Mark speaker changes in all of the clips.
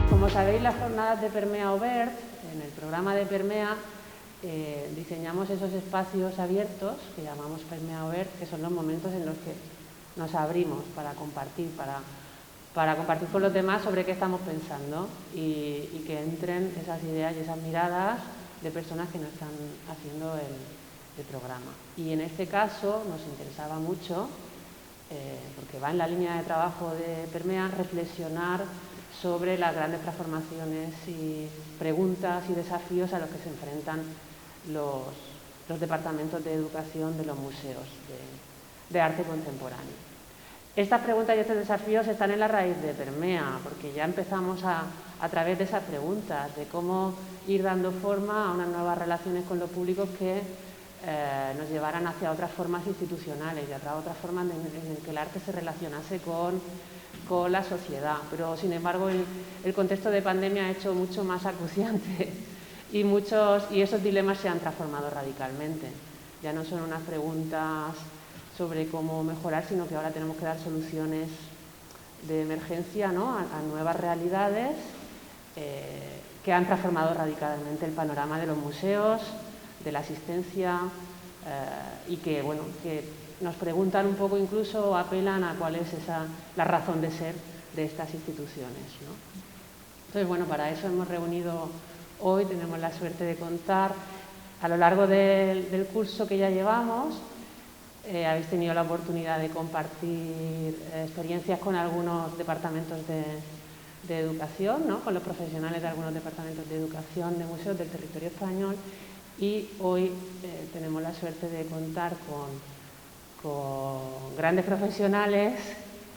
Speaker 1: Como sabéis, las jornadas de Permea Obert, en el programa de Permea, diseñamos esos espacios abiertos que llamamos Permea Obert, que son los momentos en los que nos abrimos para compartir con los demás sobre qué estamos pensando y que entren esas ideas y esas miradas de personas que nos están haciendo el programa. Y en este caso nos interesaba mucho, porque va en la línea de trabajo de Permea, reflexionar sobre las grandes transformaciones y preguntas y desafíos a los que se enfrentan los departamentos de educación de los museos de arte contemporáneo. Estas preguntas y estos desafíos están en la raíz de Permea, porque ya empezamos a través de esas preguntas, de cómo ir dando forma a unas nuevas relaciones con los públicos que nos llevaran hacia otras formas institucionales y hacia otras formas en que el arte se relacionase con la sociedad. Pero, sin embargo, el contexto de pandemia ha hecho mucho más acuciante y esos dilemas se han transformado radicalmente. Ya no son unas preguntas sobre cómo mejorar, sino que ahora tenemos que dar soluciones de emergencia, ¿no?, a nuevas realidades que han transformado radicalmente el panorama de los museos, de la asistencia y que, bueno, que nos preguntan un poco, incluso apelan a cuál es la razón de ser de estas instituciones, ¿no? Entonces, bueno, para eso hemos reunido hoy, tenemos la suerte de contar a lo largo del curso que ya llevamos. Habéis tenido la oportunidad de compartir experiencias con algunos departamentos de educación, ¿no?, con los profesionales de algunos departamentos de educación de museos del territorio español, y hoy tenemos la suerte de contar con grandes profesionales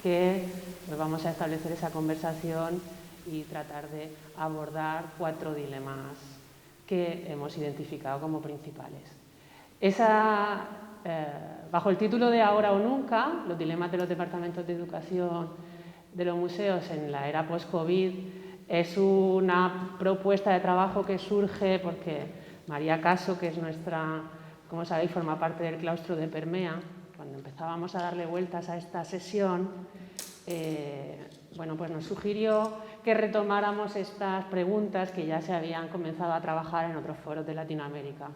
Speaker 1: que pues vamos a establecer esa conversación y tratar de abordar 4 dilemas que hemos identificado como principales. Bajo el título de Ahora o Nunca, los dilemas de los departamentos de educación de los museos en la era post-COVID, es una propuesta de trabajo que surge porque María Caso, que es nuestra, como sabéis, forma parte del claustro de Permea. Cuando empezábamos a darle vueltas a esta sesión, bueno, pues nos sugirió que retomáramos estas preguntas que ya se habían comenzado a trabajar en otros foros de Latinoamérica,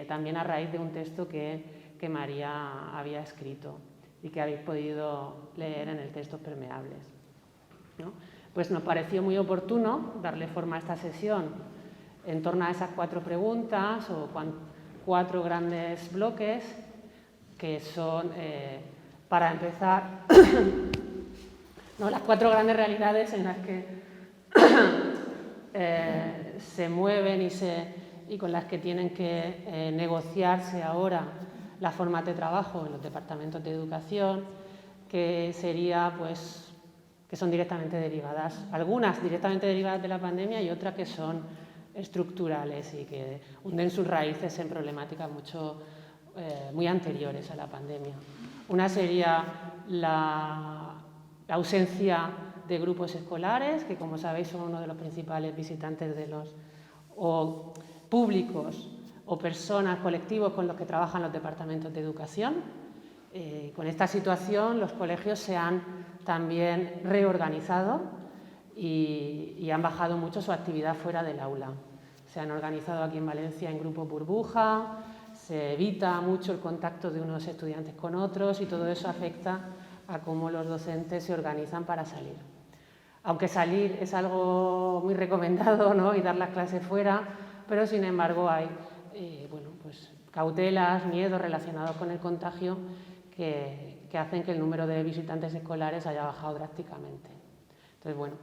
Speaker 1: también a raíz de un texto que María había escrito y que habéis podido leer en el Textos Permeables, ¿no? Pues nos pareció muy oportuno darle forma a esta sesión en torno a esas 4 preguntas o 4 grandes bloques que son, para empezar, ¿no?, las 4 grandes realidades en las que se mueven y con las que tienen que negociarse ahora las formas de trabajo en los departamentos de educación, que sería, pues, que son directamente derivadas, algunas directamente derivadas de la pandemia y otras que son estructurales y que hunden sus raíces en problemáticas muy anteriores a la pandemia. Una sería la ausencia de grupos escolares, que, como sabéis, son uno de los principales visitantes o públicos o personas, colectivos con los que trabajan los departamentos de educación. Con esta situación, los colegios se han también reorganizado y han bajado mucho su actividad fuera del aula. Se han organizado aquí en Valencia en grupos burbuja, se evita mucho el contacto de unos estudiantes con otros y todo eso afecta a cómo los docentes se organizan para salir. Aunque salir es algo muy recomendado, ¿no?, y dar las clases fuera, pero sin embargo hay bueno, pues, cautelas, miedos relacionados con el contagio que hacen que el número de visitantes escolares haya bajado drásticamente. Entonces, bueno,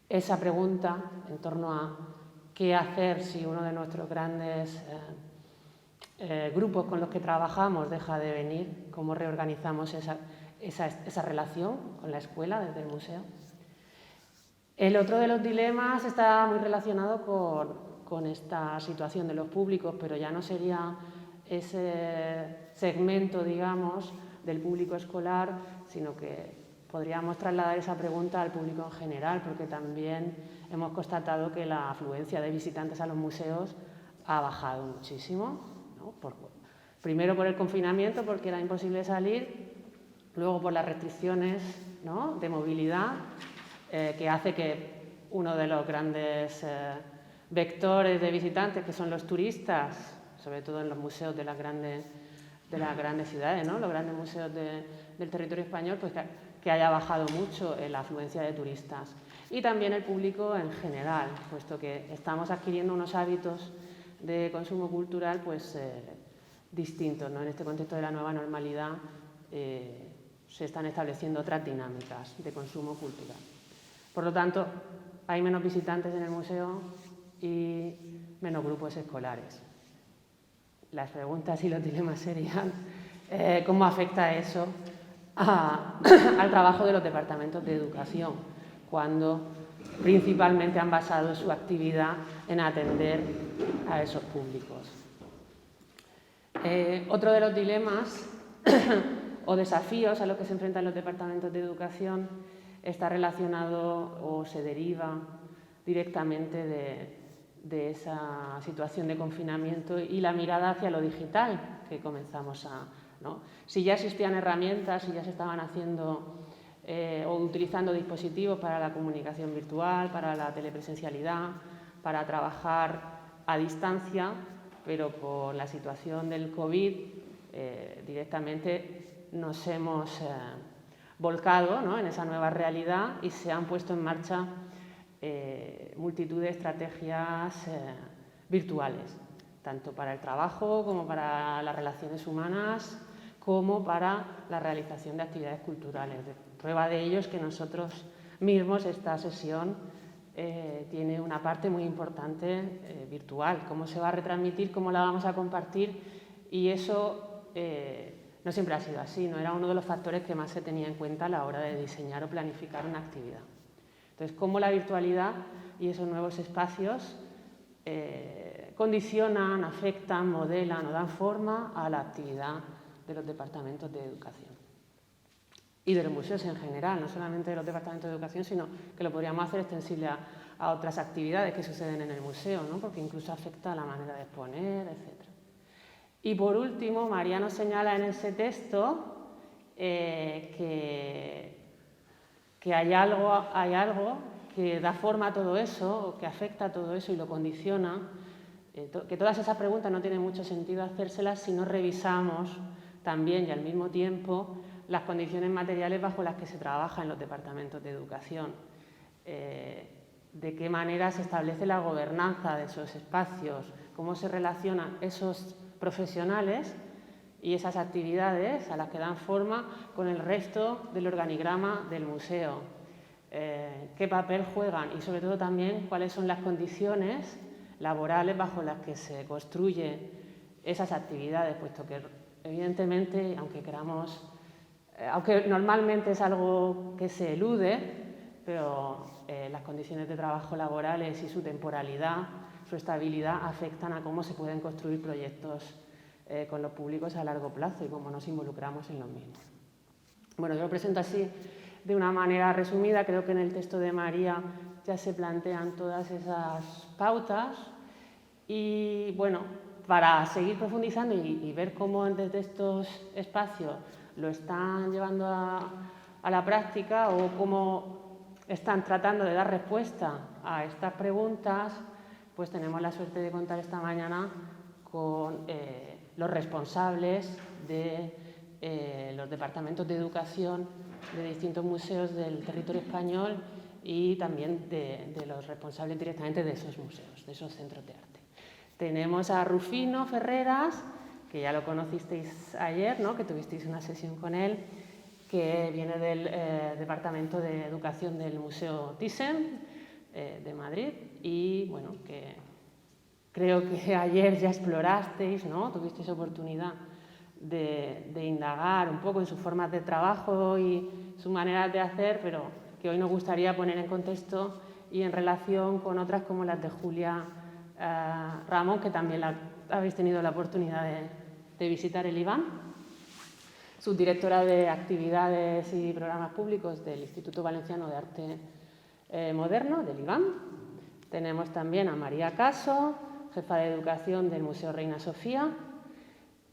Speaker 1: esa pregunta en torno a qué hacer si uno de nuestros grandes grupos con los que trabajamos deja de venir, cómo reorganizamos esa relación con la escuela desde el museo. El otro de los dilemas está muy relacionado con esta situación de los públicos, pero ya no sería ese segmento, digamos, del público escolar, sino que podríamos trasladar esa pregunta al público en general, porque también hemos constatado que la afluencia de visitantes a los museos ha bajado muchísimo, ¿no? Primero por el confinamiento, porque era imposible salir, luego por las restricciones, ¿no?, de movilidad, que hace que uno de los grandes vectores de visitantes, que son los turistas, sobre todo en los museos de las grandes ciudades, ¿no?, los grandes museos del territorio español, pues que haya bajado mucho la afluencia de turistas. Y también el público en general, puesto que estamos adquiriendo unos hábitos de consumo cultural pues distintos, ¿no? En este contexto de la nueva normalidad se están estableciendo otras dinámicas de consumo cultural. Por lo tanto, hay menos visitantes en el museo y menos grupos escolares. Las preguntas y los dilemas serían ¿cómo afecta eso al trabajo de los departamentos de educación, cuando principalmente han basado su actividad en atender a esos públicos? Otro de los dilemas o desafíos a los que se enfrentan los departamentos de educación está relacionado o se deriva directamente de esa situación de confinamiento y la mirada hacia lo digital que comenzamos ¿no? Si ya existían herramientas, si ya se estaban haciendo o utilizando dispositivos para la comunicación virtual, para la telepresencialidad, para trabajar a distancia, pero por la situación del COVID directamente nos hemos volcado, ¿no?, en esa nueva realidad y se han puesto en marcha multitud de estrategias virtuales, tanto para el trabajo como para las relaciones humanas, como para la realización de actividades culturales. Prueba de ello es que nosotros mismos esta sesión tiene una parte muy importante virtual, cómo se va a retransmitir, cómo la vamos a compartir, y eso no siempre ha sido así, no era uno de los factores que más se tenía en cuenta a la hora de diseñar o planificar una actividad. Entonces, cómo la virtualidad y esos nuevos espacios condicionan, afectan, modelan o dan forma a la actividad de los departamentos de educación. Y de los museos en general, no solamente de los departamentos de educación, sino que lo podríamos hacer extensible a otras actividades que suceden en el museo, ¿no?, porque incluso afecta a la manera de exponer, etc. Y por último, María nos señala en ese texto que hay algo que da forma a todo eso, que afecta a todo eso y lo condiciona, que todas esas preguntas no tiene mucho sentido hacérselas si no revisamos también y al mismo tiempo las condiciones materiales bajo las que se trabaja en los departamentos de educación, de qué manera se establece la gobernanza de esos espacios, cómo se relacionan esos profesionales y esas actividades a las que dan forma con el resto del organigrama del museo, qué papel juegan y sobre todo también cuáles son las condiciones laborales bajo las que se construyen esas actividades, puesto que evidentemente, aunque normalmente es algo que se elude, pero las condiciones de trabajo laborales y su temporalidad, su estabilidad, afectan a cómo se pueden construir proyectos con los públicos a largo plazo y cómo nos involucramos en los mismos. Bueno, yo lo presento así de una manera resumida. Creo que en el texto de María ya se plantean todas esas pautas y, bueno, para seguir profundizando y ver cómo desde estos espacios lo están llevando a la práctica o cómo están tratando de dar respuesta a estas preguntas, pues tenemos la suerte de contar esta mañana con los responsables de los departamentos de educación de distintos museos del territorio español y también de los responsables directamente de esos museos, de esos centros de arte. Tenemos a Rufino Ferreras, que ya lo conocisteis ayer, ¿no?, que tuvisteis una sesión con él, que viene del Departamento de Educación del Museo Thyssen de Madrid y, bueno, que creo que ayer ya explorasteis, ¿no?, tuvisteis oportunidad de indagar un poco en sus formas de trabajo y sus maneras de hacer, pero que hoy nos gustaría poner en contexto y en relación con otras como las de Julia Ramón, que también habéis tenido la oportunidad de visitar el IBAM, subdirectora de Actividades y Programas Públicos del Instituto Valenciano de Arte Moderno, del IBAM. Tenemos también a María Caso, jefa de Educación del Museo Reina Sofía,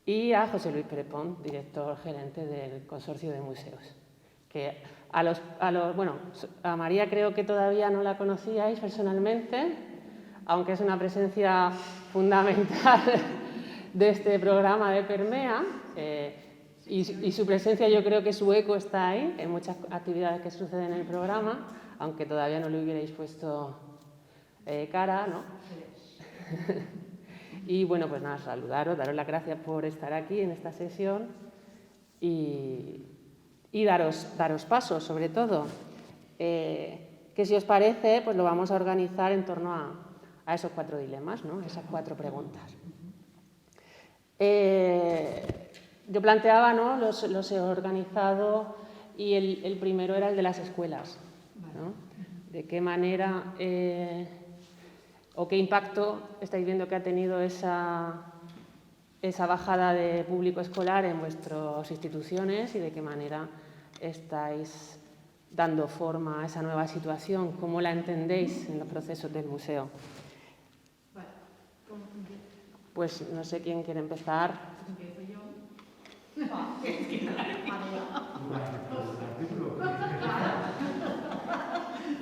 Speaker 1: y a José Luis Prepón, director gerente del Consorcio de Museos. Que a María creo que todavía no la conocíais personalmente, aunque es una presencia fundamental de este programa de Permea, y su presencia, yo creo que su eco está ahí, en muchas actividades que suceden en el programa, aunque todavía no le hubierais puesto cara, ¿no? Y bueno, pues nada, saludaros, daros las gracias por estar aquí en esta sesión y daros paso, sobre todo. Que si os parece, pues lo vamos a organizar en torno a esos 4 dilemas, ¿no? Esas 4 preguntas. Yo planteaba, ¿no? Los he organizado y el primero era el de las escuelas, ¿no? De qué manera o qué impacto estáis viendo que ha tenido esa bajada de público escolar en vuestras instituciones y de qué manera estáis dando forma a esa nueva situación, cómo la entendéis en los procesos del museo. Pues no sé quién quiere empezar.
Speaker 2: Empiezo yo.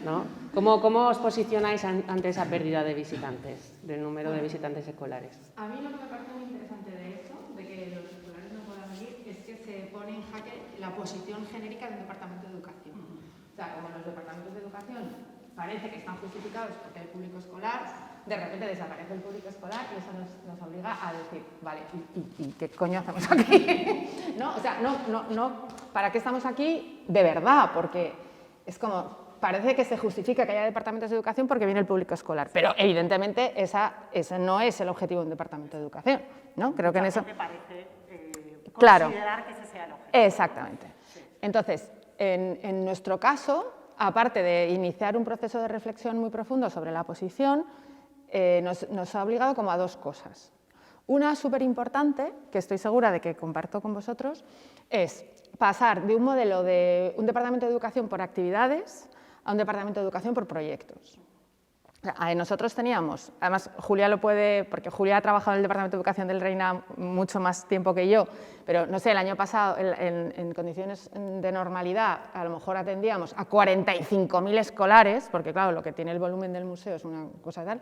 Speaker 1: ¿No? ¿Cómo os posicionáis ante esa pérdida de visitantes, del número de visitantes escolares?
Speaker 2: A mí lo que me parece muy interesante de eso, de que los escolares no puedan venir, es que se pone en jaque la posición genérica de un departamento de educación. O sea, como los departamentos de educación parece que están justificados porque hay público escolar, de repente desaparece el público escolar y eso nos obliga a decir, vale, ¿y qué coño hacemos aquí? ¿No? O sea, no, ¿para qué estamos aquí de verdad? Porque es como, parece que se justifica que haya departamentos de educación porque viene el público escolar, pero evidentemente ese no es el objetivo de un departamento de educación, ¿no? Creo que en eso...
Speaker 3: me parece
Speaker 2: claro,
Speaker 3: considerar que ese sea el objetivo.
Speaker 2: Exactamente. Sí. Entonces, en nuestro caso, aparte de iniciar un proceso de reflexión muy profundo sobre la posición, nos ha obligado como a 2 cosas. Una súper importante, que estoy segura de que comparto con vosotros, es pasar de un modelo de un departamento de educación por actividades a un departamento de educación por proyectos. Nosotros teníamos, además Julia lo puede, porque Julia ha trabajado en el Departamento de Educación del Reina mucho más tiempo que yo, pero no sé, el año pasado en condiciones de normalidad a lo mejor atendíamos a 45.000 escolares, porque claro, lo que tiene el volumen del museo es una cosa tal.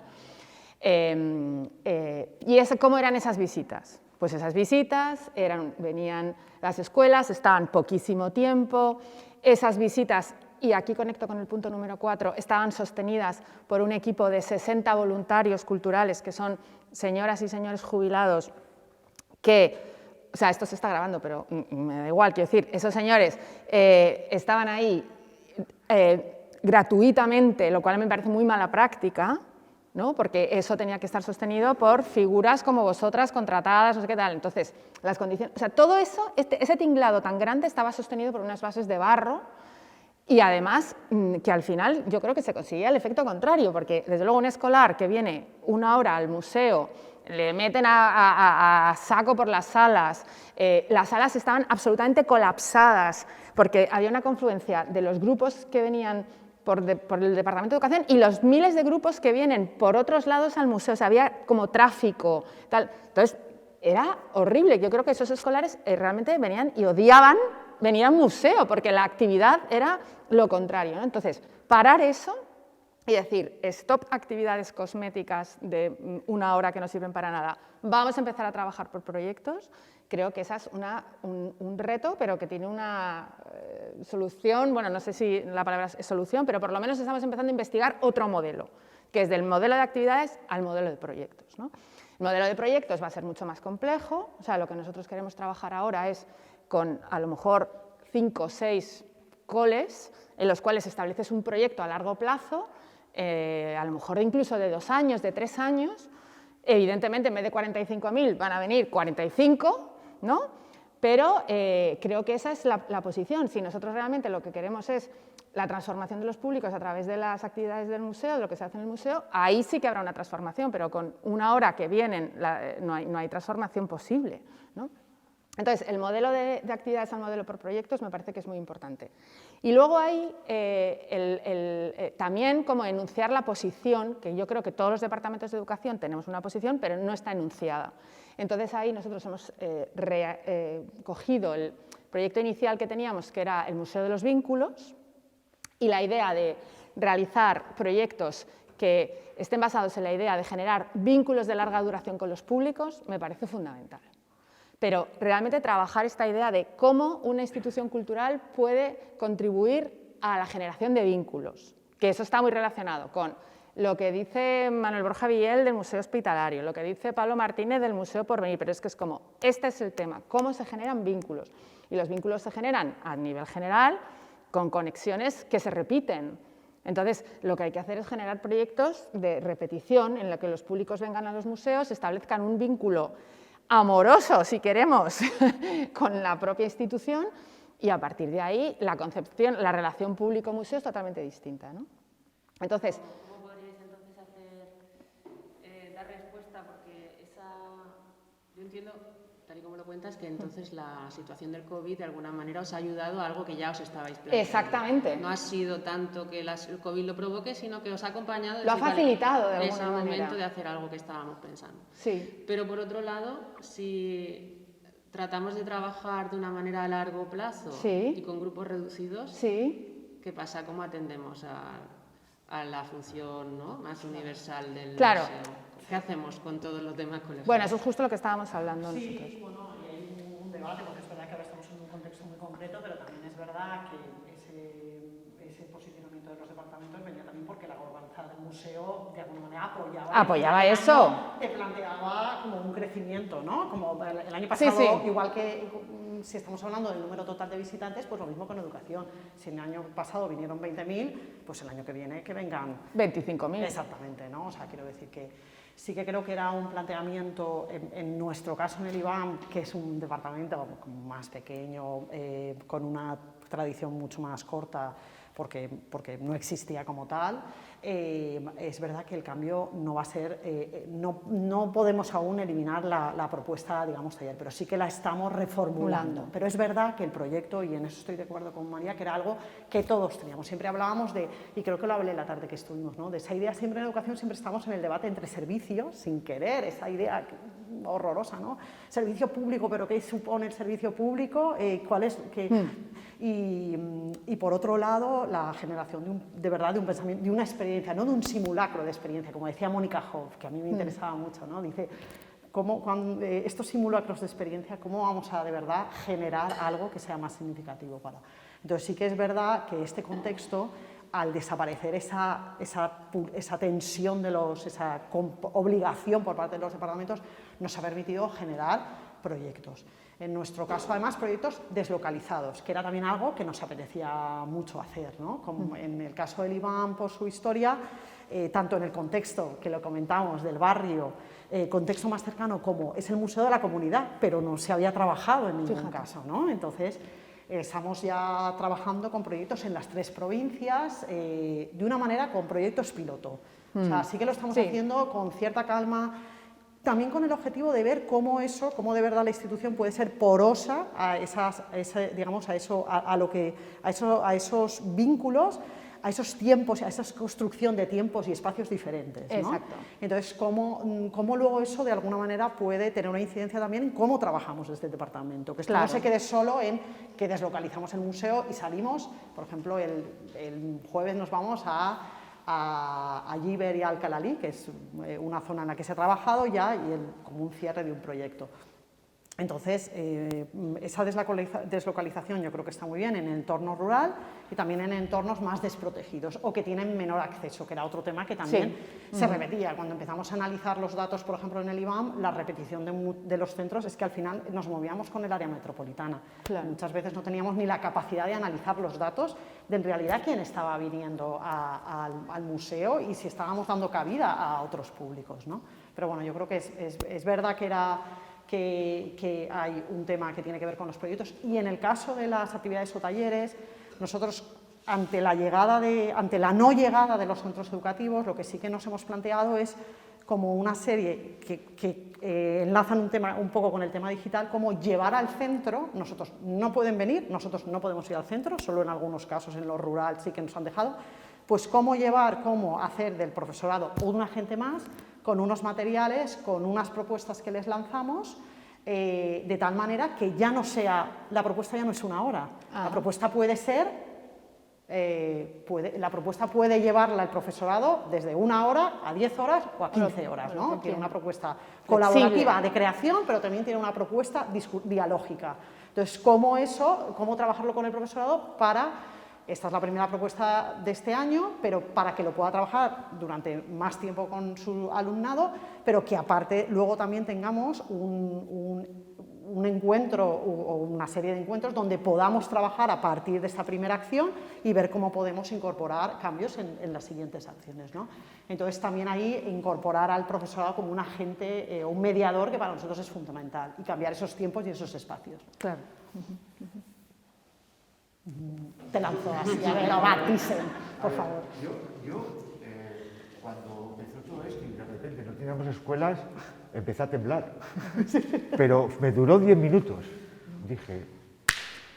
Speaker 2: ¿Y cómo eran esas visitas? Pues esas visitas venían las escuelas, estaban poquísimo tiempo, esas visitas, y aquí conecto con el punto número 4, estaban sostenidas por un equipo de 60 voluntarios culturales, que son señoras y señores jubilados, que, o sea, esto se está grabando, pero me da igual, quiero decir, esos señores estaban ahí gratuitamente, lo cual me parece muy mala práctica, ¿no? Porque eso tenía que estar sostenido por figuras como vosotras, contratadas, no sé qué tal. Entonces, las condiciones, o sea, todo eso, ese tinglado tan grande estaba sostenido por unas bases de barro. Y además, que al final yo creo que se conseguía el efecto contrario, porque desde luego un escolar que viene 1 hora al museo, le meten a saco por las salas estaban absolutamente colapsadas, porque había una confluencia de los grupos que venían por el Departamento de Educación y los miles de grupos que vienen por otros lados al museo, o sea, había como tráfico, tal. Entonces, era horrible. Yo creo que esos escolares realmente venían y odiaban venir al museo, porque la actividad era lo contrario, ¿no? Entonces, parar eso y decir, stop actividades cosméticas de 1 hora que no sirven para nada, vamos a empezar a trabajar por proyectos, creo que esa es un reto, pero que tiene una solución, bueno, no sé si la palabra es solución, pero por lo menos estamos empezando a investigar otro modelo, que es del modelo de actividades al modelo de proyectos, ¿no? El modelo de proyectos va a ser mucho más complejo, o sea, lo que nosotros queremos trabajar ahora es con a lo mejor 5 o 6 coles en los cuales estableces un proyecto a largo plazo, a lo mejor incluso de 2 años, de 3 años, evidentemente en vez de 45.000 van a venir 45, ¿no? Pero creo que esa es la posición. Si nosotros realmente lo que queremos es la transformación de los públicos a través de las actividades del museo, de lo que se hace en el museo, ahí sí que habrá una transformación, pero con 1 hora que vienen no hay transformación posible, ¿no? Entonces, el modelo de actividades al modelo por proyectos me parece que es muy importante. Y luego hay también como enunciar la posición, que yo creo que todos los departamentos de educación tenemos una posición, pero no está enunciada. Entonces, ahí nosotros hemos cogido el proyecto inicial que teníamos, que era el Museo de los Vínculos, y la idea de realizar proyectos que estén basados en la idea de generar vínculos de larga duración con los públicos me parece fundamental. Pero realmente trabajar esta idea de cómo una institución cultural puede contribuir a la generación de vínculos, que eso está muy relacionado con lo que dice Manuel Borja Villel del Museo Hospitalario, lo que dice Pablo Martínez del Museo Porvenir, pero es que es como, este es el tema, cómo se generan vínculos. Y los vínculos se generan a nivel general con conexiones que se repiten. Entonces, lo que hay que hacer es generar proyectos de repetición en los que los públicos vengan a los museos, establezcan un vínculo amoroso, si queremos, con la propia institución, y a partir de ahí la concepción, la relación público-museo es totalmente distinta, ¿no? Entonces,
Speaker 1: ¿Cómo podríais entonces hacer, dar respuesta? Porque yo entiendo, tal y como lo cuentas, que entonces la situación del COVID de alguna manera os ha ayudado a algo que ya os estabais planteando.
Speaker 2: Exactamente.
Speaker 1: No ha sido tanto que el COVID lo provoque, sino que os ha acompañado.
Speaker 2: Lo ha facilitado de alguna manera.
Speaker 1: En ese momento de hacer algo que estábamos pensando.
Speaker 2: Sí.
Speaker 1: Pero por otro lado, si tratamos de trabajar de una manera a largo plazo y con grupos reducidos, ¿qué pasa? ¿Cómo atendemos a la función, ¿no?, más universal del museo? ¿Qué hacemos con todos los demás colegios?
Speaker 2: Bueno, eso es justo lo que estábamos hablando nosotros.
Speaker 3: Sí, bueno, y hay un debate, porque es verdad que ahora estamos en un contexto muy concreto, pero también es verdad que ese posicionamiento de los departamentos venía también porque la gobernanza del museo de alguna manera
Speaker 2: apoyaba eso.
Speaker 3: Te planteaba como un crecimiento, ¿no? Como el año pasado, igual que si estamos hablando del número total de visitantes, pues lo mismo con educación. Si el año pasado vinieron 20.000, pues el año que viene que vengan
Speaker 2: 25.000.
Speaker 3: Exactamente, ¿no? O sea, quiero decir que sí que creo que era un planteamiento, en nuestro caso en el IBAM, que es un departamento más pequeño, con una tradición mucho más corta, porque no existía como tal, es verdad que el cambio no va a ser, no podemos aún eliminar la propuesta, digamos, taller, pero sí que la estamos reformulando. Pero es verdad que el proyecto, y en eso estoy de acuerdo con María, que era algo que todos teníamos. Siempre hablábamos de, y creo que lo hablé la tarde que estuvimos, ¿no?, de esa idea. Siempre en educación siempre estamos en el debate entre servicios, sin querer, esa idea horrorosa, ¿no? Servicio público, pero ¿qué supone el servicio público? ¿Cuál es? Y por otro lado, la generación de verdad de un pensamiento, de una experiencia, no de un simulacro de experiencia, como decía Mónica Hoff, que a mí me interesaba mucho, ¿no? Dice, estos simulacros de experiencia, ¿cómo vamos a de verdad generar algo que sea más significativo para? Entonces sí que es verdad que este contexto, al desaparecer esa tensión esa obligación por parte de los departamentos, nos ha permitido generar proyectos. En nuestro caso, además, proyectos deslocalizados, que era también algo que nos apetecía mucho hacer, ¿no? Como en el caso del IBAM, por su historia, tanto en el contexto que lo comentamos del barrio, contexto más cercano como es el museo de la comunidad, pero no se había trabajado en ningún caso, ¿no? Entonces, estamos ya trabajando con proyectos en las 3 provincias, de una manera con proyectos piloto. O sea, sí que lo estamos haciendo con cierta calma, también con el objetivo de ver cómo de verdad la institución puede ser porosa a esos vínculos, a esos tiempos, a esa construcción de tiempos y espacios diferentes, ¿no?
Speaker 2: Exacto.
Speaker 3: Entonces, cómo luego eso de alguna manera puede tener una incidencia también en cómo trabajamos desde el departamento, que esto no se quede solo en que deslocalizamos el museo y salimos, por ejemplo, el jueves nos vamos a Llíber y Alcalalí, que es una zona en la que se ha trabajado ya, y como un cierre de un proyecto. Entonces, esa deslocalización yo creo que está muy bien en el entorno rural y también en entornos más desprotegidos o que tienen menor acceso, que era otro tema que también se repetía. Cuando empezamos a analizar los datos, por ejemplo, en el IBAM, la repetición de los centros es que al final nos movíamos con el área metropolitana. Claro. Muchas veces no teníamos ni la capacidad de analizar los datos de en realidad quién estaba viniendo al museo y si estábamos dando cabida a otros públicos, ¿no? Pero bueno, yo creo que es verdad que hay un tema que tiene que ver con los proyectos, y en el caso de las actividades o talleres, nosotros ante la no llegada de los centros educativos, lo que sí que nos hemos planteado es como una serie que enlazan un poco con el tema digital, como llevar al centro. Nosotros no pueden venir, nosotros no podemos ir al centro, solo en algunos casos en lo rural sí que nos han dejado, pues cómo hacer del profesorado un agente más, con unos materiales, con unas propuestas que les lanzamos, de tal manera que ya no sea, la propuesta ya no es una hora, la propuesta puede ser, la propuesta puede llevarla el profesorado desde 1 hora a 10 horas o a 15 horas, ¿no? Tiene una propuesta colaborativa de creación, pero también tiene una propuesta dialógica. Entonces, cómo trabajarlo con el profesorado para... Esta es la primera propuesta de este año, pero para que lo pueda trabajar durante más tiempo con su alumnado, pero que aparte luego también tengamos un encuentro o una serie de encuentros donde podamos trabajar a partir de esta primera acción y ver cómo podemos incorporar cambios en las siguientes acciones, ¿no? Entonces también ahí incorporar al profesorado como un agente o un mediador que para nosotros es fundamental y cambiar esos tiempos y esos espacios.
Speaker 2: Claro.
Speaker 3: Te lanzo así, a ver, Batisen, por favor.
Speaker 4: Cuando empezó todo esto y de repente no teníamos escuelas, empecé a temblar. Pero me duró 10 minutos. Dije,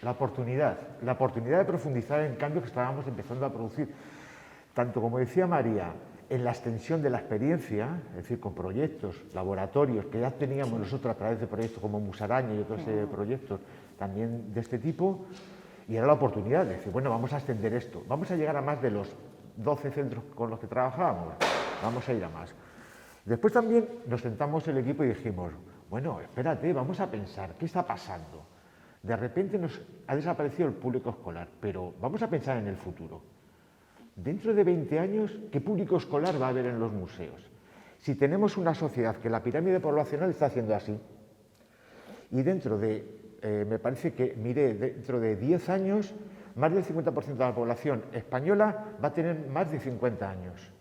Speaker 4: la oportunidad de profundizar en cambios que estábamos empezando a producir. Tanto, como decía María, en la extensión de la experiencia, es decir, con proyectos, laboratorios, que ya teníamos nosotros a través de proyectos como Musaraña y otros proyectos también de este tipo. Y era la oportunidad de decir, bueno, vamos a extender esto, vamos a llegar a más de los 12 centros con los que trabajábamos, vamos a ir a más. Después también nos sentamos el equipo y dijimos, bueno, espérate, vamos a pensar, ¿qué está pasando? De repente nos ha desaparecido el público escolar, pero vamos a pensar en el futuro. Dentro de 20 años, ¿qué público escolar va a haber en los museos? Si tenemos una sociedad que la pirámide poblacional está haciendo así, y dentro de me parece que, dentro de 10 años, más del 50% de la población española va a tener más de 50 años.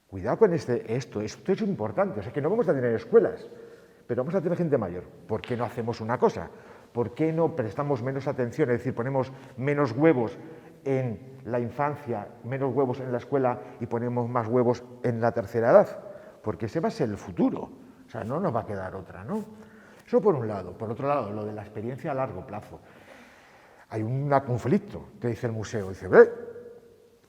Speaker 4: Cuidado con esto es importante, o sea que no vamos a tener escuelas, pero vamos a tener gente mayor. ¿Por qué no hacemos una cosa? ¿Por qué no prestamos menos atención, es decir, ponemos menos huevos en la infancia, menos huevos en la escuela y ponemos más huevos en la tercera edad? Porque ese va a ser el futuro, o sea, no nos va a quedar otra, ¿no? Eso por un lado. Por otro lado, lo de la experiencia a largo plazo. Hay un conflicto, te dice el museo. Dice,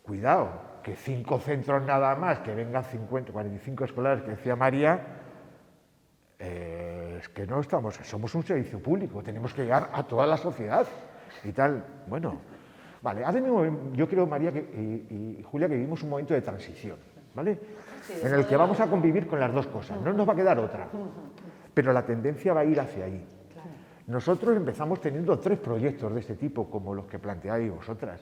Speaker 4: cuidado, que 5 centros nada más, que vengan 50, 45 escolares, que decía María, es que no somos un servicio público, tenemos que llegar a toda la sociedad y tal. Bueno, vale, ahora mismo yo creo, María y Julia, que vivimos un momento de transición, ¿vale? Sí, en el que vamos a convivir con las dos cosas, no nos va a quedar otra. Pero la tendencia va a ir hacia ahí. Claro. Nosotros empezamos teniendo 3 proyectos de este tipo, como los que planteáis vosotras.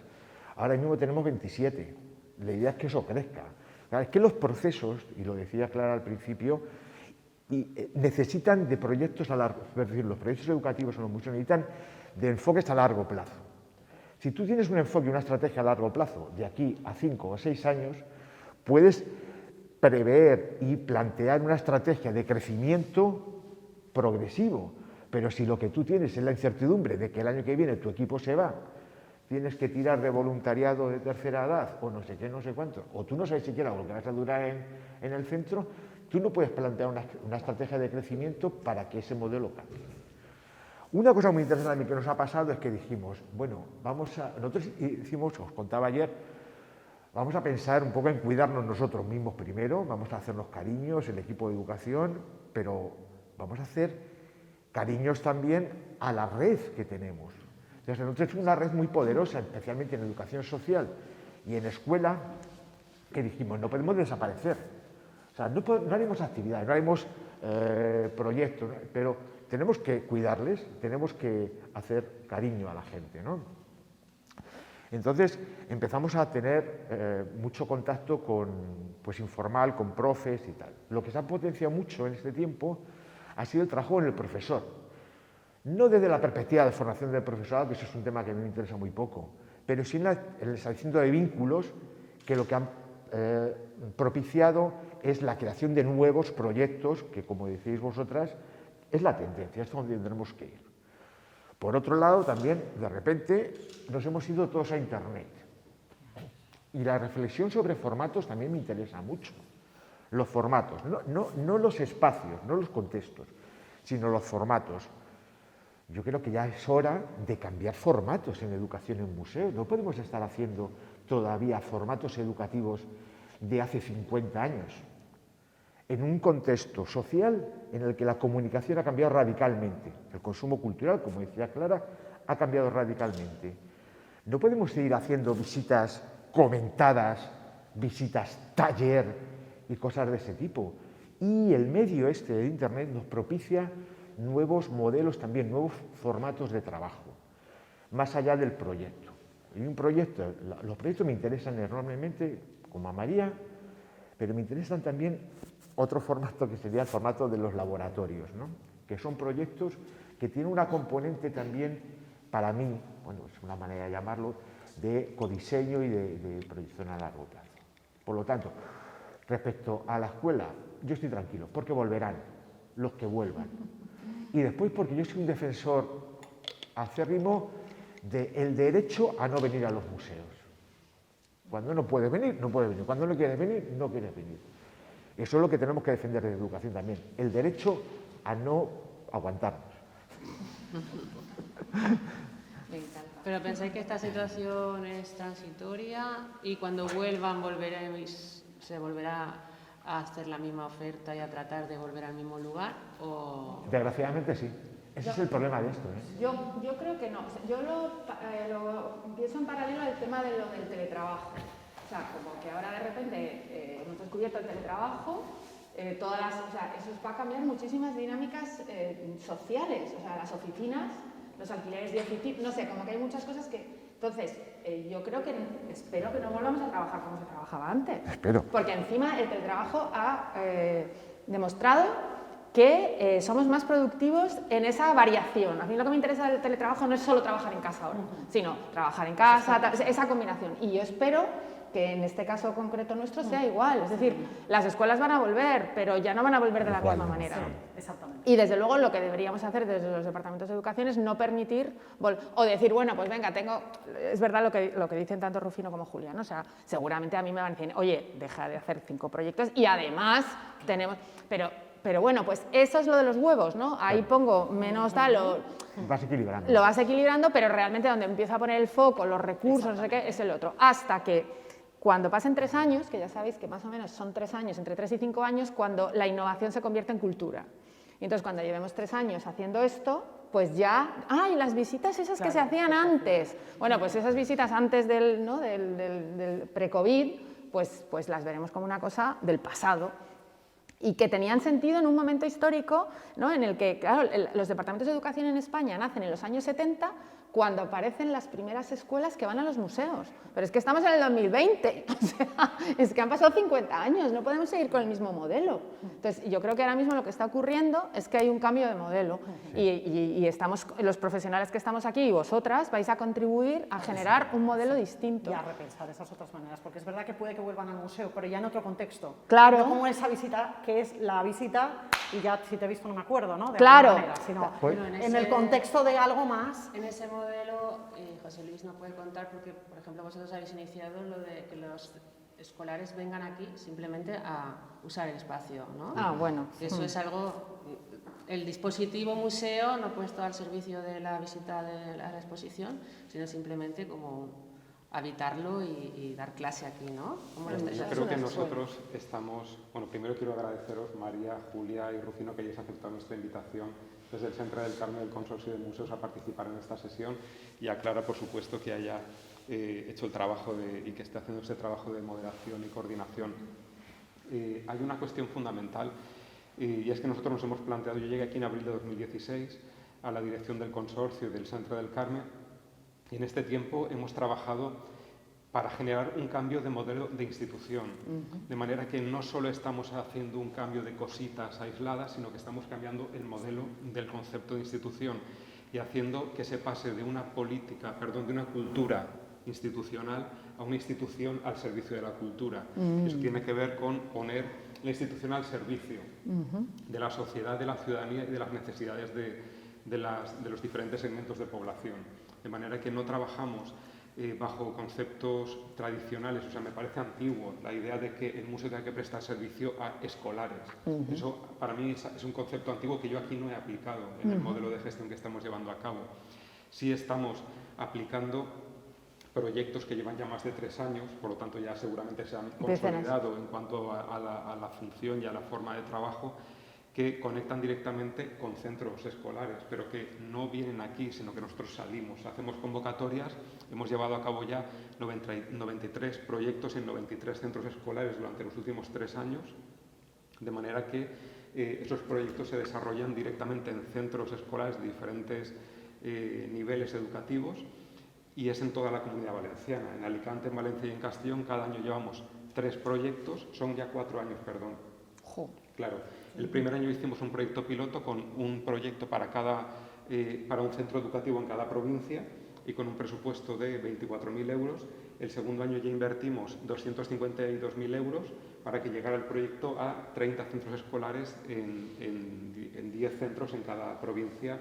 Speaker 4: Ahora mismo tenemos 27. La idea es que eso crezca. Claro, es que los procesos, y lo decía Clara al principio, necesitan de proyectos a largo plazo. Es decir, los proyectos educativos en los museos necesitan de enfoques a largo plazo. Si tú tienes un enfoque y una estrategia a largo plazo, de aquí a 5 o 6 años, puedes prever y plantear una estrategia de crecimiento progresivo, pero si lo que tú tienes es la incertidumbre de que el año que viene tu equipo se va, tienes que tirar de voluntariado de tercera edad o no sé qué, no sé cuánto, o tú no sabes siquiera lo que vas a durar en el centro, tú no puedes plantear una estrategia de crecimiento para que ese modelo cambie. Una cosa muy interesante a mí que nos ha pasado es que dijimos, bueno, nosotros hicimos, os contaba ayer, vamos a pensar un poco en cuidarnos nosotros mismos primero, vamos a hacernos cariños, el equipo de educación, pero vamos a hacer cariños también a la red que tenemos. Entonces, nosotros es una red muy poderosa, especialmente en educación social y en escuela, que dijimos, no podemos desaparecer. O sea, no haremos actividades, no haremos proyectos, pero tenemos que cuidarles, tenemos que hacer cariño a la gente, ¿no? Entonces empezamos a tener mucho contacto informal, con profes y tal. Lo que se ha potenciado mucho en este tiempo ha sido el trabajo en el profesor. No desde la perspectiva de formación del profesorado, que eso es un tema que a mí me interesa muy poco, pero sí en el establecimiento de vínculos que lo que han propiciado es la creación de nuevos proyectos que, como decís vosotras, es la tendencia, es donde tendremos que ir. Por otro lado, también, de repente, nos hemos ido todos a Internet. Y la reflexión sobre formatos también me interesa mucho. los formatos, no los espacios, no los contextos, sino los formatos. Yo creo que ya es hora de cambiar formatos en educación en museo. No podemos estar haciendo todavía formatos educativos de hace 50 años, en un contexto social en el que la comunicación ha cambiado radicalmente. El consumo cultural, como decía Clara, ha cambiado radicalmente. No podemos seguir haciendo visitas comentadas, visitas taller y cosas de ese tipo. Y el medio este de Internet nos propicia nuevos modelos también, nuevos formatos de trabajo, más allá del proyecto. Y un proyecto, los proyectos me interesan enormemente, como a María, pero me interesan también otro formato que sería el formato de los laboratorios, ¿no? Que son proyectos que tienen una componente también, para mí, bueno, es una manera de llamarlo, de codiseño y de proyección a largo plazo. Por lo tanto, respecto a la escuela, yo estoy tranquilo, porque volverán los que vuelvan. Y después porque yo soy un defensor acérrimo del derecho a no venir a los museos. Cuando no puedes venir, no puedes venir. Cuando no quieres venir, no quieres venir. Eso es lo que tenemos que defender desde educación también, el derecho a no aguantarnos.
Speaker 1: Pero pensáis que esta situación es transitoria y cuando vuelvan se volverá a hacer la misma oferta y a tratar de volver al mismo lugar, ¿o...?
Speaker 4: Desgraciadamente sí. Ese es el problema de esto, ¿eh?
Speaker 2: Yo creo que no. Yo lo pienso en paralelo al tema de lo del teletrabajo. O sea, como que ahora de repente hemos descubierto el teletrabajo, eso va a cambiar muchísimas dinámicas sociales. O sea, las oficinas, los alquileres de oficinas, no sé, como que hay muchas cosas que... Entonces, yo creo que, espero que no volvamos a trabajar como se trabajaba antes.
Speaker 4: Espero.
Speaker 2: Porque encima el teletrabajo ha demostrado que somos más productivos en esa variación. A mí lo que me interesa del teletrabajo no es solo trabajar en casa ahora, sino trabajar en casa, esa combinación. Y yo espero que en este caso concreto nuestro sea igual. Es decir, las escuelas van a volver, pero ya no van a volver de la misma manera.
Speaker 3: Sí, exactamente.
Speaker 2: Y desde luego lo que deberíamos hacer desde los departamentos de educación es no permitir, o decir, bueno, pues venga, es verdad lo que dicen tanto Rufino como Julia, ¿no? O sea, seguramente a mí me van a decir, oye, deja de hacer 5 proyectos y además tenemos... Pero bueno, pues eso es lo de los huevos, ¿no? Ahí pongo menos tal o...
Speaker 4: Vas equilibrando.
Speaker 2: Lo vas equilibrando, pero realmente donde empieza a poner el foco, los recursos, no sé qué, es el otro. Hasta que cuando pasen 3 años, que ya sabéis que más o menos son 3 años, entre 3 y 5 años, cuando la innovación se convierte en cultura. Y entonces cuando llevemos 3 años haciendo esto, pues ya... ¡Ay, las visitas esas que se hacían antes! Bueno, pues esas visitas antes del pre-COVID, pues las veremos como una cosa del pasado. Y que tenían sentido en un momento histórico, ¿no? En el que, claro, los departamentos de educación en España nacen en los años 70, cuando aparecen las primeras escuelas que van a los museos. Pero es que estamos en el 2020, o sea, es que han pasado 50 años, no podemos seguir con el mismo modelo. Entonces, yo creo que ahora mismo lo que está ocurriendo es que hay un cambio de modelo y estamos, los profesionales que estamos aquí y vosotras vais a contribuir a generar un modelo distinto.
Speaker 3: Y a repensar esas otras maneras, porque es verdad que puede que vuelvan al museo, pero ya en otro contexto.
Speaker 2: Claro.
Speaker 3: No como esa visita, que es la visita y ya si te he visto no me acuerdo, ¿no? De
Speaker 2: Claro.
Speaker 3: alguna manera, sino
Speaker 4: Pues,
Speaker 3: en el contexto de algo más.
Speaker 1: En ese modelo, José Luis nos puede contar, porque, por ejemplo, vosotros habéis iniciado lo de que los escolares vengan aquí simplemente a usar el espacio, ¿no?
Speaker 2: Ah, bueno.
Speaker 1: Eso es algo... El dispositivo museo no puesto al servicio de la visita a la exposición, sino simplemente como habitarlo y dar clase aquí, ¿no? ¿Cómo lo estáis
Speaker 5: Yo
Speaker 1: haciendo?
Speaker 5: creo que nosotros estamos... Bueno, primero quiero agradeceros, María, Julia y Rufino, que hayáis aceptado nuestra invitación desde el Centre del Carme del Consorcio de Museos a participar en esta sesión, y a Clara, por supuesto, que haya hecho el trabajo y que esté haciendo ese trabajo de moderación y coordinación. Hay una cuestión fundamental, y es que nosotros nos hemos planteado, yo llegué aquí en abril de 2016 a la dirección del consorcio y del Centre del Carme, y en este tiempo hemos trabajado para generar un cambio de modelo de institución, de manera que no solo estamos haciendo un cambio de cositas aisladas, sino que estamos cambiando el modelo del concepto de institución y haciendo que se pase de una cultura institucional a una institución al servicio de la cultura. Eso tiene que ver con poner la institución al servicio de la sociedad, de la ciudadanía y de las necesidades de los diferentes segmentos de población. De manera que no trabajamos bajo conceptos tradicionales, o sea, me parece antiguo la idea de que el museo tenga que prestar servicio a escolares. Eso para mí es un concepto antiguo que yo aquí no he aplicado en el modelo de gestión que estamos llevando a cabo. Sí estamos aplicando proyectos que llevan ya más de 3 años, por lo tanto ya seguramente se han consolidado en cuanto a la función y a la forma de trabajo, que conectan directamente con centros escolares, pero que no vienen aquí, sino que nosotros salimos, hacemos convocatorias, hemos llevado a cabo ya 93 proyectos en 93 centros escolares durante los últimos 3 años, de manera que esos proyectos se desarrollan directamente en centros escolares de diferentes niveles educativos, y es en toda la Comunidad Valenciana. En Alicante, en Valencia y en Castellón cada año llevamos 3 proyectos, son ya 4 años, perdón. Claro, el primer año hicimos un proyecto piloto con un proyecto para un centro educativo en cada provincia y con un presupuesto de 24.000 euros. El segundo año ya invertimos 252.000 euros para que llegara el proyecto a 30 centros escolares en 10 centros en cada provincia,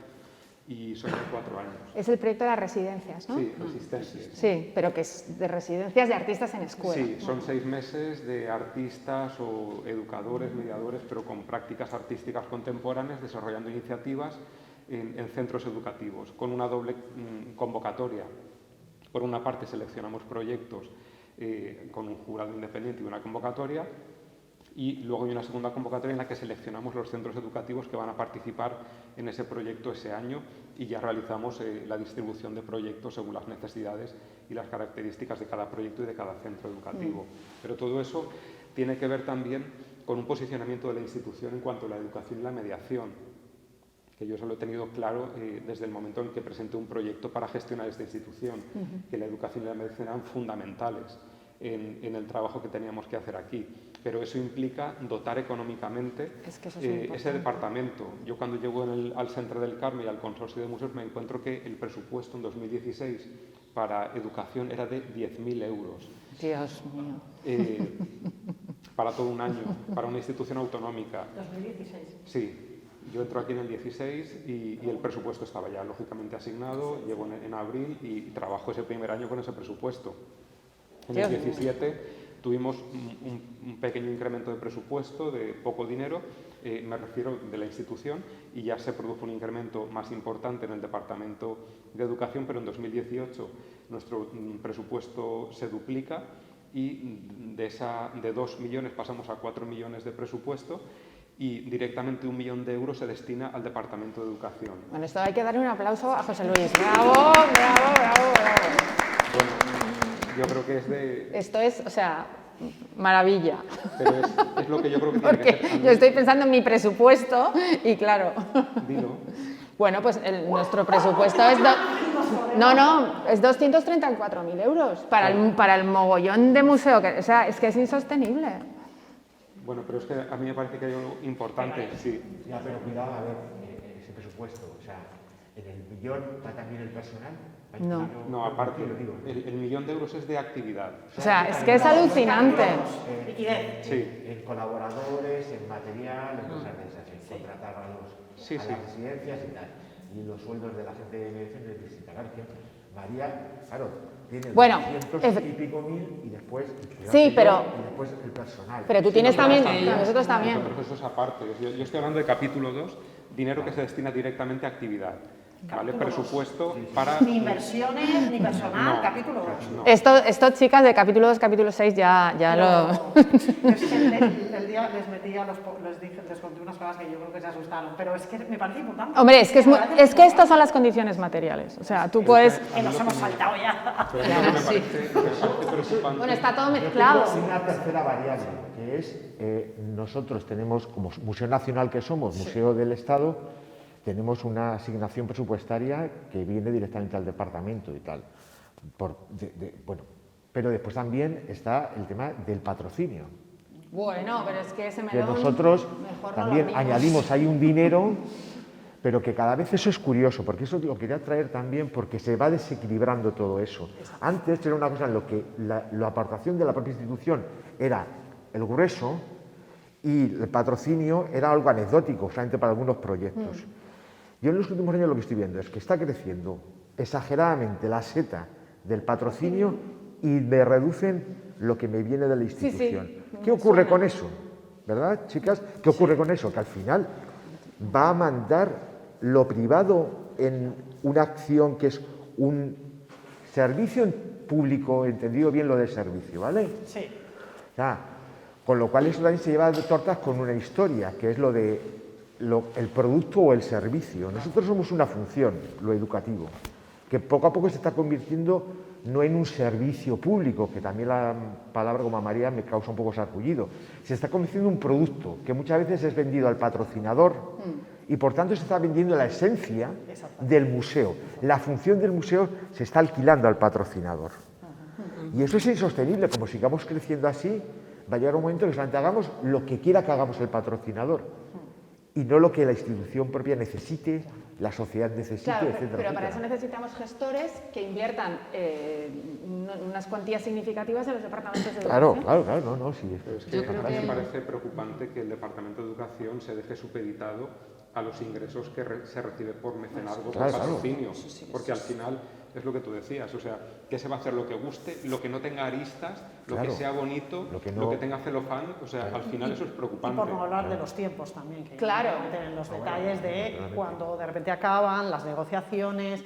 Speaker 5: y son 4 años.
Speaker 2: Es el proyecto de las residencias, ¿no?
Speaker 5: Sí, resistencias.
Speaker 2: Sí, pero que es de residencias de artistas en escuela.
Speaker 5: Sí, son 6 meses de artistas o educadores, mediadores, pero con prácticas artísticas contemporáneas, desarrollando iniciativas en centros educativos, con una doble convocatoria. Por una parte seleccionamos proyectos con un jurado independiente y una convocatoria, y luego hay una segunda convocatoria en la que seleccionamos los centros educativos que van a participar en ese proyecto ese año, y ya realizamos la distribución de proyectos según las necesidades y las características de cada proyecto y de cada centro educativo. Pero todo eso tiene que ver también con un posicionamiento de la institución en cuanto a la educación y la mediación, que yo eso lo he tenido claro desde el momento en que presenté un proyecto para gestionar esta institución, que la educación y la mediación eran fundamentales en el trabajo que teníamos que hacer aquí. Pero eso implica dotar económicamente ese departamento. Yo cuando llego al Centre del Carme y al Consorcio de Museos me encuentro que el presupuesto en 2016 para educación era de 10.000 euros.
Speaker 2: Dios mío.
Speaker 5: Para todo un año, para una institución autonómica.
Speaker 3: ¿2016?
Speaker 5: Sí. Yo entro aquí en el 16 y el presupuesto estaba ya lógicamente asignado, llego en abril y trabajo ese primer año con ese presupuesto. En el 17 tuvimos un pequeño incremento de presupuesto, de poco dinero, me refiero de la institución, y ya se produjo un incremento más importante en el Departamento de Educación, pero en 2018 nuestro presupuesto se duplica y de 2 millones pasamos a 4 millones de presupuesto, y directamente 1 millón de euros se destina al Departamento de Educación.
Speaker 2: Bueno, esto hay que darle un aplauso a José Luis. ¡Bravo, bravo, bravo, bravo!
Speaker 5: Bueno, yo creo que es de...
Speaker 2: Esto es, o sea, maravilla.
Speaker 5: Pero es lo que yo creo que tiene que ser.
Speaker 2: Porque yo estoy pensando en mi presupuesto y claro...
Speaker 5: Dilo.
Speaker 2: Bueno, pues nuestro presupuesto es... es 234.000 euros para el mogollón de museo. O sea, es que es insostenible.
Speaker 5: Bueno, pero es que a mí me parece que hay algo importante, sí.
Speaker 4: Ya, pero cuidado, a ver, ese presupuesto, o sea, ¿en el millón va también el personal?
Speaker 2: No,
Speaker 5: aparte, el millón de euros es de actividad.
Speaker 2: O sea, es que es alucinante.
Speaker 4: En colaboradores, en material, en cosas de esas, en contratar a las residencias y tal. Y los sueldos de la gente de mediación de visitar. María, claro, tiene 200 y pico mil y después...
Speaker 2: Sí, pero...
Speaker 4: Y después el personal.
Speaker 2: Pero tú tienes también, nosotros también.
Speaker 5: Nosotros eso es aparte. Yo estoy hablando de capítulo 2, dinero que se destina directamente a actividad. ¿Vale? Presupuesto para...
Speaker 3: Ni inversiones, ni personal, capítulo 2.
Speaker 2: Esto, chicas, de capítulo 2, capítulo 6 ya lo...
Speaker 3: Es que el día les conté unas cosas que yo creo que se asustaron, pero es que me parece importante.
Speaker 2: Hombre, es que estas son las condiciones materiales. O sea, tú puedes...
Speaker 3: Que nos hemos saltado ya.
Speaker 5: Pero me parece preocupante.
Speaker 2: Bueno, está todo mezclado.
Speaker 4: Hay una tercera variable, que es nosotros tenemos, como Museo Nacional que somos, Museo del Estado, tenemos una asignación presupuestaria que viene directamente al departamento y tal. Bueno, pero después también está el tema del patrocinio.
Speaker 2: Bueno, pero es que ese
Speaker 4: que nosotros también añadimos ahí un dinero, pero que cada vez eso es curioso, porque eso lo quería traer también porque se va desequilibrando todo eso. Antes era una cosa en lo que la aportación de la propia institución era el grueso y el patrocinio era algo anecdótico, solamente para algunos proyectos. Yo en los últimos años lo que estoy viendo es que está creciendo exageradamente la seta del patrocinio y me reducen lo que me viene de la institución.
Speaker 2: sí,
Speaker 4: ¿Qué ocurre con eso? ¿Verdad, chicas? ¿Qué ocurre con eso? Que al final va a mandar lo privado en una acción que es un servicio público, entendido bien lo de servicio, ¿vale?
Speaker 3: Sí.
Speaker 4: O sea, con lo cual eso también se lleva de tortas con una historia, que es lo de el producto o el servicio. Nosotros somos una función, lo educativo, que poco a poco se está convirtiendo no en un servicio público, que también la palabra como a María me causa un poco sarpullido, se está convirtiendo en un producto que muchas veces es vendido al patrocinador y por tanto se está vendiendo la esencia del museo. La función del museo se está alquilando al patrocinador. Y eso es insostenible, como sigamos creciendo así, va a llegar un momento en que solamente hagamos lo que quiera que hagamos el patrocinador y no lo que la institución propia necesite, la sociedad necesite,
Speaker 2: claro,
Speaker 4: etcétera.
Speaker 2: Pero para eso necesitamos gestores que inviertan unas cuantías significativas en los departamentos de educación.
Speaker 4: Claro, no, sí.
Speaker 5: Pero es que a mí me parece preocupante que el Departamento de Educación se deje supeditado a los ingresos que se recibe por mecenazgo, por patrocinio, porque al final es lo que tú decías, o sea, que se va a hacer lo que guste, lo que no tenga aristas, lo que sea bonito, lo que tenga celofán, o sea, al final eso es preocupante.
Speaker 3: Y por no hablar de los tiempos también, que
Speaker 2: claro,
Speaker 3: en los detalles de cuando de repente acaban las negociaciones,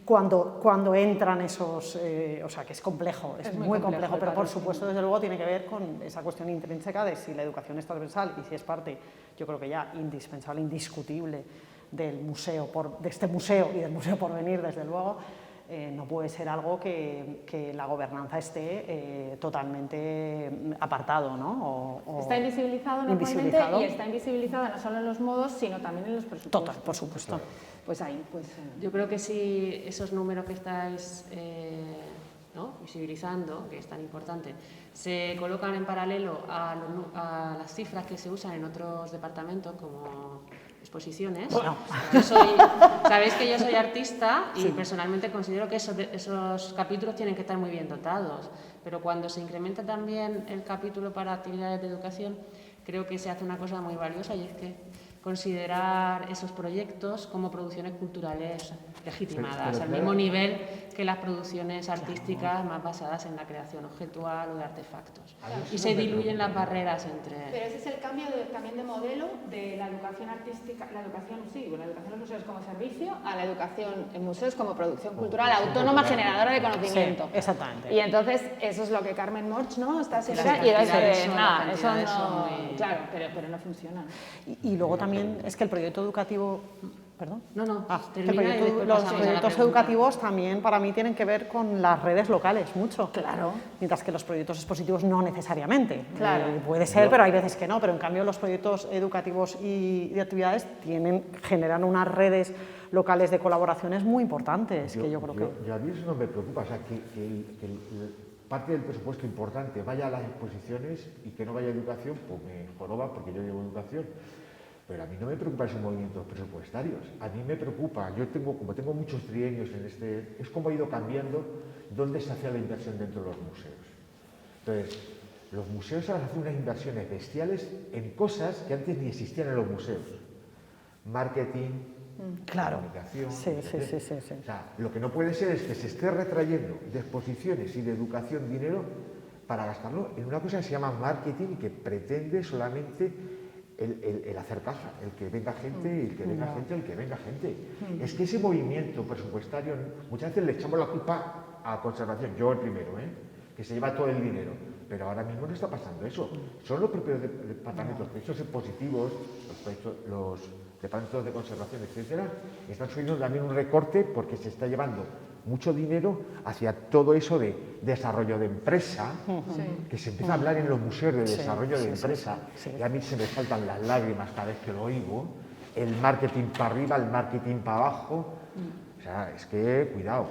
Speaker 3: cuando entran esos, o sea, que es complejo, es muy complejo, pero por supuesto, desde luego, tiene que ver con esa cuestión intrínseca de si la educación es transversal y si es parte, yo creo que ya indispensable, indiscutible del museo, de este museo y del museo por venir, desde luego. No puede ser algo que la gobernanza esté totalmente apartado, ¿no?
Speaker 2: Está invisibilizado normalmente y está invisibilizada no solo en los modos, sino también en los presupuestos.
Speaker 3: Total, por supuesto.
Speaker 2: Pues ahí, pues...
Speaker 1: Yo creo que si esos números que estáis visibilizando, que es tan importante, se colocan en paralelo a las cifras que se usan en otros departamentos como exposiciones.
Speaker 3: Bueno.
Speaker 1: Sabéis que yo soy artista y personalmente considero que esos capítulos tienen que estar muy bien dotados, pero cuando se incrementa también el capítulo para actividades de educación, creo que se hace una cosa muy valiosa y es que considerar esos proyectos como producciones culturales legitimadas, al mismo nivel que las producciones artísticas más basadas en la creación objetual o de artefactos. Y se diluyen las barreras entre...
Speaker 2: Pero ese es el cambio también de modelo de la educación artística, la educación en los museos como servicio, a la educación en museos como producción cultural autónoma generadora de conocimiento.
Speaker 3: Sí, exactamente.
Speaker 2: Y entonces eso es lo que Carmen Morch, ¿no? Está haciendo
Speaker 1: Las
Speaker 2: y era
Speaker 1: cantidades son-
Speaker 2: nada,
Speaker 1: las
Speaker 2: eso
Speaker 1: cantidades son
Speaker 2: no...
Speaker 1: muy-
Speaker 2: Claro, pero no funciona.
Speaker 3: Y luego también es que el proyecto educativo... ¿Perdón?
Speaker 1: No,
Speaker 3: Que
Speaker 1: termina y después
Speaker 3: los
Speaker 1: pasamos a la
Speaker 3: proyectos
Speaker 1: pregunta.
Speaker 3: educativos también para mí tienen que ver con las redes locales, mucho.
Speaker 2: Claro.
Speaker 3: Mientras que los proyectos expositivos no necesariamente.
Speaker 2: Claro.
Speaker 3: Puede ser, pero hay veces que no. Pero en cambio los proyectos educativos y de actividades generan unas redes locales de colaboraciones muy importantes, que yo creo que...
Speaker 4: A mí eso no me preocupa, o sea, que parte del presupuesto importante vaya a las exposiciones y que no vaya a educación, pues me joroba porque yo llevo educación. Pero a mí no me preocupan esos movimientos presupuestarios. A mí me preocupa, como tengo muchos trienios en es cómo ha ido cambiando dónde se hace la inversión dentro de los museos. Entonces, los museos ahora hacen unas inversiones bestiales en cosas que antes ni existían en los museos. Marketing, comunicación...
Speaker 3: Sí.
Speaker 4: O sea, lo que no puede ser es que se esté retrayendo de exposiciones y de educación dinero para gastarlo en una cosa que se llama marketing y que pretende solamente el hacer caja, el que venga gente, el que venga gente, el que venga gente. Es que ese movimiento presupuestario, muchas veces le echamos la culpa a conservación, yo el primero, que se lleva todo el dinero, pero ahora mismo no está pasando eso. Son los propios departamentos, proyectos expositivos, los departamentos de conservación, etcétera, están sufriendo también un recorte porque se está llevando mucho dinero hacia todo eso de desarrollo de empresa, que se empieza a hablar en los museos de desarrollo de empresa, y a mí se me saltan las lágrimas cada vez que lo oigo, el marketing para arriba, el marketing para abajo, o sea, es que cuidado.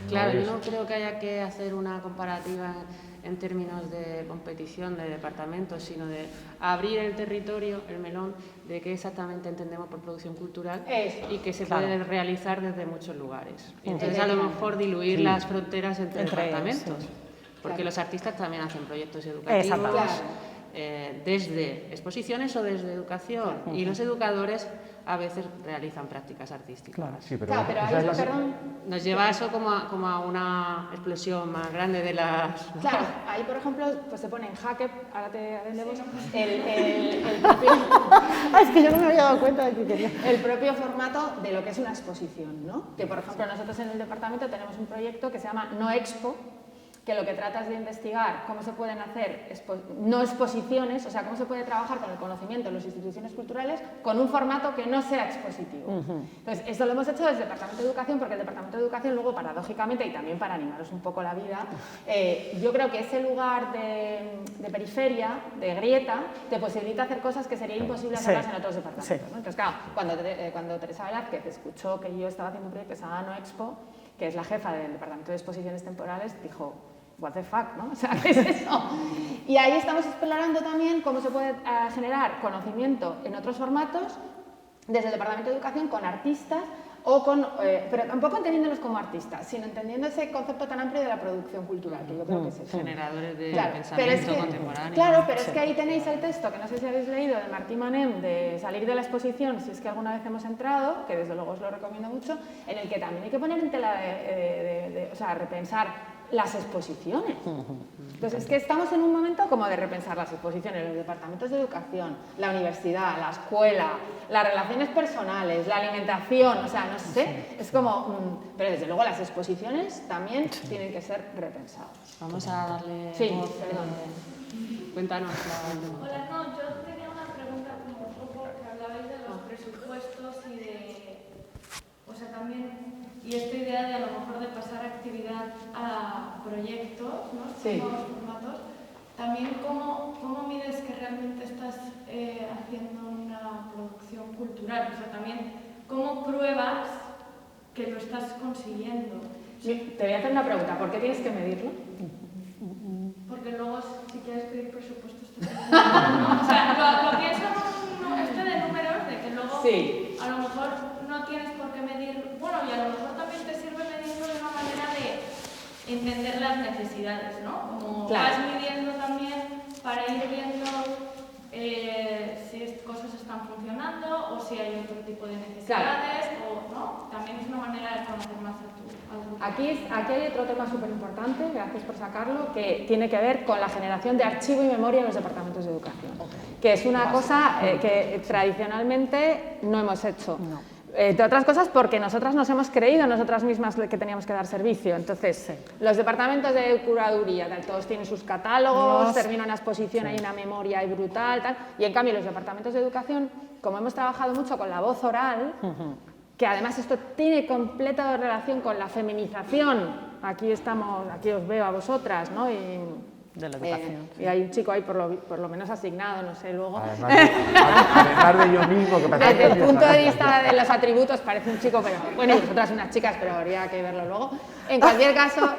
Speaker 1: Claro, yo no creo que haya que hacer una comparativa en términos de competición de departamentos, sino de abrir el territorio, el melón, de qué exactamente entendemos por producción cultural y que se puede realizar desde muchos lugares. Y entonces a lo mejor diluir las fronteras entre departamentos, porque los artistas también hacen proyectos educativos desde exposiciones o desde educación, y los educadores a veces realizan prácticas artísticas.
Speaker 3: Claro.
Speaker 4: Sí, pero,
Speaker 2: Claro, pero
Speaker 4: esa es
Speaker 2: ahí,
Speaker 4: la-
Speaker 2: perdón,
Speaker 1: Nos lleva eso como a una explosión más grande de las...
Speaker 2: claro, ahí por ejemplo pues se pone en jaque, ahora te atendemos, el propio,
Speaker 3: Ah, es que yo no me había dado cuenta de que quería.
Speaker 2: el propio formato de lo que es una exposición, ¿no? Que por ejemplo nosotros en el departamento tenemos un proyecto que se llama No Expo, que lo que trata es de investigar cómo se pueden hacer no exposiciones, o sea, cómo se puede trabajar con el conocimiento en las instituciones culturales con un formato que no sea expositivo. Entonces, esto lo hemos hecho desde el Departamento de Educación, porque el Departamento de Educación luego, paradójicamente, y también para animaros un poco la vida, yo creo que ese lugar de periferia, de grieta, te posibilita hacer cosas que sería imposible hacerlas en otros departamentos, ¿no? Entonces, claro, cuando Teresa Velázquez escuchó que yo estaba haciendo un proyecto que se llama No Expo, que es la jefa del Departamento de Exposiciones Temporales, dijo: what the fuck, ¿no? O sea, ¿qué es eso? Y ahí estamos explorando también cómo se puede generar conocimiento en otros formatos desde el Departamento de Educación con artistas o con, pero tampoco entendiéndolos como artistas, sino entendiendo ese concepto tan amplio de la producción cultural, que yo creo que es eso.
Speaker 1: Generadores de
Speaker 2: Claro,
Speaker 1: pensamiento
Speaker 2: pero es que,
Speaker 1: contemporáneo.
Speaker 2: claro, pero es que ahí tenéis el texto, que no sé si habéis leído, de Martí Manem, de Salir de la exposición, si es que alguna vez hemos entrado, que desde luego os lo recomiendo mucho, en el que también hay que poner en tela o sea, repensar las exposiciones. Entonces, es que estamos en un momento como de repensar las exposiciones, los departamentos de educación, la universidad, la escuela, las relaciones personales, la alimentación, o sea, no sé, es como... pero desde luego las exposiciones también tienen que ser repensadas.
Speaker 1: Vamos a darle
Speaker 2: Sí,
Speaker 1: voz.
Speaker 2: perdón.
Speaker 1: Cuéntanos la...
Speaker 6: Hola, no, yo tenía una pregunta como un poco que hablabais de los presupuestos y de, o sea, también, y esta idea de a lo mejor de pasar actividad a proyectos, ¿no?
Speaker 2: Sí.
Speaker 6: Nuevos formatos. También cómo mides que realmente estás haciendo una producción cultural, o sea, también cómo pruebas que lo estás consiguiendo.
Speaker 2: Sí, te voy a hacer una pregunta, ¿por qué tienes que medirlo?
Speaker 6: Porque luego, si quieres pedir presupuestos, te o sea, lo pienso en de números, de que luego
Speaker 2: Sí.
Speaker 6: a lo mejor no tienes por qué medir, bueno, y a lo mejor también te sirve medirlo de una manera de entender las necesidades, ¿no? Como
Speaker 2: Claro.
Speaker 6: vas midiendo también para ir viendo si cosas están funcionando o si hay otro tipo de necesidades, o no, también es una manera de conocer más a tu grupo.
Speaker 2: Aquí hay otro tema súper importante, gracias por sacarlo, que tiene que ver con la generación de archivo y memoria en los departamentos de educación, que es una cosa que tradicionalmente no hemos hecho. Entre otras cosas porque nosotras nos hemos creído nosotras mismas que teníamos que dar servicio. Entonces, los departamentos de curaduría, todos tienen sus catálogos, termina una exposición, hay una memoria ahí brutal, tal, y en cambio los departamentos de educación, como hemos trabajado mucho con la voz oral, que además esto tiene completa relación con la feminización, aquí os veo a vosotras, ¿no?
Speaker 3: De la educación.
Speaker 2: Y hay un chico ahí por lo menos asignado, no sé, luego.
Speaker 4: Además de yo mismo, que parece
Speaker 2: Desde el
Speaker 4: que
Speaker 2: punto de vista de los atributos parece un chico, pero bueno, y vosotras unas chicas, pero habría que verlo luego. En cualquier caso,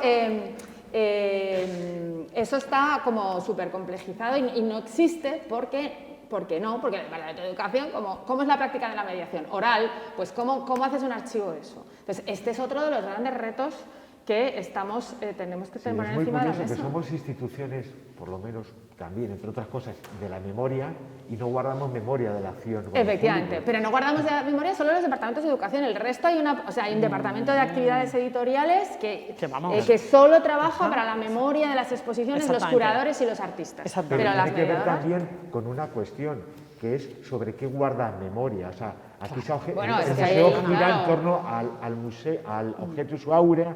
Speaker 2: eso está como súper complejizado y no existe porque no, porque el Departamento de Educación, ¿cómo es la práctica de la mediación? Oral, pues ¿cómo haces un archivo de eso? Entonces, este es otro de los grandes retos que tenemos que poner
Speaker 4: es muy
Speaker 2: encima de la
Speaker 4: curioso
Speaker 2: mesa.
Speaker 4: que somos instituciones, por lo menos también, entre otras cosas, de la memoria y no guardamos memoria de la acción. con el
Speaker 2: Efectivamente,
Speaker 4: público.
Speaker 2: pero no guardamos de la memoria solo los departamentos de educación, el resto hay un departamento de actividades editoriales que solo trabaja para la memoria de las exposiciones, los
Speaker 3: Exactamente.
Speaker 2: curadores y los artistas.
Speaker 3: Exactamente.
Speaker 2: Pero las
Speaker 4: tiene que ver
Speaker 2: mediadoras...
Speaker 4: también con una cuestión que es sobre qué guarda memoria. O sea, aquí
Speaker 2: Bueno,
Speaker 4: el
Speaker 2: es que
Speaker 4: museo
Speaker 2: ahí,
Speaker 4: gira
Speaker 2: claro.
Speaker 4: en torno al museo, al objeto su aura,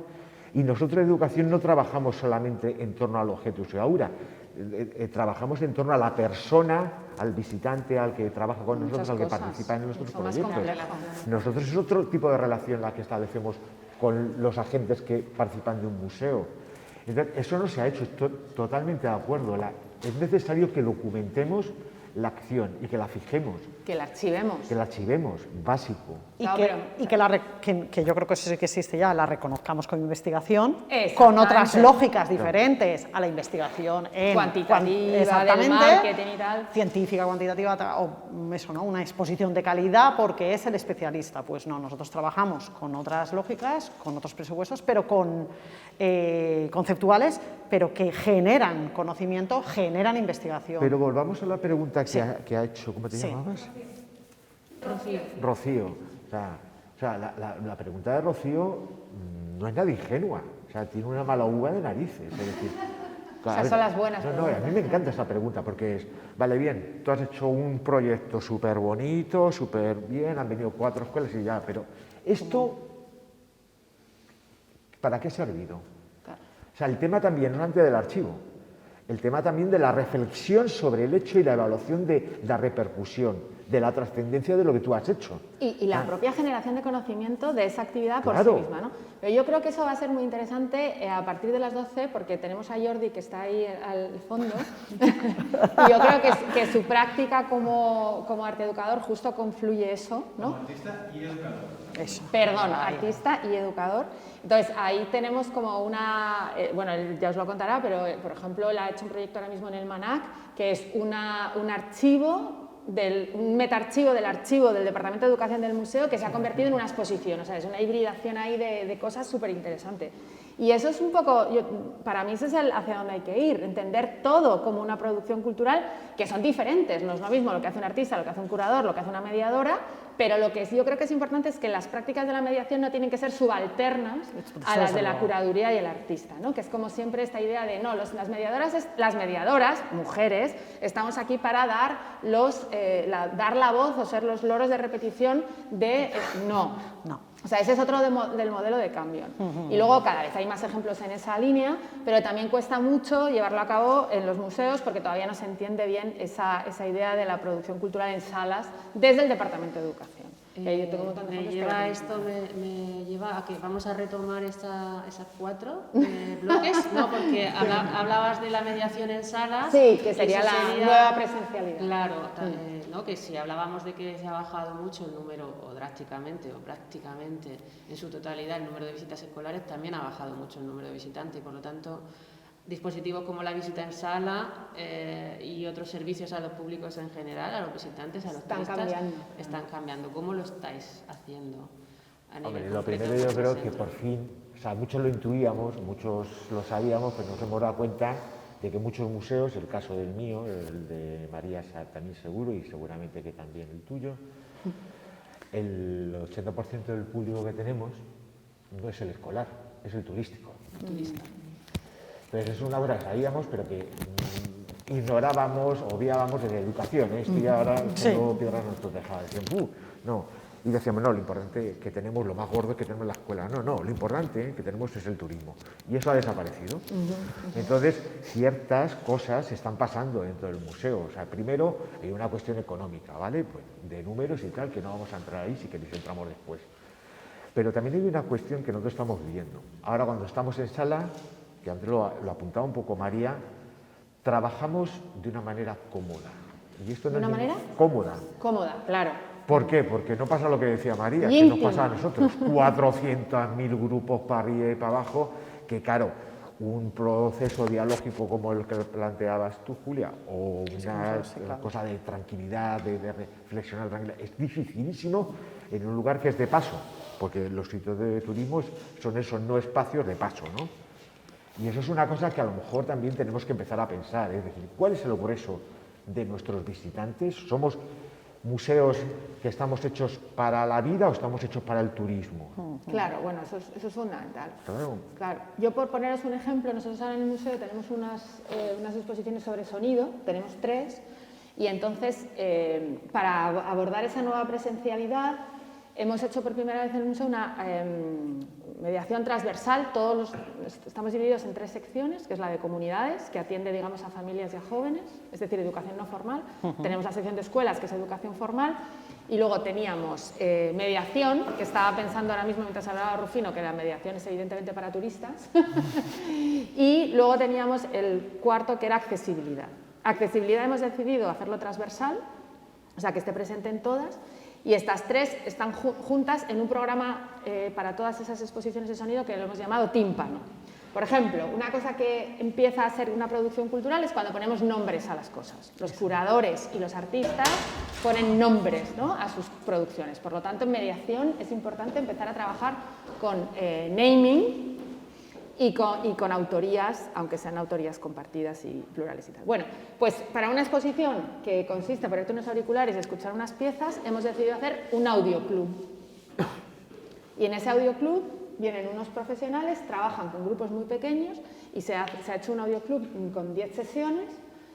Speaker 4: y nosotros en educación no trabajamos solamente en torno al objeto su aura, trabajamos en torno a la persona, al visitante, al que trabaja con nosotros, al que
Speaker 2: cosas,
Speaker 4: participa en nuestros
Speaker 2: mucho más
Speaker 4: proyectos.
Speaker 2: complejo.
Speaker 4: Nosotros es otro tipo de relación la que establecemos con los agentes que participan de un museo. Entonces, eso no se ha hecho, estoy totalmente de acuerdo. Es necesario que documentemos la acción y que la fijemos,
Speaker 2: Que la archivemos.
Speaker 4: que la archivemos, básico.
Speaker 3: Y,
Speaker 2: Claro,
Speaker 3: que yo creo que eso sí que existe ya, la reconozcamos como investigación,
Speaker 2: Exactamente.
Speaker 3: con otras lógicas diferentes a la investigación
Speaker 2: Cuantitativa, del marketing y tal.
Speaker 3: científica, cuantitativa, o eso, ¿no? Una exposición de calidad porque es el especialista. Pues no, nosotros trabajamos con otras lógicas, con otros presupuestos, pero conceptuales, pero que generan conocimiento, generan investigación.
Speaker 4: Pero volvamos a la pregunta que ha hecho, ¿cómo te
Speaker 3: Sí.
Speaker 4: llamabas? Rocío. O sea, la pregunta de Rocío no es nada ingenua. O sea, tiene una mala uva de narices. Es decir,
Speaker 2: Esas son las buenas.
Speaker 4: No, a mí me encanta esta pregunta porque es, vale, bien, tú has hecho un proyecto súper bonito, súper bien, han venido 4 escuelas y ya, pero esto, ¿para qué ha servido? O sea, el tema también, no antes del archivo, el tema también de la reflexión sobre el hecho y la evaluación de la repercusión, de la trascendencia de lo que tú has hecho.
Speaker 2: Y la propia generación de conocimiento de esa actividad por
Speaker 4: Claro.
Speaker 2: sí misma, ¿no? Pero yo creo que eso va a ser muy interesante a partir de las 12, porque tenemos a Jordi que está ahí al fondo, y yo creo que su práctica como arteeducador justo confluye eso, ¿no?
Speaker 7: Como artista y educador.
Speaker 3: Eso.
Speaker 2: Perdón, artista y educador. Entonces, ahí tenemos como una, bueno, él ya os lo contará, pero por ejemplo, él ha hecho un proyecto ahora mismo en el MANAC, que es un archivo, un metaarchivo del archivo del Departamento de Educación del museo que se ha convertido en una exposición, o sea, es una hibridación ahí de cosas súper interesante. Y eso es un poco, para mí ese es hacia donde hay que ir, entender todo como una producción cultural, que son diferentes, no es lo mismo lo que hace un artista, lo que hace un curador, lo que hace una mediadora, pero lo que sí yo creo que es importante es que las prácticas de la mediación no tienen que ser subalternas a las de la curaduría y el artista, ¿no? Que es como siempre esta idea de, no, las mediadoras, mujeres, estamos aquí para dar la voz o ser los loros de repetición de no. O sea, ese es otro del modelo de cambio. Y luego cada vez hay más ejemplos en esa línea, pero también cuesta mucho llevarlo a cabo en los museos porque todavía no se entiende bien esa idea de la producción cultural en salas desde el Departamento de Educación. Yo tengo un montón de ejemplos,
Speaker 1: me lleva a que vamos a retomar esas 4 bloques, ¿no? Porque hablabas de la mediación en salas.
Speaker 2: Sí, que sería la nueva presencialidad.
Speaker 1: Claro, ¿no? Que si hablábamos de que se ha bajado mucho el número, o drásticamente, o prácticamente en su totalidad, el número de visitas escolares, también ha bajado mucho el número de visitantes y por lo tanto dispositivos como la visita en sala y otros servicios a los públicos en general, a los visitantes, a los turistas, están cambiando. ¿Cómo lo estáis haciendo a nivel
Speaker 4: Hombre, lo
Speaker 1: concreto
Speaker 4: primero yo
Speaker 1: como
Speaker 4: creo que
Speaker 1: centro?
Speaker 4: por fin, o sea, muchos lo intuíamos, muchos lo sabíamos, pero nos hemos dado cuenta de que muchos museos, el caso del mío, el de María también seguro y seguramente que también el tuyo, el 80% del público que tenemos no es el escolar, es el turístico. Entonces es una cosa que sabíamos, pero que ignorábamos, obviábamos de la educación. Esto ya ahora tengo piedras en nuestro tejado. Decían, no. Y decíamos, no, lo importante que tenemos, lo más gordo que tenemos en la escuela. No, lo importante que tenemos es el turismo. Y eso ha desaparecido. Entonces, ciertas cosas están pasando dentro del museo. O sea, primero hay una cuestión económica, ¿vale? Pues de números y tal, que no vamos a entrar ahí, si queréis entramos después. Pero también hay una cuestión que nosotros estamos viviendo. Ahora, cuando estamos en sala, que antes lo apuntaba un poco María, trabajamos de una manera cómoda. Y esto no
Speaker 2: ¿De una manera?
Speaker 4: Cómoda.
Speaker 2: Cómoda, claro.
Speaker 4: ¿Por qué? Porque no pasa lo que decía María,
Speaker 2: Y
Speaker 4: que nos
Speaker 2: íntima.
Speaker 4: pasa a nosotros. 400.000 grupos para arriba y para abajo, que claro, un proceso dialógico como el que planteabas tú, Julia, o una cosa de tranquilidad, de reflexionar tranquila, es dificilísimo en un lugar que es de paso, porque los sitios de turismo son esos no espacios de paso, ¿no? Y eso es una cosa que a lo mejor también tenemos que empezar a pensar, es decir, ¿cuál es el grueso de nuestros visitantes? ¿Somos museos que estamos hechos para la vida o estamos hechos para el turismo?
Speaker 2: Claro, bueno, eso es fundamental.
Speaker 4: Claro.
Speaker 2: Yo por poneros un ejemplo, nosotros ahora en el museo tenemos unas exposiciones sobre sonido, tenemos 3, y entonces para abordar esa nueva presencialidad hemos hecho por primera vez en el museo una mediación transversal. Estamos divididos en 3 secciones, que es la de comunidades, que atiende, digamos, a familias y a jóvenes, es decir, educación no formal. Tenemos la sección de escuelas, que es educación formal, y luego teníamos mediación, que estaba pensando ahora mismo mientras hablaba Rufino, que la mediación es evidentemente para turistas, y luego teníamos el cuarto, que era accesibilidad. Accesibilidad hemos decidido hacerlo transversal, o sea, que esté presente en todas. Y estas 3 están juntas en un programa para todas esas exposiciones de sonido que lo hemos llamado tímpano. Por ejemplo, una cosa que empieza a ser una producción cultural es cuando ponemos nombres a las cosas. Los curadores y los artistas ponen nombres, ¿no?, a sus producciones. Por lo tanto, en mediación es importante empezar a trabajar con naming y con autorías, aunque sean autorías compartidas y plurales y tal. Bueno, pues para una exposición que consiste en ponerte unos auriculares y escuchar unas piezas, hemos decidido hacer un audioclub. Y en ese audioclub vienen unos profesionales, trabajan con grupos muy pequeños y se ha hecho un audioclub con 10 sesiones,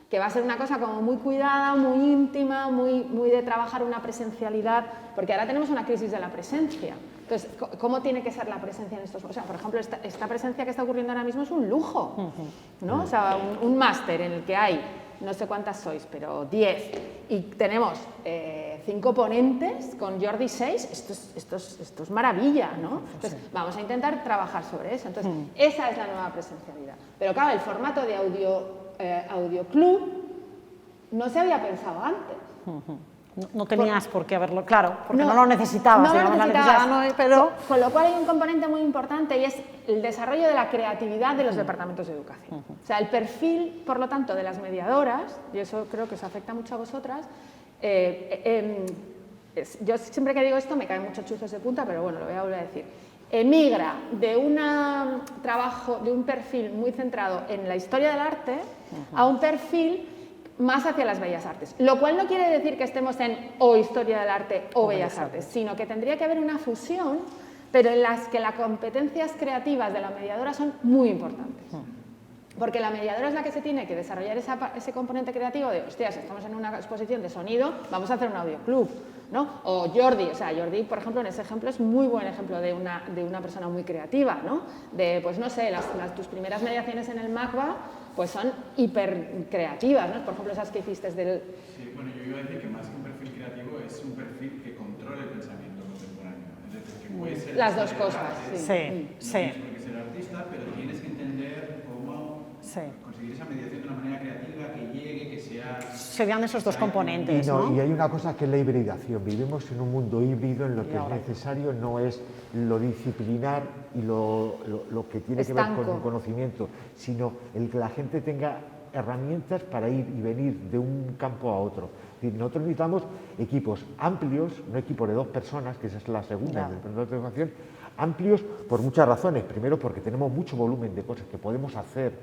Speaker 2: que va a ser una cosa como muy cuidada, muy íntima, muy de trabajar una presencialidad, porque ahora tenemos una crisis de la presencia. Entonces, ¿cómo tiene que ser la presencia en estos? O sea, por ejemplo, esta presencia que está ocurriendo ahora mismo es un lujo, ¿no? O sea, un máster en el que hay, no sé cuántas sois, pero 10, y tenemos 5 ponentes con Jordi 6, esto es maravilla, ¿no? Entonces, vamos a intentar trabajar sobre eso. Entonces, esa es la nueva presencialidad. Pero claro, el formato de audioclub no se había pensado antes.
Speaker 3: No tenías por qué haberlo, claro, porque no lo necesitabas, digamos, la necesidad no es, pero...
Speaker 2: Con lo cual hay un componente muy importante y es el desarrollo de la creatividad de los departamentos de educación. O sea, el perfil, por lo tanto, de las mediadoras, y eso creo que os afecta mucho a vosotras, yo siempre que digo esto me caen muchos chuzos de punta, pero bueno, lo voy a volver a decir. Emigra de un perfil muy centrado en la historia del arte a un perfil más hacia las bellas artes, lo cual no quiere decir que estemos en o historia del arte o bellas artes, sino que tendría que haber una fusión, pero en las que las competencias creativas de la mediadora son muy importantes. Porque la mediadora es la que se tiene que desarrollar ese componente creativo de, hostias, estamos en una exposición de sonido, vamos a hacer un audioclub, ¿no? O Jordi, o sea, Jordi, por ejemplo, en ese ejemplo es muy buen ejemplo de una persona muy creativa, ¿no? De, pues no sé, tus primeras mediaciones en el MACBA, pues son hiper creativas, ¿no? Por ejemplo, esas que hiciste del...
Speaker 7: Sí, bueno, yo iba a decir que más que un perfil creativo es un perfil que controle el pensamiento contemporáneo. Es decir, que puede ser...
Speaker 2: Las dos cosas, sí.
Speaker 3: Sí.
Speaker 7: No tienes por qué ser artista, pero tienes que entender cómo conseguir esa mediación de una manera creativa, que llegue, que sea...
Speaker 3: Serían esos dos componentes, ¿no?
Speaker 4: Y hay una cosa que es la hibridación. Vivimos en un mundo híbrido en lo que es necesario no es lo disciplinar y lo que tiene que ver con un conocimiento, sino el que la gente tenga herramientas para ir y venir de un campo a otro. Es decir, nosotros necesitamos equipos amplios, no equipos de 2 personas, que esa es la segunda del plan de educación, amplios por muchas razones. Primero, porque tenemos mucho volumen de cosas que podemos hacer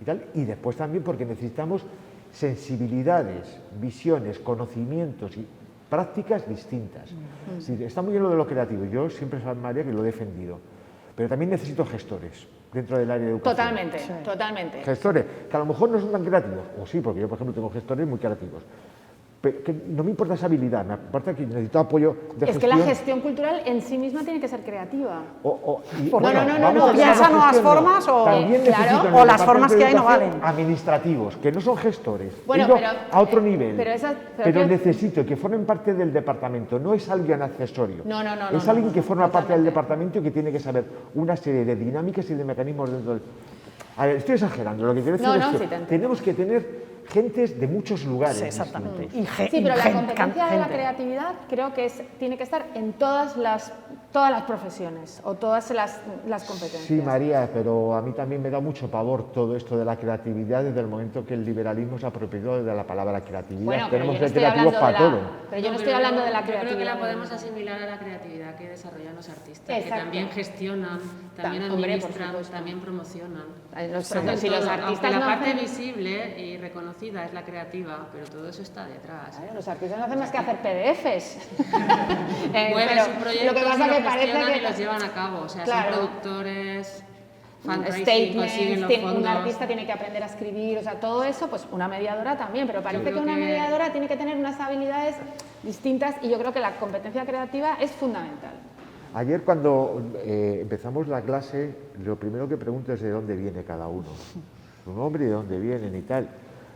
Speaker 4: y tal, y después también porque necesitamos sensibilidades, visiones, conocimientos y prácticas distintas. Sí, está muy bien lo de lo creativo, yo siempre, María, que lo he defendido, pero también necesito gestores dentro del área de educación.
Speaker 2: Totalmente.
Speaker 4: Gestores, que a lo mejor no son tan creativos, o sí, porque yo, por ejemplo, tengo gestores muy creativos, pero que no me importa esa habilidad, me importa que necesito apoyo de gestión.
Speaker 2: Es que la gestión cultural en sí misma tiene que ser creativa.
Speaker 3: No, piensa nuevas formas o las formas que hay no valen.
Speaker 4: Administrativos, que no son gestores,
Speaker 2: bueno,
Speaker 4: pero, a otro nivel,
Speaker 2: pero
Speaker 4: necesito que formen parte del departamento, no es alguien accesorio, es alguien que forma parte del departamento y que tiene que saber una serie de dinámicas y de mecanismos dentro del... A ver, estoy exagerando, lo que quiero decir es que tenemos que tener gentes de muchos lugares.
Speaker 3: Sí, exactamente.
Speaker 2: Sí, pero la competencia de la creatividad creo que tiene que estar en todas las profesiones o todas las competencias.
Speaker 4: Sí, María, pero a mí también me da mucho pavor todo esto de la creatividad desde el momento que el liberalismo se apropió de la palabra creatividad.
Speaker 2: Bueno,
Speaker 4: tenemos que ser creativos para todo.
Speaker 2: Pero yo no estoy hablando de la creatividad.
Speaker 1: Yo creo que la podemos asimilar a la creatividad que desarrollan los artistas, que también gestionan, también administran, también promocionan.
Speaker 2: Si los artistas
Speaker 1: la parte visible y reconocida es la creativa, pero todo eso está detrás.
Speaker 2: Los artistas no hacen más que hacer PDFs.
Speaker 1: Mueven sus proyectos,
Speaker 2: lo que pasa
Speaker 1: y
Speaker 2: que parece que
Speaker 1: los llevan a cabo. O sea, son productores,
Speaker 2: statements, un artista tiene que aprender a escribir, o sea, todo eso, pues una mediadora también, pero parece que una mediadora tiene que tener unas habilidades distintas y yo creo que la competencia creativa es fundamental.
Speaker 4: Ayer cuando empezamos la clase, lo primero que pregunto es de dónde viene cada uno, su nombre y de dónde vienen y tal.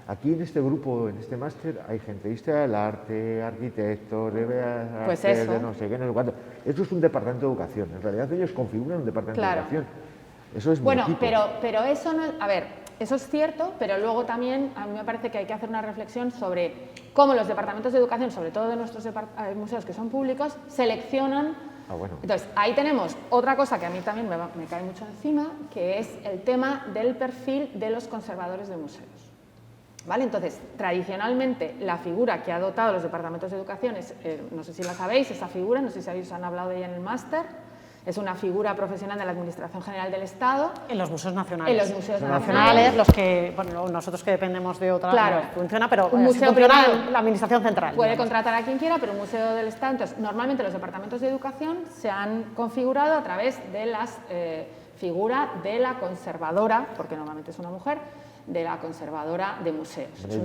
Speaker 4: Aquí en este grupo, en este máster, hay gente de historia del arte, arquitectos, de no sé qué, no sé cuánto. Eso es un departamento de educación, en realidad ellos configuran un departamento de educación. Eso es
Speaker 2: bueno, pero eso no, a ver, eso es cierto, pero luego también a mí me parece que hay que hacer una reflexión sobre cómo los departamentos de educación, sobre todo de nuestros museos que son públicos, seleccionan. Entonces, ahí tenemos otra cosa que a mí también me cae mucho encima, que es el tema del perfil de los conservadores de museos. ¿Vale? Entonces, tradicionalmente, la figura que ha dotado los departamentos de educación es, no sé si la sabéis, esa figura, no sé si os han hablado de ella en el máster, es una figura profesional de la Administración General del Estado.
Speaker 3: En los museos nacionales.
Speaker 2: En los museos
Speaker 3: nacionales, los que, bueno, nosotros que dependemos de otra,
Speaker 2: claro,
Speaker 3: no funciona, pero
Speaker 2: un museo
Speaker 3: funciona
Speaker 2: privado
Speaker 3: la Administración Central.
Speaker 2: Puede
Speaker 3: digamos.
Speaker 2: contratar a quien quiera, pero un museo del Estado. Entonces, normalmente los departamentos de educación se han configurado a través de las figura de la conservadora, porque normalmente es una mujer, de la conservadora de museos. Es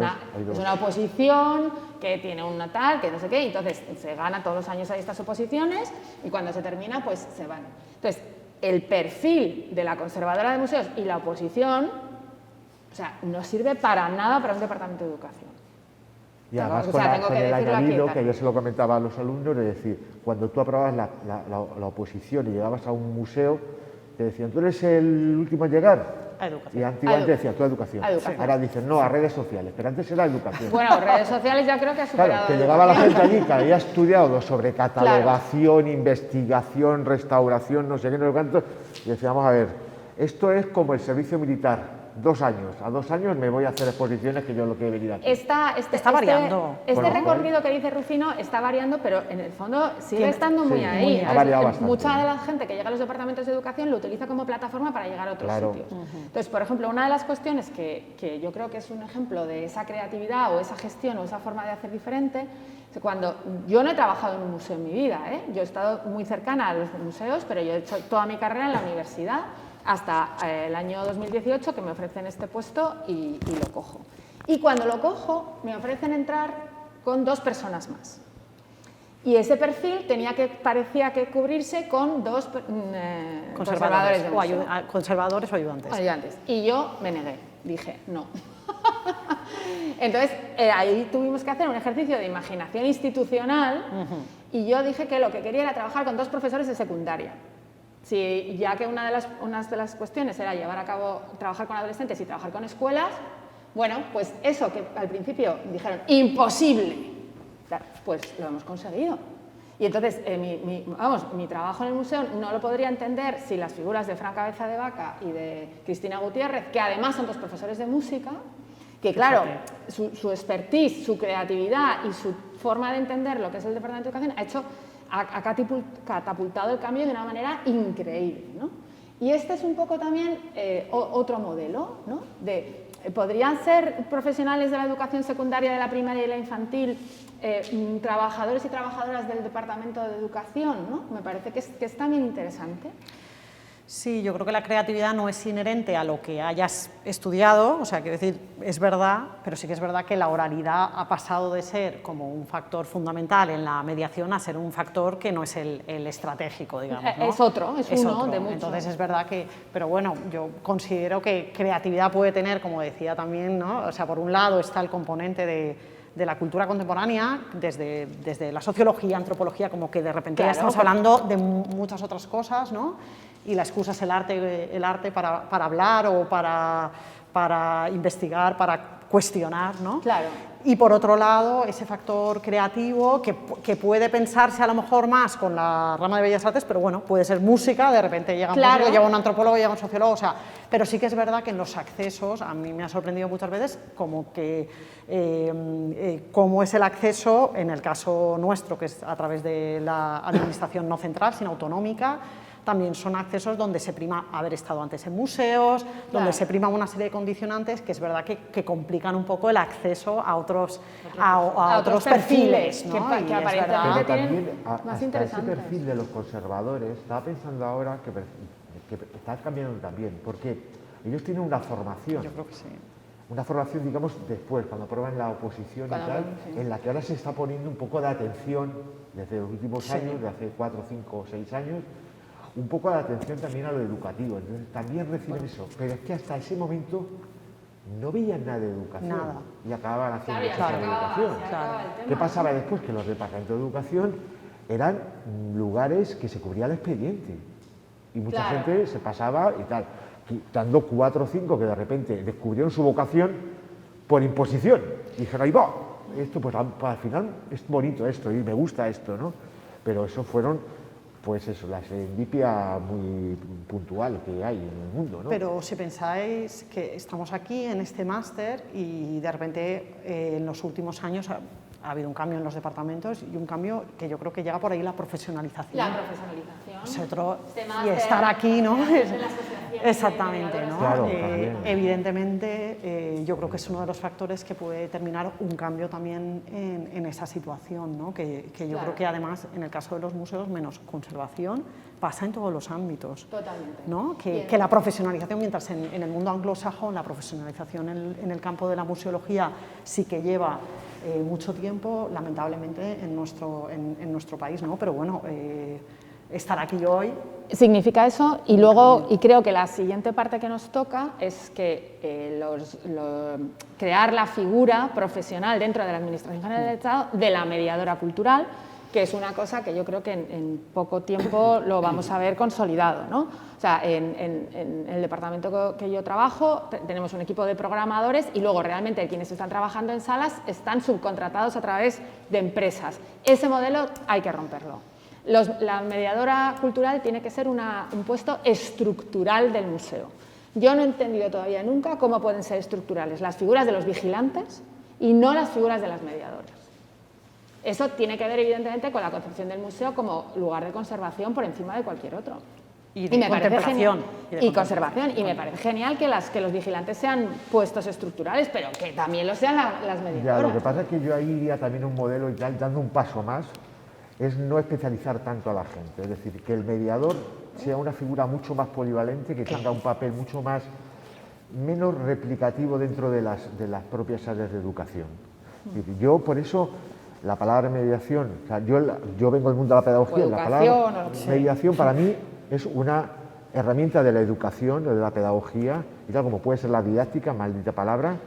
Speaker 2: una oposición que tiene una tal, que no sé qué, y entonces se gana todos los años a estas oposiciones y cuando se termina, pues se van. Entonces, el perfil de la conservadora de museos y la oposición, o sea, no sirve para nada para un departamento de educación.
Speaker 4: Y además con el añadido, que yo se lo comentaba a los alumnos, es decir, cuando tú aprobabas la oposición y llegabas a un museo, te decían, ¿tú eres el último en llegar?
Speaker 3: A educación.
Speaker 4: Y antiguamente decían, tú a educación.
Speaker 2: Educación.
Speaker 4: Ahora dicen, no, a redes sociales, pero antes era educación.
Speaker 2: Bueno, redes sociales ya creo que ha superado.
Speaker 4: Claro, que llegaba la gente allí que había estudiado sobre catalogación, investigación, restauración, no sé qué, no sé cuánto, y decíamos, a ver, esto es como el servicio militar. 2 años. A 2 años me voy a hacer exposiciones que yo lo que he venido aquí.
Speaker 3: Está variando.
Speaker 2: Este recorrido que dice Rufino está variando, pero en el fondo sigue estando muy ahí.
Speaker 4: Ha variado bastante.
Speaker 2: Mucha de la gente que llega a los departamentos de educación lo utiliza como plataforma para llegar a otros sitios. Entonces, por ejemplo, una de las cuestiones que yo creo que es un ejemplo de esa creatividad o esa gestión o esa forma de hacer diferente, es cuando yo no he trabajado en un museo en mi vida, yo he estado muy cercana a los museos, pero yo he hecho toda mi carrera en la universidad, hasta el año 2018 que me ofrecen este puesto y lo cojo. Y cuando lo cojo me ofrecen entrar con 2 personas más. Y ese perfil parecía que cubrirse con 2 conservadores de museo.
Speaker 3: Conservadores o ayudantes.
Speaker 2: Y yo me negué, dije no. Entonces ahí tuvimos que hacer un ejercicio de imaginación institucional y yo dije que lo que quería era trabajar con 2 profesores de secundaria. Sí, ya que una de las cuestiones era trabajar con adolescentes y trabajar con escuelas, bueno, pues eso que al principio dijeron, imposible, pues lo hemos conseguido. Y entonces, mi trabajo en el museo no lo podría entender si las figuras de Fran Cabeza de Vaca y de Cristina Gutiérrez, que además son 2 profesores de música, que claro, su expertise, su creatividad y su forma de entender lo que es el Departamento de Educación ha catapultado el cambio de una manera increíble, ¿no? Y este es un poco también otro modelo, ¿no? ¿Podrían ser profesionales de la educación secundaria, de la primaria y la infantil, trabajadores y trabajadoras del Departamento de Educación, ¿no? Me parece que es también interesante.
Speaker 3: Sí, yo creo que la creatividad no es inherente a lo que hayas estudiado, o sea, quiero decir, es verdad, pero sí que es verdad que la oralidad ha pasado de ser como un factor fundamental en la mediación a ser un factor que no es el estratégico, digamos, ¿no?
Speaker 2: Es uno de muchos.
Speaker 3: Entonces es verdad que, pero bueno, yo considero que creatividad puede tener, como decía también, ¿no? O sea, por un lado está el componente de la cultura contemporánea, desde la sociología, antropología, como que de repente ya estamos hablando de muchas otras cosas, ¿no? Y la excusa es el arte para hablar o para investigar, para cuestionar, ¿no?
Speaker 2: Claro.
Speaker 3: Y por otro lado, ese factor creativo que puede pensarse a lo mejor más con la rama de Bellas Artes, pero bueno, puede ser música, de repente llega un músico, llega un antropólogo, llega un sociólogo, o sea, pero sí que es verdad que en los accesos, a mí me ha sorprendido muchas veces como que cómo es el acceso, en el caso nuestro, que es a través de la administración no central, sino autonómica, también son accesos donde se prima haber estado antes en museos, donde se prima una serie de condicionantes que es verdad que complican un poco el acceso a otros perfiles, ¿no?
Speaker 2: que aparentemente tienen más interesantes.
Speaker 4: Ese perfil de los conservadores, estaba pensando ahora que está cambiando también, porque ellos tienen una formación.
Speaker 3: Yo creo que sí.
Speaker 4: Una formación, digamos, después, cuando aprueban la oposición y tal, en la que ahora se está poniendo un poco de atención, desde los últimos años, de hace 4, 5 o 6 años, un poco de atención también a lo educativo. Entonces también reciben eso, pero es que hasta ese momento no veían nada de educación.
Speaker 3: Nada.
Speaker 4: Y acababan haciendo cosas de educación. ¿Qué pasaba después? Que los departamentos de educación eran lugares que se cubría el expediente y mucha gente se pasaba y tal, quitando 4 o 5 que de repente descubrieron su vocación por imposición y dijeron, ahí va, esto pues al final es bonito esto y me gusta esto, ¿no? Pero eso fueron, pues eso, la serendipia muy puntual que hay en el mundo, ¿no?
Speaker 3: Pero si pensáis que estamos aquí en este máster y de repente en los últimos años ha habido un cambio en los departamentos y un cambio que yo creo que llega por ahí la profesionalización.
Speaker 2: La profesionalización.
Speaker 3: y estar aquí, ¿no?
Speaker 2: De la asociación
Speaker 3: Exactamente, ¿no?
Speaker 4: Claro,
Speaker 3: evidentemente, yo creo que es uno de los factores que puede determinar un cambio también en esa situación, ¿no? Que yo creo que además, en el caso de los museos, menos conservación, pasa en todos los ámbitos.
Speaker 2: Totalmente.
Speaker 3: ¿No? Que la profesionalización, mientras en el mundo anglosajón la profesionalización en el campo de la museología sí que lleva mucho tiempo, lamentablemente en nuestro país, ¿no? Pero bueno, estar aquí hoy
Speaker 2: significa eso, y luego, y creo que la siguiente parte que nos toca es que crear la figura profesional dentro de la Administración General del Estado de la mediadora cultural, que es una cosa que yo creo que en poco tiempo lo vamos a ver consolidado, ¿no? O sea, en el departamento que yo trabajo tenemos un equipo de programadores y luego realmente quienes están trabajando en salas están subcontratados a través de empresas. Ese modelo hay que romperlo. La mediadora cultural tiene que ser un puesto estructural del museo. Yo no he entendido todavía nunca cómo pueden ser estructurales las figuras de los vigilantes y no las figuras de las mediadoras. Eso tiene que ver evidentemente con la concepción del museo como lugar de conservación por encima de cualquier otro.
Speaker 3: Y de contemplación.
Speaker 2: Y conservación. Y me parece genial que los vigilantes sean puestos estructurales, pero que también lo sean las mediadoras.
Speaker 4: Ya, lo que pasa es que yo ahí iría también un modelo y dando un paso más, es no especializar tanto a la gente, es decir, que el mediador sea una figura mucho más polivalente, que tenga un papel mucho menos replicativo dentro de las propias áreas de educación. Es decir, yo por eso la palabra mediación, o sea, yo vengo del mundo de la pedagogía, la palabra mediación para mí es una herramienta de la educación, de la pedagogía, y tal como puede ser la didáctica, maldita palabra,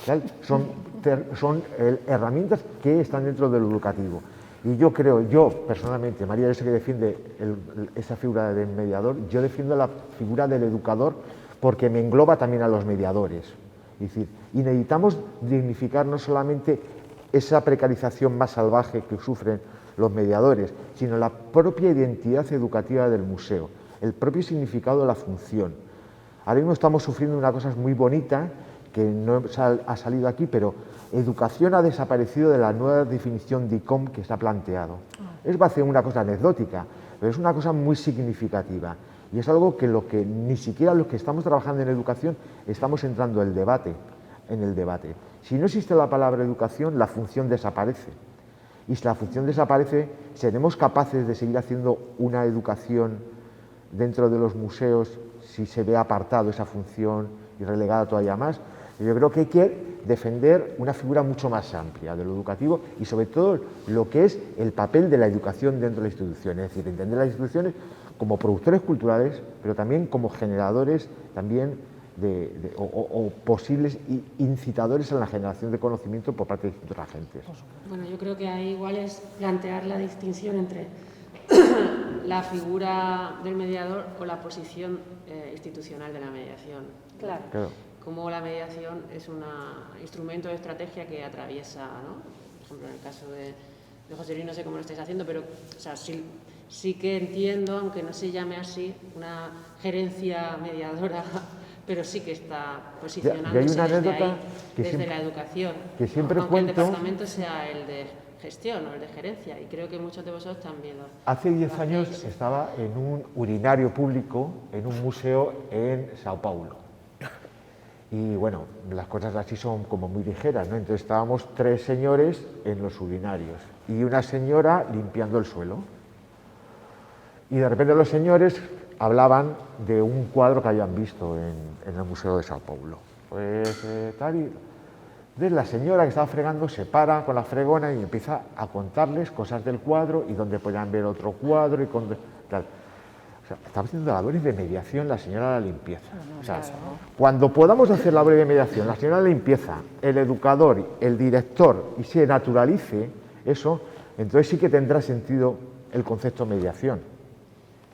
Speaker 4: ¿tal? Son herramientas que están dentro de lo educativo. Y yo creo, yo personalmente, María, yo sé que defiende esa figura del mediador, yo defiendo la figura del educador porque me engloba también a los mediadores. Es decir, y necesitamos dignificar no solamente esa precarización más salvaje que sufren los mediadores, sino la propia identidad educativa del museo, el propio significado de la función. Ahora mismo estamos sufriendo una cosa muy bonita, que no ha salido aquí, pero educación ha desaparecido de la nueva definición de ICOM que está planteado. Es una cosa anecdótica, pero es una cosa muy significativa. Y es algo que ni siquiera los que estamos trabajando en educación estamos entrando en el debate. Si no existe la palabra educación, la función desaparece. Y si la función desaparece, ¿seremos capaces de seguir haciendo una educación dentro de los museos si se ve apartado esa función y relegada todavía más? Yo creo que hay que defender una figura mucho más amplia de lo educativo y sobre todo lo que es el papel de la educación dentro de las instituciones, es decir, entender las instituciones como productores culturales, pero también como generadores también o posibles incitadores a la generación de conocimiento por parte de distintos agentes.
Speaker 1: Bueno, yo creo que ahí igual es plantear la distinción entre la figura del mediador o la posición institucional de la mediación.
Speaker 2: Claro.
Speaker 1: Como la mediación es un instrumento de estrategia que atraviesa, ¿no? Por ejemplo, en el caso de José Luis, no sé cómo lo estáis haciendo, pero o sea, sí que entiendo, aunque no se llame así, una gerencia mediadora, pero sí que está posicionándose desde la educación,
Speaker 4: que siempre
Speaker 1: aunque el departamento sea el de gestión o el de gerencia, y creo que muchos de vosotros también lo
Speaker 4: Hace 10 años estaba en un urinario público en un museo en Sao Paulo. Y bueno, las cosas así son como muy ligeras, ¿no? Entonces estábamos 3 señores en los urinarios y una señora limpiando el suelo. Y de repente los señores hablaban de un cuadro que habían visto en el Museo de Sao Paulo. Pues tal y... Entonces la señora que estaba fregando se para con la fregona y empieza a contarles cosas del cuadro y dónde podían ver otro cuadro y tal. O sea, estaba haciendo labores de mediación la señora de la limpieza. O sea, cuando podamos hacer labores de mediación, la señora de la limpieza, el educador, el director, y se naturalice eso, entonces sí que tendrá sentido el concepto de mediación.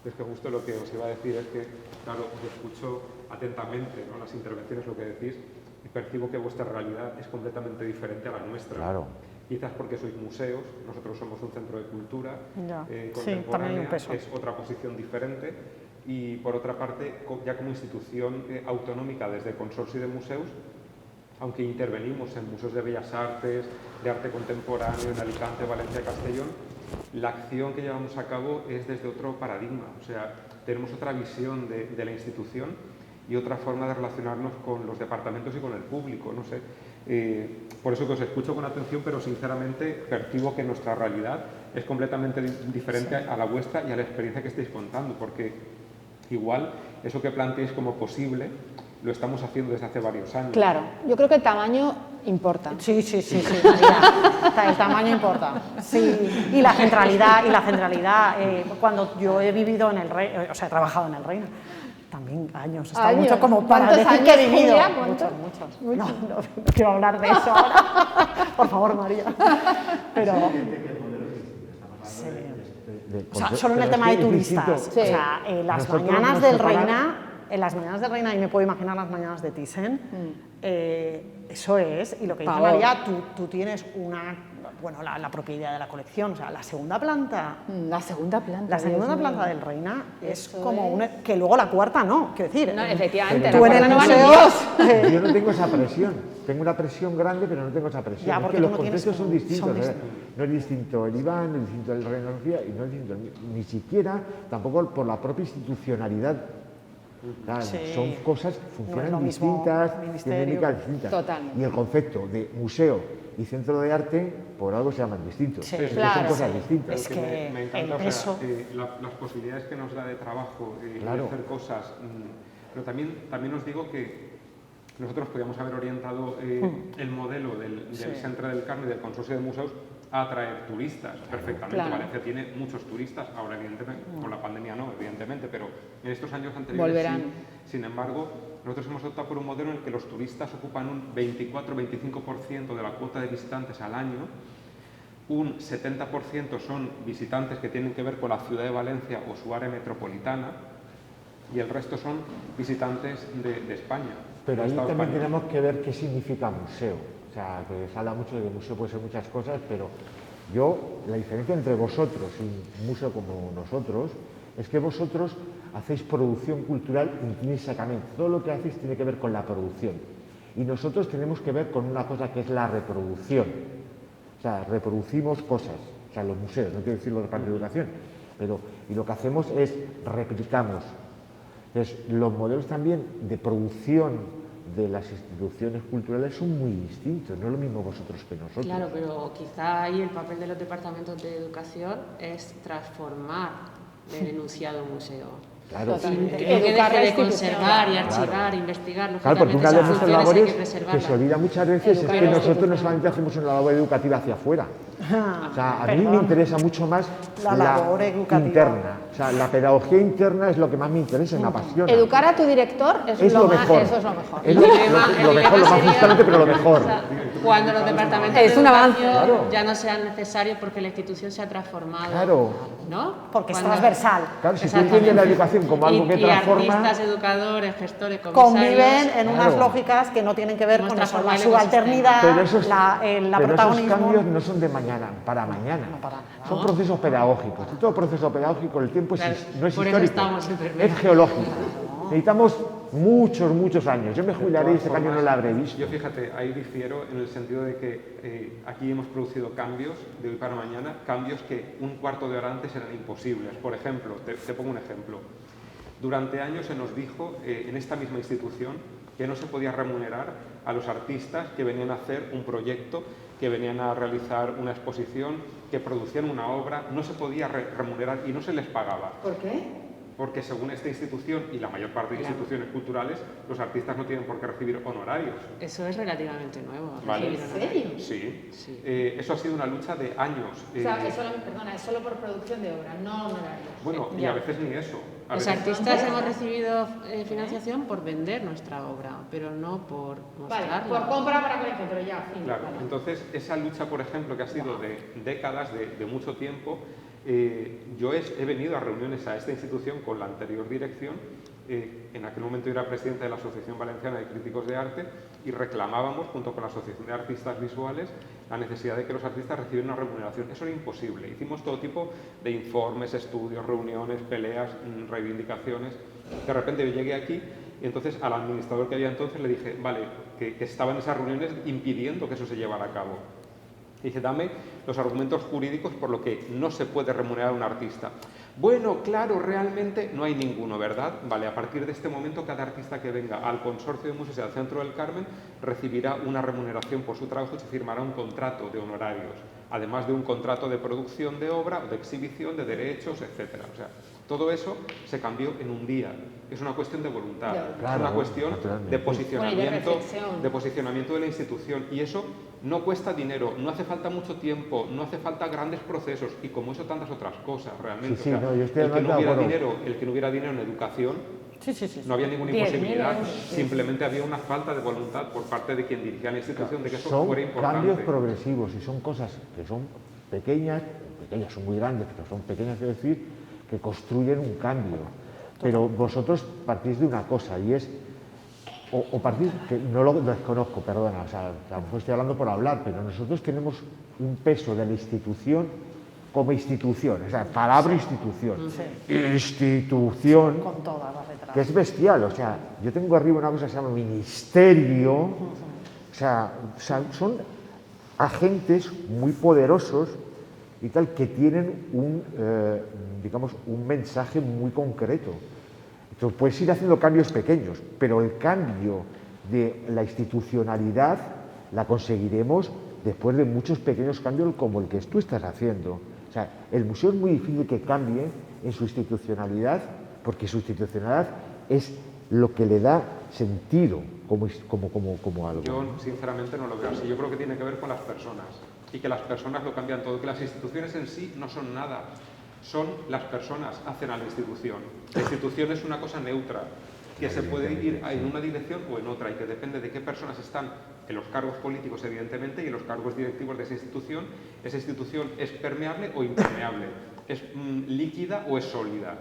Speaker 5: Es que justo lo que os iba a decir es que, claro, os escucho atentamente, ¿no?, las intervenciones, lo que decís, y percibo que vuestra realidad es completamente diferente a la nuestra.
Speaker 4: Claro.
Speaker 5: Quizás porque sois museos, nosotros somos un centro de cultura
Speaker 3: contemporánea,
Speaker 5: es otra posición diferente, y por otra parte, ya como institución autonómica desde el Consorcio de Museos, aunque intervenimos en museos de bellas artes, de arte contemporáneo, en Alicante, Valencia, Castellón, la acción que llevamos a cabo es desde otro paradigma, o sea, tenemos otra visión de la institución y otra forma de relacionarnos con los departamentos y con el público, no sé. Por eso que os escucho con atención, pero sinceramente percibo que nuestra realidad es completamente diferente a la vuestra y a la experiencia que estáis contando, porque igual eso que planteáis como posible lo estamos haciendo desde hace varios años.
Speaker 2: Claro, yo creo que el tamaño importa.
Speaker 3: Sí, María, el tamaño importa. Sí, y la centralidad, cuando yo he vivido en el Reino, o sea, he trabajado en el Reino, también años, está mucho como para decir que he vivido.
Speaker 2: Julia,
Speaker 3: muchos. No quiero hablar de eso ahora. Por favor, María. Pero... O sea, solo en el tema de turistas.
Speaker 2: Sí.
Speaker 3: O sea, las mañanas del Reina, en las mañanas del Reina, y me puedo imaginar las mañanas de Thyssen, eso es, y lo que dice María, tú tienes la propia idea de la colección, o sea, la segunda planta.
Speaker 2: La segunda planta.
Speaker 3: La segunda planta del Reina es como que luego la cuarta no, quiero decir.
Speaker 2: No, efectivamente,
Speaker 3: tú en el museo.
Speaker 4: Yo no tengo esa presión, tengo una presión grande, pero no tengo esa presión.
Speaker 3: Ya, porque
Speaker 4: es que los
Speaker 3: tú no
Speaker 4: contextos son distintos.
Speaker 3: distintos.
Speaker 4: No es distinto el Iván, no es distinto el Reina Sofía y no es distinto ni siquiera tampoco por la propia institucionalidad. Claro,
Speaker 3: Sí.
Speaker 4: son cosas,
Speaker 3: No es
Speaker 4: funcionan
Speaker 3: lo mismo
Speaker 4: distintas,
Speaker 3: ministerio.
Speaker 4: tienen dinámicas distintas.
Speaker 2: Totalmente.
Speaker 4: Y el concepto de museo y centro de arte, por algo se llaman distintos.
Speaker 3: Sí,
Speaker 4: Es que
Speaker 2: claro,
Speaker 4: son cosas
Speaker 2: sí.
Speaker 4: distintas.
Speaker 3: Es que
Speaker 5: me encanta,
Speaker 3: el
Speaker 5: o sea,
Speaker 3: peso-
Speaker 5: las posibilidades que nos da de trabajo y
Speaker 4: Claro.
Speaker 5: de hacer cosas, pero también os digo que nosotros podíamos haber orientado el modelo del Centre del Carme y del Consorcio de Museos a atraer turistas perfectamente.
Speaker 2: Claro.
Speaker 5: Valencia tiene muchos turistas, ahora evidentemente, con la pandemia no, evidentemente, pero en estos años anteriores
Speaker 2: Volverán.
Speaker 5: sí. Sin embargo, nosotros hemos optado por un modelo en el que los turistas ocupan un 24-25% de la cuota de visitantes al año, un 70% son visitantes que tienen que ver con la ciudad de Valencia o su área metropolitana y el resto son visitantes de España.
Speaker 4: Pero ahí
Speaker 5: Estado
Speaker 4: también
Speaker 5: español.
Speaker 4: tenemos que ver qué significa museo. O sea, que se habla mucho de que museo puede ser muchas cosas, pero la diferencia entre vosotros y un museo como nosotros es que vosotros hacéis producción cultural intrínsecamente. Todo lo que hacéis tiene que ver con la producción. Y nosotros tenemos que ver con una cosa que es la reproducción. O sea, reproducimos cosas. O sea, los museos, no quiero decir los departamentos de educación, y lo que hacemos es replicamos. Entonces, los modelos también de producción de las instituciones culturales son muy distintos, no es lo mismo vosotros que nosotros.
Speaker 1: Claro, pero quizá ahí el papel de los departamentos de educación es transformar el enunciado museo.
Speaker 4: Claro,
Speaker 2: Totalmente.
Speaker 1: Que no que
Speaker 2: Educar
Speaker 1: deje
Speaker 2: la
Speaker 1: de conservar y
Speaker 2: institución.
Speaker 1: archivar, investigar,
Speaker 4: claro, porque una de
Speaker 1: esas
Speaker 4: nuestras
Speaker 1: instituciones hay
Speaker 4: labores
Speaker 1: que
Speaker 4: que se
Speaker 1: preservarlas.
Speaker 4: olvida muchas veces es que nosotros no solamente hacemos una labor educativa hacia afuera. O sea, a mí me interesa mucho más
Speaker 3: La labor educativa.
Speaker 4: interna. O sea, la pedagogía interna es lo que más me interesa y me apasiona.
Speaker 2: Educar a tu director
Speaker 4: es lo mejor.
Speaker 2: Eso es lo mejor.
Speaker 4: Es lo mejor, lo más frustrante, pero lo mejor.
Speaker 1: O sea, cuando los departamentos
Speaker 2: Es
Speaker 1: de
Speaker 2: un avance.
Speaker 1: educación
Speaker 4: Claro.
Speaker 1: ya no sean necesarios porque la institución se ha transformado.
Speaker 4: Claro.
Speaker 1: ¿No?
Speaker 3: Porque es
Speaker 1: Cuando-
Speaker 3: transversal.
Speaker 4: Claro, si tú entiendes la educación como algo que
Speaker 1: y
Speaker 4: transforma,
Speaker 1: artistas, educadores, gestores, comisarios...
Speaker 3: Conviven en unas
Speaker 4: Claro.
Speaker 3: lógicas que no tienen que ver
Speaker 1: Hemos
Speaker 3: con eso, la
Speaker 1: transformado el
Speaker 3: subalternidad,
Speaker 4: pero esos,
Speaker 3: la
Speaker 4: pero esos
Speaker 3: protagonismo.
Speaker 4: cambios no son de mañana para mañana.
Speaker 3: No, para nada.
Speaker 4: Son procesos pedagógicos. Y todo proceso pedagógico, el tiempo
Speaker 1: Claro,
Speaker 4: no es
Speaker 1: por eso
Speaker 4: histórico,
Speaker 1: estamos en Permea.
Speaker 4: es geológico. Necesitamos muchos años. Yo me jubilaré y este cambio no lo habré visto.
Speaker 5: Yo fíjate, ahí difiero en el sentido de que aquí hemos producido cambios de hoy para mañana, cambios que un cuarto de hora antes eran imposibles. Por ejemplo, te pongo un ejemplo. Durante años se nos dijo en esta misma institución que no se podía remunerar a los artistas que venían a hacer un proyecto, que venían a realizar una exposición, que producían una obra, no se podía remunerar y no se les pagaba.
Speaker 2: ¿Por qué?
Speaker 5: Porque según esta institución y la mayor parte de instituciones culturales, los artistas no tienen por qué recibir honorarios.
Speaker 1: Eso es relativamente nuevo.
Speaker 5: Vale.
Speaker 1: recibir
Speaker 2: ¿En
Speaker 1: honorarios.
Speaker 2: serio?
Speaker 5: Sí.
Speaker 1: Sí.
Speaker 5: Eso ha sido una lucha de años.
Speaker 2: O sea, es solo por producción de obra, no honorarios.
Speaker 5: Bueno, y a veces ni eso. A
Speaker 1: Los
Speaker 5: veces-
Speaker 1: artistas hemos recibido financiación por vender nuestra obra, pero no por mostrarla.
Speaker 2: Vale, por compra para colección, pero ya, fin.
Speaker 5: Claro,
Speaker 2: vale.
Speaker 5: entonces esa lucha, por ejemplo, que ha sido de décadas, de mucho tiempo, yo he venido a reuniones a esta institución con la anterior dirección, en aquel momento yo era presidente de la Asociación Valenciana de Críticos de Arte y reclamábamos, junto con la Asociación de Artistas Visuales, la necesidad de que los artistas recibieran una remuneración. Eso era imposible. Hicimos todo tipo de informes, estudios, reuniones, peleas, reivindicaciones. De repente yo llegué aquí y entonces al administrador que había entonces le dije, vale, que estaba en esas reuniones impidiendo que eso se llevara a cabo. Dice, dame los argumentos jurídicos por lo que no se puede remunerar a un artista. Bueno, claro, realmente no hay ninguno, ¿verdad? Vale, a partir de este momento cada artista que venga al Consorcio de Museos y al Centro del Carmen recibirá una remuneración por su trabajo y se firmará un contrato de honorarios, además de un contrato de producción de obra, de exhibición, de derechos, etcétera. O sea, todo eso se cambió en un día. Es una cuestión de voluntad,
Speaker 4: claro,
Speaker 5: es una cuestión de posicionamiento,
Speaker 2: bueno,
Speaker 5: de posicionamiento de la institución, y eso no cuesta dinero, no hace falta mucho tiempo, no hace falta grandes procesos, y como eso tantas otras cosas realmente.
Speaker 4: Sí,
Speaker 5: o sea,
Speaker 4: no, yo estoy
Speaker 5: el que no hubiera
Speaker 4: de
Speaker 5: dinero, el que no hubiera dinero en educación, no había ninguna imposibilidad, simplemente había una falta de voluntad por parte de quien dirigía la institución de que eso fuera importante.
Speaker 4: Son cambios progresivos y son cosas que son pequeñas, son muy grandes, pero son pequeñas, es decir, que construyen un cambio. Pero vosotros partís de una cosa y es, o partís, que no lo desconozco, perdona, o sea, a lo mejor estoy hablando por hablar, pero nosotros tenemos un peso de la institución como institución, o sea, palabra institución, institución,
Speaker 3: Con todas las letras.
Speaker 4: que es bestial, o sea, yo tengo arriba una cosa que se llama ministerio, o sea, son agentes muy poderosos y tal, que tienen digamos, un mensaje muy concreto. Entonces, puedes ir haciendo cambios pequeños, pero el cambio de la institucionalidad la conseguiremos después de muchos pequeños cambios como el que tú estás haciendo. O sea, el museo es muy difícil que cambie en su institucionalidad, porque su institucionalidad es lo que le da sentido como algo.
Speaker 5: Yo, sinceramente, no lo veo así. Yo creo que tiene que ver con las personas, y que las personas lo cambian todo, que las instituciones en sí no son nada, son las personas, hacen a la institución. La institución es una cosa neutra, que se puede ir en una dirección o en otra, y que depende de qué personas están en los cargos políticos, evidentemente, y en los cargos directivos de esa institución es permeable o impermeable, es líquida o es sólida.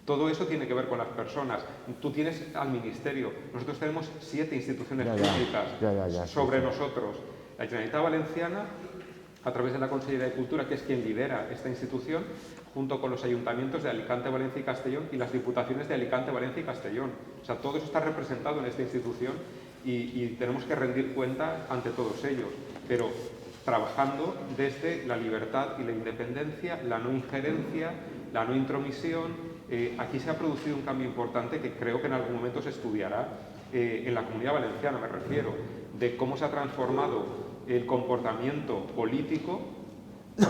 Speaker 5: Todo eso tiene que ver con las personas. Tú tienes al Ministerio, nosotros tenemos 7 instituciones públicas sobre nosotros. La Generalitat Valenciana, a través de la Consellería de Cultura, que es quien lidera esta institución, junto con los ayuntamientos de Alicante, Valencia y Castellón, y las diputaciones de Alicante, Valencia y Castellón. O sea, todo eso está representado en esta institución y tenemos que rendir cuenta ante todos ellos, pero trabajando desde la libertad y la independencia, la no injerencia, la no intromisión. Aquí se ha producido un cambio importante que creo que en algún momento se estudiará en la Comunidad Valenciana, me refiero, de cómo se ha transformado el comportamiento político,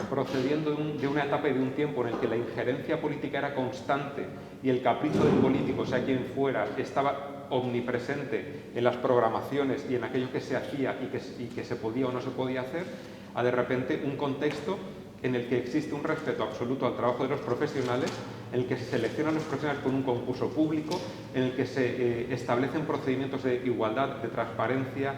Speaker 5: procediendo de una etapa y de un tiempo en el que la injerencia política era constante y el capricho del político, sea quien fuera, estaba omnipresente en las programaciones y en aquello que se hacía y que se podía o no se podía hacer, a de repente un contexto en el que existe un respeto absoluto al trabajo de los profesionales, en el que se seleccionan los profesionales con un concurso público, en el que se establecen procedimientos de igualdad, de transparencia,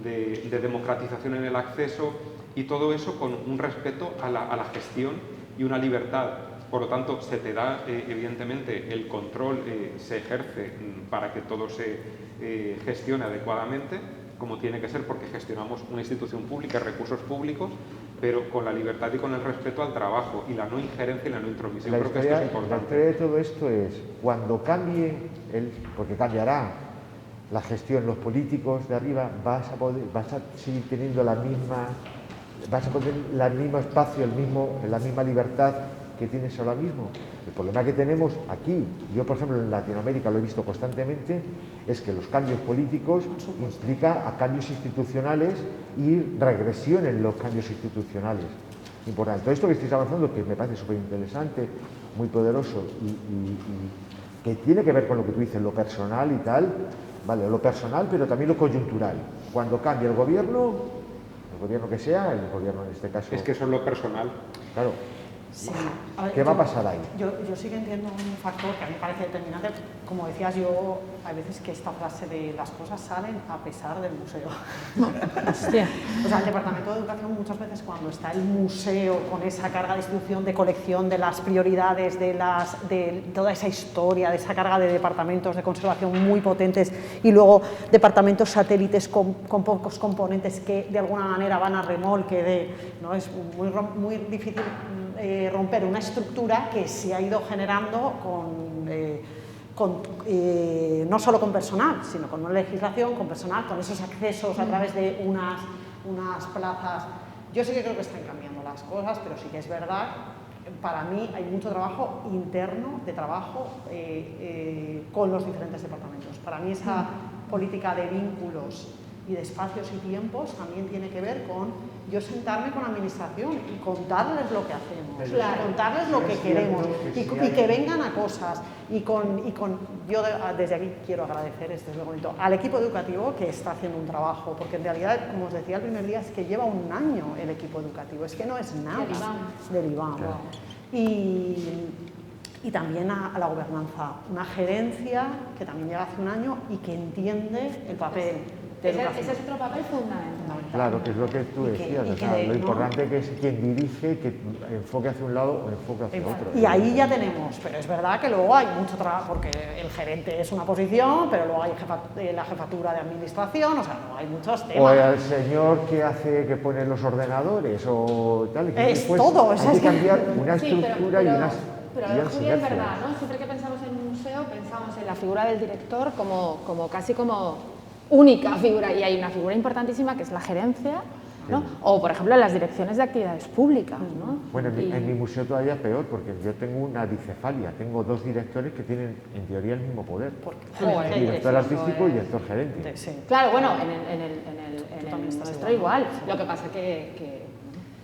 Speaker 5: de democratización en el acceso, y todo eso con un respeto a la gestión y una libertad. Por lo tanto, se te da, evidentemente, el control se ejerce para que todo se gestione adecuadamente, como tiene que ser, porque gestionamos una institución pública, recursos públicos, pero con la libertad y con el respeto al trabajo y la no injerencia y la no intromisión.
Speaker 4: La
Speaker 5: Creo que esto es
Speaker 4: historia
Speaker 5: importante.
Speaker 4: de todo esto es, cuando cambie, porque cambiará la gestión, los políticos de arriba, vas a seguir teniendo vas a poner el mismo espacio, la misma libertad que tienes ahora mismo. El problema que tenemos aquí, yo por ejemplo en Latinoamérica lo he visto constantemente, es que los cambios políticos implican a cambios institucionales y regresión en los cambios institucionales. Importante. Todo esto que estáis avanzando, que me parece súper interesante, muy poderoso y que tiene que ver con lo que tú dices, lo personal y tal, vale, lo personal, pero también lo coyuntural. Cuando cambia el gobierno que sea, el gobierno en este caso...
Speaker 5: Es que eso es lo personal.
Speaker 4: Claro.
Speaker 3: Sí.
Speaker 4: ¿Qué va a pasar ahí?
Speaker 3: Yo sí que entiendo un factor que a mí me parece determinante. Como decías, yo hay veces que esta frase de las cosas salen a pesar del museo.
Speaker 2: Hostia.
Speaker 3: O sea, el Departamento de Educación muchas veces cuando está el museo con esa carga de instrucción, de colección, de las prioridades, de toda esa historia, de esa carga de departamentos de conservación muy potentes y luego departamentos satélites con pocos componentes que de alguna manera van a remolque ¿no? Es muy difícil romper una estructura que se ha ido generando no solo con personal, sino con una legislación, con personal, con esos accesos a través de unas plazas Yo sí que creo que están cambiando las cosas, pero sí que es verdad, para mí hay mucho trabajo interno de trabajo con los diferentes departamentos. Para mí esa política de vínculos y de espacios y tiempos también tiene que ver con yo sentarme con la administración y contarles lo que hacemos,
Speaker 2: Claro.
Speaker 3: contarles lo que queremos y que vengan a cosas. Yo desde aquí quiero agradecer, este es lo bonito, al equipo educativo que está haciendo un trabajo, porque en realidad, como os decía el primer día, es que lleva un año el equipo educativo, es que no es nada del IBAM.
Speaker 4: Claro.
Speaker 3: Y también a la gobernanza, una gerencia que también lleva hace un año y que entiende el papel de educación.
Speaker 2: Ese es otro papel fundamental.
Speaker 4: Claro, que es lo que tú decías, o sea, lo importante que es quien dirige, que enfoque hacia un lado o enfoque hacia otro.
Speaker 3: Y ahí ya tenemos, pero es verdad que luego hay mucho trabajo, porque el gerente es una posición, pero luego hay la jefatura de administración, o sea, no hay muchos temas.
Speaker 4: O el señor que pone los ordenadores o tal.
Speaker 3: Es todo,
Speaker 4: hay que cambiar una estructura y unas...
Speaker 2: Pero Julia, es verdad, ¿no? Siempre que pensamos en un museo, pensamos en la figura del director como casi como única figura, y hay una figura importantísima que es la gerencia, ¿no? O, por ejemplo, las direcciones de actividades públicas, ¿no?
Speaker 4: Bueno, en mi museo todavía peor, porque yo tengo una dicefalia, tengo dos directores que tienen, en teoría, el mismo poder. El director artístico y el director gerente.
Speaker 3: Sí.
Speaker 2: Claro, bueno, en el nuestro igual, lo que pasa que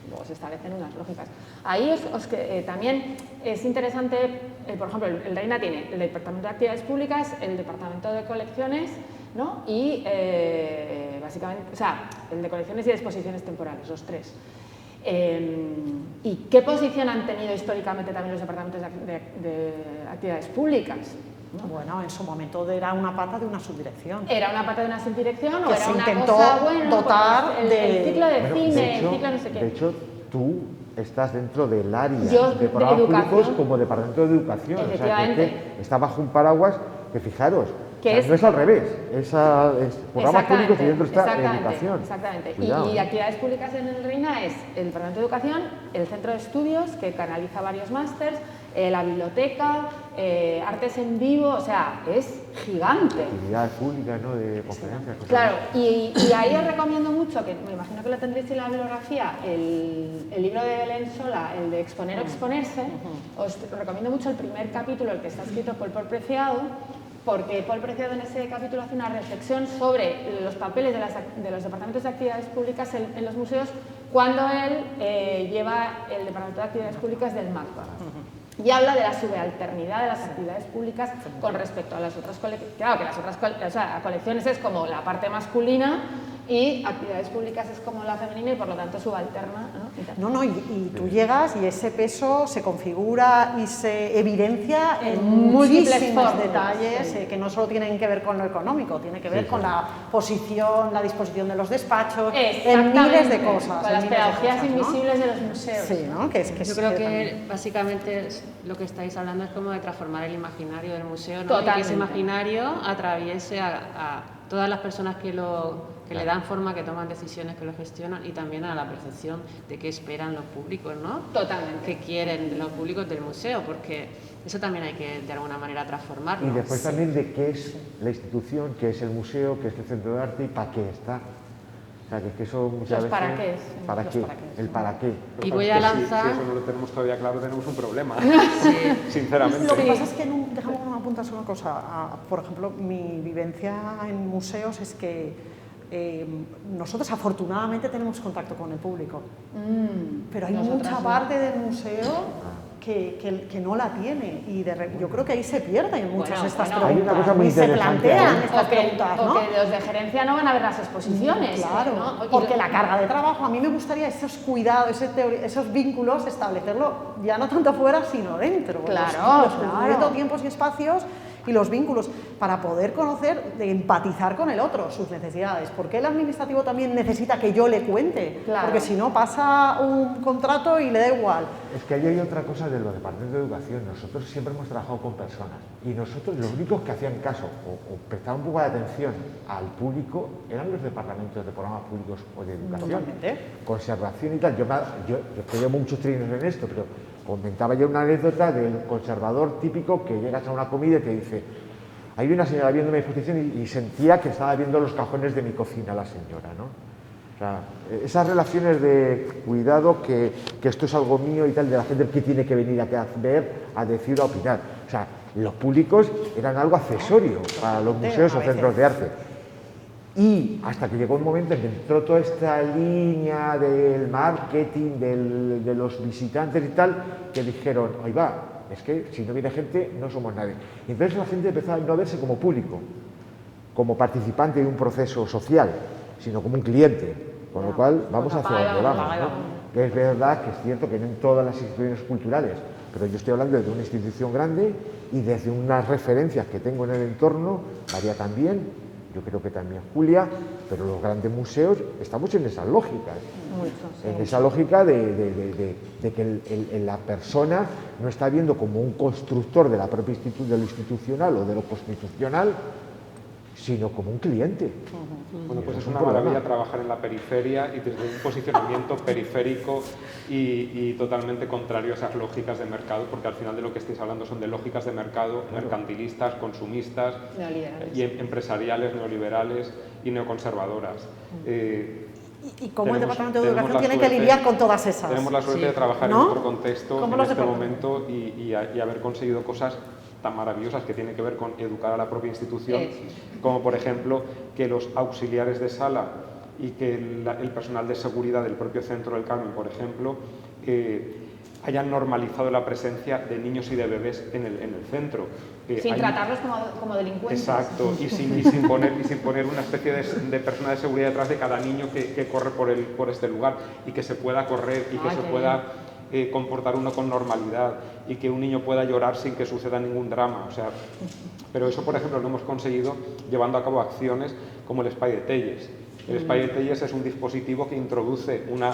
Speaker 2: luego se establecen unas lógicas. Ahí también es interesante, por ejemplo, el Reina tiene el Departamento de Actividades Públicas, el Departamento de Colecciones, ¿no? Y básicamente, o sea, el de Colecciones y de Exposiciones Temporales, los tres. ¿Y qué posición han tenido históricamente también los departamentos de actividades públicas?
Speaker 3: ¿No? Bueno, en su momento era una pata de una subdirección.
Speaker 2: ¿Era una pata de una subdirección o
Speaker 3: que
Speaker 2: era
Speaker 3: se
Speaker 2: una
Speaker 3: intentó
Speaker 2: cosa, bueno,
Speaker 3: dotar
Speaker 2: pues el ciclo de cine, el ciclo no sé qué?
Speaker 4: De hecho, tú estás dentro del área
Speaker 2: de
Speaker 4: programas
Speaker 2: educación.
Speaker 4: públicos como departamento de educación. O sea, que está bajo un paraguas que, fijaros, no es al revés, es programas públicos y dentro está educación.
Speaker 2: Exactamente.
Speaker 4: Cuidado,
Speaker 2: y actividades públicas en el Reina es el Departamento de Educación, el Centro de Estudios, que canaliza varios másters, la biblioteca, artes en vivo, o sea, es gigante.
Speaker 4: Actividades públicas, ¿no? De conferencias.
Speaker 2: Claro, y ahí os recomiendo mucho, que me imagino que lo tendréis en la bibliografía, el libro de Belén Sola, el de Exponer o Exponerse. Os recomiendo mucho el primer capítulo, el que está escrito por Paul Preciado, porque Paul Preciado en ese capítulo hace una reflexión sobre los papeles de los departamentos de actividades públicas en los museos cuando él lleva el departamento de actividades públicas del MACBA. Y habla de la subalternidad de las actividades públicas con respecto a las otras colecciones. Claro, que las otras colecciones es como la parte masculina y actividades públicas es como la femenina y por lo tanto subalterna, ¿no?
Speaker 3: Y tú llegas y ese peso se configura y se evidencia en
Speaker 2: múltiples
Speaker 3: muchísimos detalles que no solo tienen que ver con lo económico, tiene que ver con la posición, la disposición de los despachos, en miles de cosas.
Speaker 2: Con las pedagogías invisibles de los museos.
Speaker 3: Sí, ¿no?
Speaker 1: Yo creo que básicamente lo que estáis hablando es como de transformar el imaginario del museo, ¿no? Y que ese imaginario atraviese a todas las personas que le dan forma, que toman decisiones, que lo gestionan, y también a la percepción de qué esperan los públicos, ¿no?
Speaker 2: Totalmente.
Speaker 1: Que quieren los públicos del museo, porque eso también hay que de alguna manera transformarlo.
Speaker 4: Y después también de qué es la institución, qué es el museo, qué es el centro de arte y para qué está. O sea, que eso muchas veces...
Speaker 2: ¿Para qué es?
Speaker 4: ¿Para qué? El para qué.
Speaker 1: Y voy a lanzar...
Speaker 5: Si eso no lo tenemos todavía claro, tenemos un problema, sinceramente.
Speaker 3: Lo que pasa es que, déjame apuntar una cosa, por ejemplo, mi vivencia en museos es que nosotros afortunadamente tenemos contacto con el público, pero hay mucha parte del museo que no la tiene y yo creo que ahí se pierden muchas estas preguntas.
Speaker 4: Hay una cosa muy
Speaker 3: y se
Speaker 4: interesante
Speaker 3: plantean
Speaker 4: ahí.
Speaker 3: estas preguntas, ¿no?
Speaker 2: O que los de gerencia no van a ver las exposiciones.
Speaker 3: Claro,
Speaker 2: ¿no?
Speaker 3: porque la carga de trabajo, a mí me gustaría esos cuidados, esos vínculos, establecerlo ya no tanto fuera, sino dentro. Los tiempos y espacios y los vínculos para poder conocer, de empatizar con el otro, sus necesidades. ¿Por qué el administrativo también necesita que yo le cuente?
Speaker 2: Claro.
Speaker 3: Porque si no pasa un contrato y le da igual.
Speaker 4: Es que ahí hay otra cosa de los departamentos de educación. Nosotros siempre hemos trabajado con personas y nosotros los únicos que hacían caso o prestaban un poco de atención al público eran los departamentos de programas públicos o de educación.
Speaker 3: Totalmente.
Speaker 4: Conservación y tal. Yo llevo muchos trienios en esto, pero comentaba yo una anécdota del conservador típico que llegas a una comida y te dice: hay una señora viendo mi exposición y sentía que estaba viendo los cajones de mi cocina la señora, ¿no? sea, esas relaciones de cuidado, que esto es algo mío y tal, de la gente que tiene que venir a ver, a decir, a opinar. O sea, los públicos eran algo accesorio para los museos o centros de arte. Y hasta que llegó un momento en que entró toda esta línea del marketing, de los visitantes y tal, que dijeron, oye, va, es que si no viene gente no somos nadie. Y entonces la gente empezó a no verse como público, como participante de un proceso social, sino como un cliente, con lo cual vamos hacia donde vamos, ¿no? Que es verdad que es cierto que no en todas las instituciones culturales, pero yo estoy hablando de una institución grande y desde unas referencias que tengo en el entorno, María también, yo creo que también Julia, pero los grandes museos estamos en esas lógicas, en esa lógica de que la persona no está viendo como un constructor de la propia de lo institucional o de lo constitucional, sino como un cliente.
Speaker 5: Bueno, pues es una maravilla trabajar en la periferia y desde un posicionamiento periférico y totalmente contrario a esas lógicas de mercado, porque al final de lo que estáis hablando son de lógicas de mercado mercantilistas, consumistas y empresariales, neoliberales y neoconservadoras.
Speaker 3: ¿Y cómo el Departamento de Educación tiene que lidiar con todas esas?
Speaker 5: Tenemos la suerte de trabajar en otro contexto en este momento y haber conseguido cosas tan maravillosas que tienen que ver con educar a la propia institución, como por ejemplo que los auxiliares de sala y que el personal de seguridad del propio Centro del Carmen, por ejemplo, hayan normalizado la presencia de niños y de bebés en el centro.
Speaker 2: Sin tratarlos como delincuentes.
Speaker 5: Exacto, y sin poner una especie de persona de seguridad detrás de cada niño que corre por este lugar, y que se pueda correr y que se pueda comportar uno con normalidad y que un niño pueda llorar sin que suceda ningún drama. O sea, pero eso, por ejemplo, lo hemos conseguido llevando a cabo acciones como el Espai de Telles. El Espai de Telles es un dispositivo que introduce una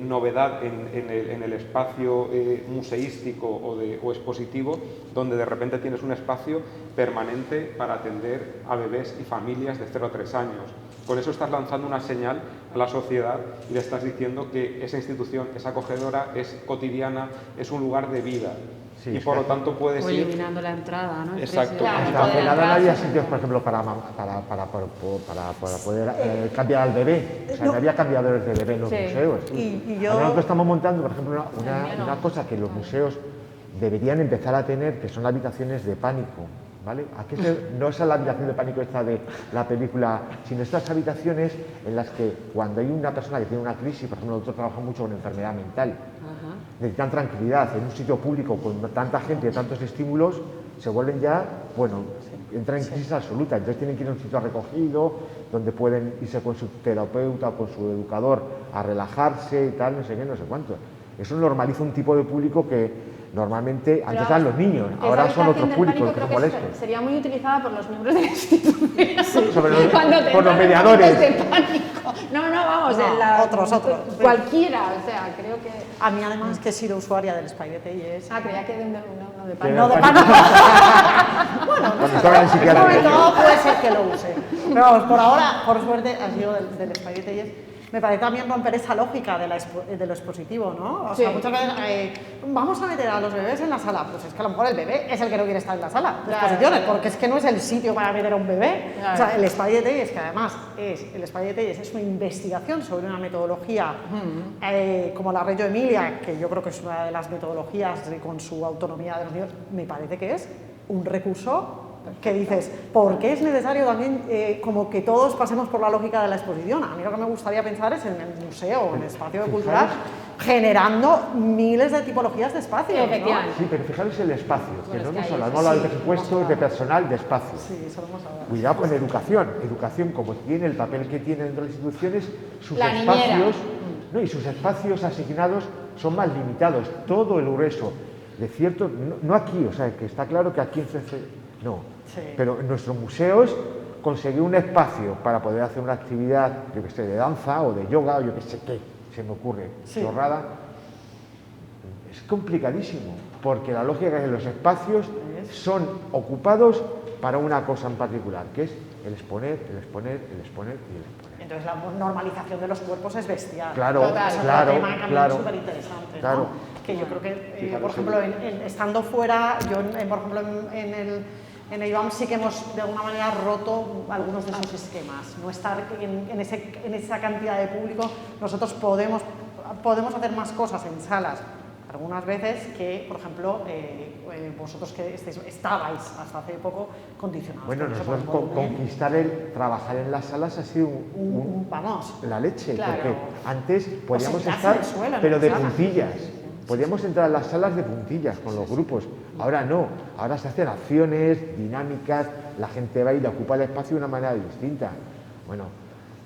Speaker 5: novedad en el espacio museístico o expositivo, donde de repente tienes un espacio permanente para atender a bebés y familias de 0 a 3 años. Con eso estás lanzando una señal a la sociedad y le estás diciendo que esa institución es acogedora, es cotidiana, es un lugar de vida. Sí, y por lo tanto puedes ir...
Speaker 1: eliminando la entrada, ¿no?
Speaker 5: Exacto.
Speaker 4: Hasta la no había sitios, por ejemplo, para poder cambiar al bebé. O sea, no había cambiadores de bebé en los museos.
Speaker 3: Y yo...
Speaker 4: Nosotros estamos montando, por ejemplo, una cosa que los museos deberían empezar a tener, que son habitaciones de pánico. ¿Vale? Aquí no es la habitación de pánico esta de la película, sino estas habitaciones en las que cuando hay una persona que tiene una crisis, por ejemplo, nosotros trabajamos mucho con enfermedad mental, necesitan tranquilidad en un sitio público con tanta gente y tantos estímulos, se vuelven ya, bueno, entran en crisis absoluta, entonces tienen que ir a un sitio recogido, donde pueden irse con su terapeuta o con su educador a relajarse y tal, no sé qué, no sé cuánto. Eso normaliza un tipo de público que normalmente antes eran los niños, ahora son otros públicos que son molestos.
Speaker 2: Sería muy utilizada por los miembros de la institución.
Speaker 4: Por los mediadores.
Speaker 2: De pánico. No, vamos,
Speaker 3: otros.
Speaker 2: Cualquiera, o sea, creo que...
Speaker 3: A mí además que he sido usuaria del Espai de Telles.
Speaker 2: Creía que no de pánico.
Speaker 3: No de pánico. Bueno, no puede ser que lo use. Pero vamos, por ahora, por suerte, ha sido del Espai de Telles. Me parece también romper esa lógica de lo expositivo, ¿no? O sea, muchas veces vamos a meter a los bebés en la sala. Pues es que a lo mejor el bebé es el que no quiere estar en la sala de exposiciones, porque es que no es el sitio para meter a un bebé. Claro. O sea, el Espai de Telles, que además es una investigación sobre una metodología como la Reggio Emilia, que yo creo que es una de las metodologías con su autonomía de los niños, me parece que es un recurso que dices, ¿por qué es necesario también como que todos pasemos por la lógica de la exposición? A mí lo que me gustaría pensar es en el museo, en el espacio cultural, generando miles de tipologías de espacios,
Speaker 2: efectivamente.
Speaker 4: ¿no? Sí, pero fijaros el espacio, que no hemos hablado de presupuestos, de personal, de espacio.
Speaker 3: Sí, eso lo hemos hablado.
Speaker 4: Cuidado con educación, como tiene el papel que tiene dentro de las instituciones, sus espacios, ¿no? Y sus espacios asignados son más limitados, todo el grueso de cierto, no aquí, o sea, que está claro que aquí en CC, no. Sí. Pero en nuestros museos conseguir un espacio para poder hacer una actividad, yo que sé, de danza o de yoga o yo que sé qué, se me ocurre, chorrada, es complicadísimo, porque la lógica es que los espacios son ocupados para una cosa en particular, que es el exponer y el exponer.
Speaker 3: Entonces la normalización de los cuerpos es bestial.
Speaker 4: Claro,
Speaker 3: es un tema también súper interesante, ¿no? Que yo creo que, por ejemplo, estando fuera, yo, por ejemplo, en En el IBAM sí que hemos de alguna manera roto algunos de esos esquemas. No estar en esa cantidad de público, nosotros podemos hacer más cosas en salas algunas veces que, por ejemplo, vosotros que estabais hasta hace poco condicionados.
Speaker 4: Bueno, nosotros trabajar en las salas ha sido
Speaker 3: vamos,
Speaker 4: la leche,
Speaker 2: claro.
Speaker 4: porque antes podíamos estar, pero de puntillas. Podíamos entrar a las salas de puntillas con los grupos. Ahora no, ahora se hacen acciones, dinámicas, la gente va y le ocupa el espacio de una manera distinta. Bueno,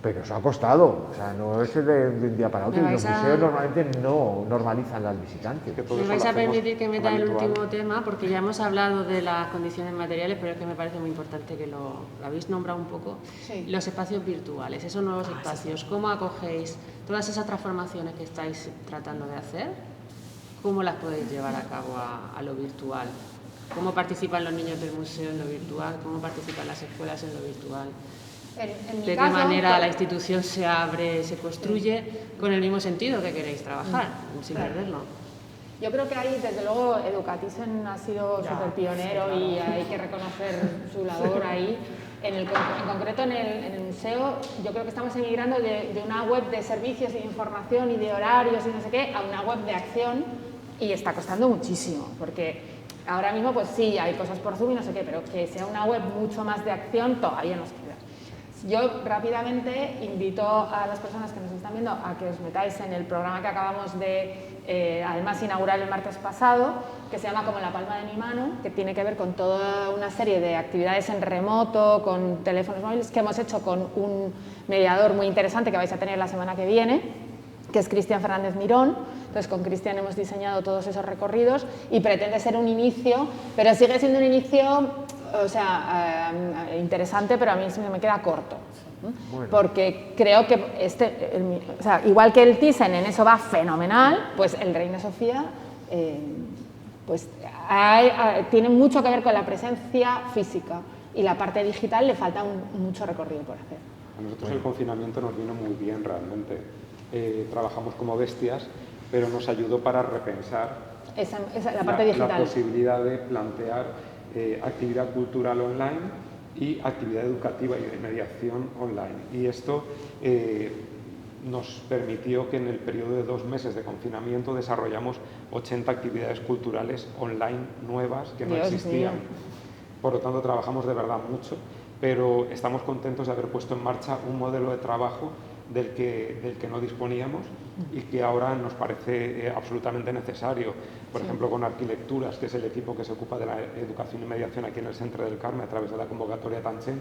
Speaker 4: pero eso ha costado, o sea, no es de un día para otro, y los museos normalmente no normalizan las visitantes.
Speaker 1: Me vais a permitir que meta el último tema, porque ya hemos hablado de las condiciones materiales, pero es que me parece muy importante que lo habéis nombrado un poco. Sí. Los espacios virtuales, esos nuevos espacios, ¿cómo acogéis todas esas transformaciones que estáis tratando de hacer? ¿Cómo las podéis llevar a cabo a lo virtual? ¿Cómo participan los niños del museo en lo virtual? ¿Cómo participan las escuelas en lo virtual? ¿De qué manera la institución se abre, se construye con el mismo sentido que queréis trabajar, sin perderlo?
Speaker 2: Yo creo que ahí, desde luego, Educatizen ha sido súper pionero y hay que reconocer su labor ahí. En concreto, en el museo, yo creo que estamos emigrando de una web de servicios y de información y de horarios y no sé qué, a una web de acción, y está costando muchísimo, porque ahora mismo, pues sí, hay cosas por Zoom y no sé qué, pero que sea una web mucho más de acción todavía nos queda. Yo rápidamente invito a las personas que nos están viendo a que os metáis en el programa que acabamos de, además, inaugurar el martes pasado, que se llama Como la palma de mi mano, que tiene que ver con toda una serie de actividades en remoto, con teléfonos móviles, que hemos hecho con un mediador muy interesante que vais a tener la semana que viene, que es Cristian Fernández Mirón. Entonces, con Cristian hemos diseñado todos esos recorridos y pretende ser un inicio, pero sigue siendo un inicio, o sea, interesante, pero a mí se me queda corto. Bueno. Porque creo que o sea, igual que el Thyssen en eso va fenomenal, pues el Reina Sofía pues tiene mucho que ver con la presencia física, y la parte digital le falta mucho recorrido por hacer.
Speaker 5: A nosotros el confinamiento nos vino muy bien realmente. Trabajamos como bestias, pero nos ayudó para repensar
Speaker 2: la parte digital.
Speaker 5: La posibilidad de plantear actividad cultural online y actividad educativa y de mediación online. Y esto nos permitió que en el periodo de 2 meses de confinamiento desarrollamos 80 actividades culturales online nuevas que no existían. Por lo tanto, trabajamos de verdad mucho, pero estamos contentos de haber puesto en marcha un modelo de trabajo del que no disponíamos y que ahora nos parece absolutamente necesario. Por ejemplo, con Arquilecturas, que es el equipo que se ocupa de la educación y mediación aquí en el Centre del Carme a través de la convocatoria Tanchen,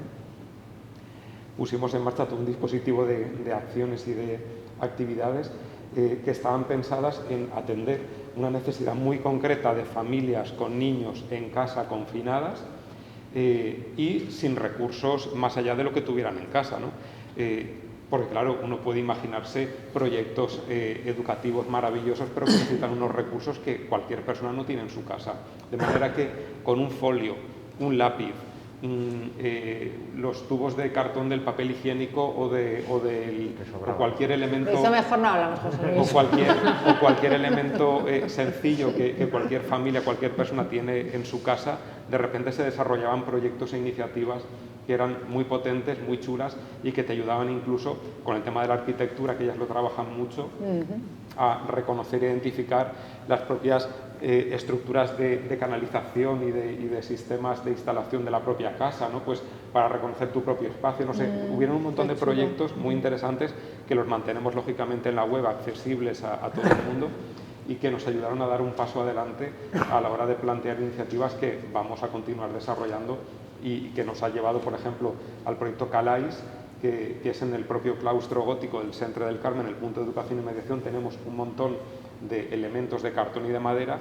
Speaker 5: pusimos en marcha todo un dispositivo de acciones y de actividades que estaban pensadas en atender una necesidad muy concreta de familias con niños en casa confinadas y sin recursos más allá de lo que tuvieran en casa, ¿no? Porque claro, uno puede imaginarse proyectos educativos maravillosos, pero que necesitan unos recursos que cualquier persona no tiene en su casa. De manera que con un folio, un lápiz, los tubos de cartón del papel higiénico o cualquier elemento...
Speaker 2: Eso mejor no hablamos, José Luis.
Speaker 5: O cualquier elemento sencillo que cualquier familia, cualquier persona tiene en su casa, de repente se desarrollaban proyectos e iniciativas que eran muy potentes, muy chulas y que te ayudaban incluso con el tema de la arquitectura, que ellas lo trabajan mucho, a reconocer e identificar las propias estructuras de canalización y de sistemas de instalación de la propia casa, ¿no? Pues para reconocer tu propio espacio, no sé, hubieron un montón de proyectos muy interesantes que los mantenemos lógicamente en la web, accesibles a todo el mundo, y que nos ayudaron a dar un paso adelante a la hora de plantear iniciativas que vamos a continuar desarrollando y que nos ha llevado, por ejemplo, al proyecto Calais, que es en el propio claustro gótico del Centre del Carme, en el punto de educación y mediación. Tenemos un montón de elementos de cartón y de madera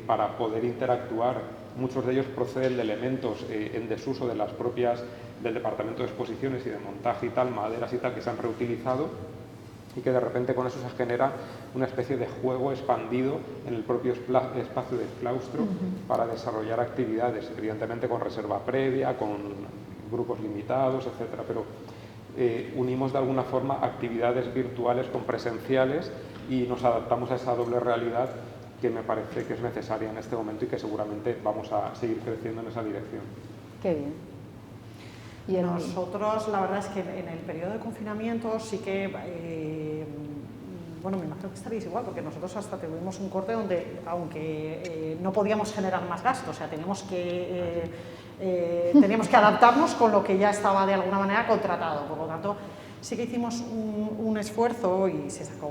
Speaker 5: para poder interactuar. Muchos de ellos proceden de elementos en desuso de las propias del departamento de exposiciones y de montaje y tal, maderas y tal, que se han reutilizado, y que de repente con eso se genera una especie de juego expandido en el propio espacio del claustro para desarrollar actividades, evidentemente con reserva previa, con grupos limitados, etcétera, pero unimos de alguna forma actividades virtuales con presenciales y nos adaptamos a esa doble realidad que me parece que es necesaria en este momento y que seguramente vamos a seguir creciendo en esa dirección.
Speaker 2: Qué bien.
Speaker 3: Y nosotros, la verdad es que en el periodo de confinamiento sí que, bueno, me imagino que estaréis igual, porque nosotros hasta tuvimos un corte donde, aunque no podíamos generar más gasto, o sea, teníamos que adaptarnos con lo que ya estaba de alguna manera contratado. Por lo tanto, sí que hicimos un esfuerzo y se sacó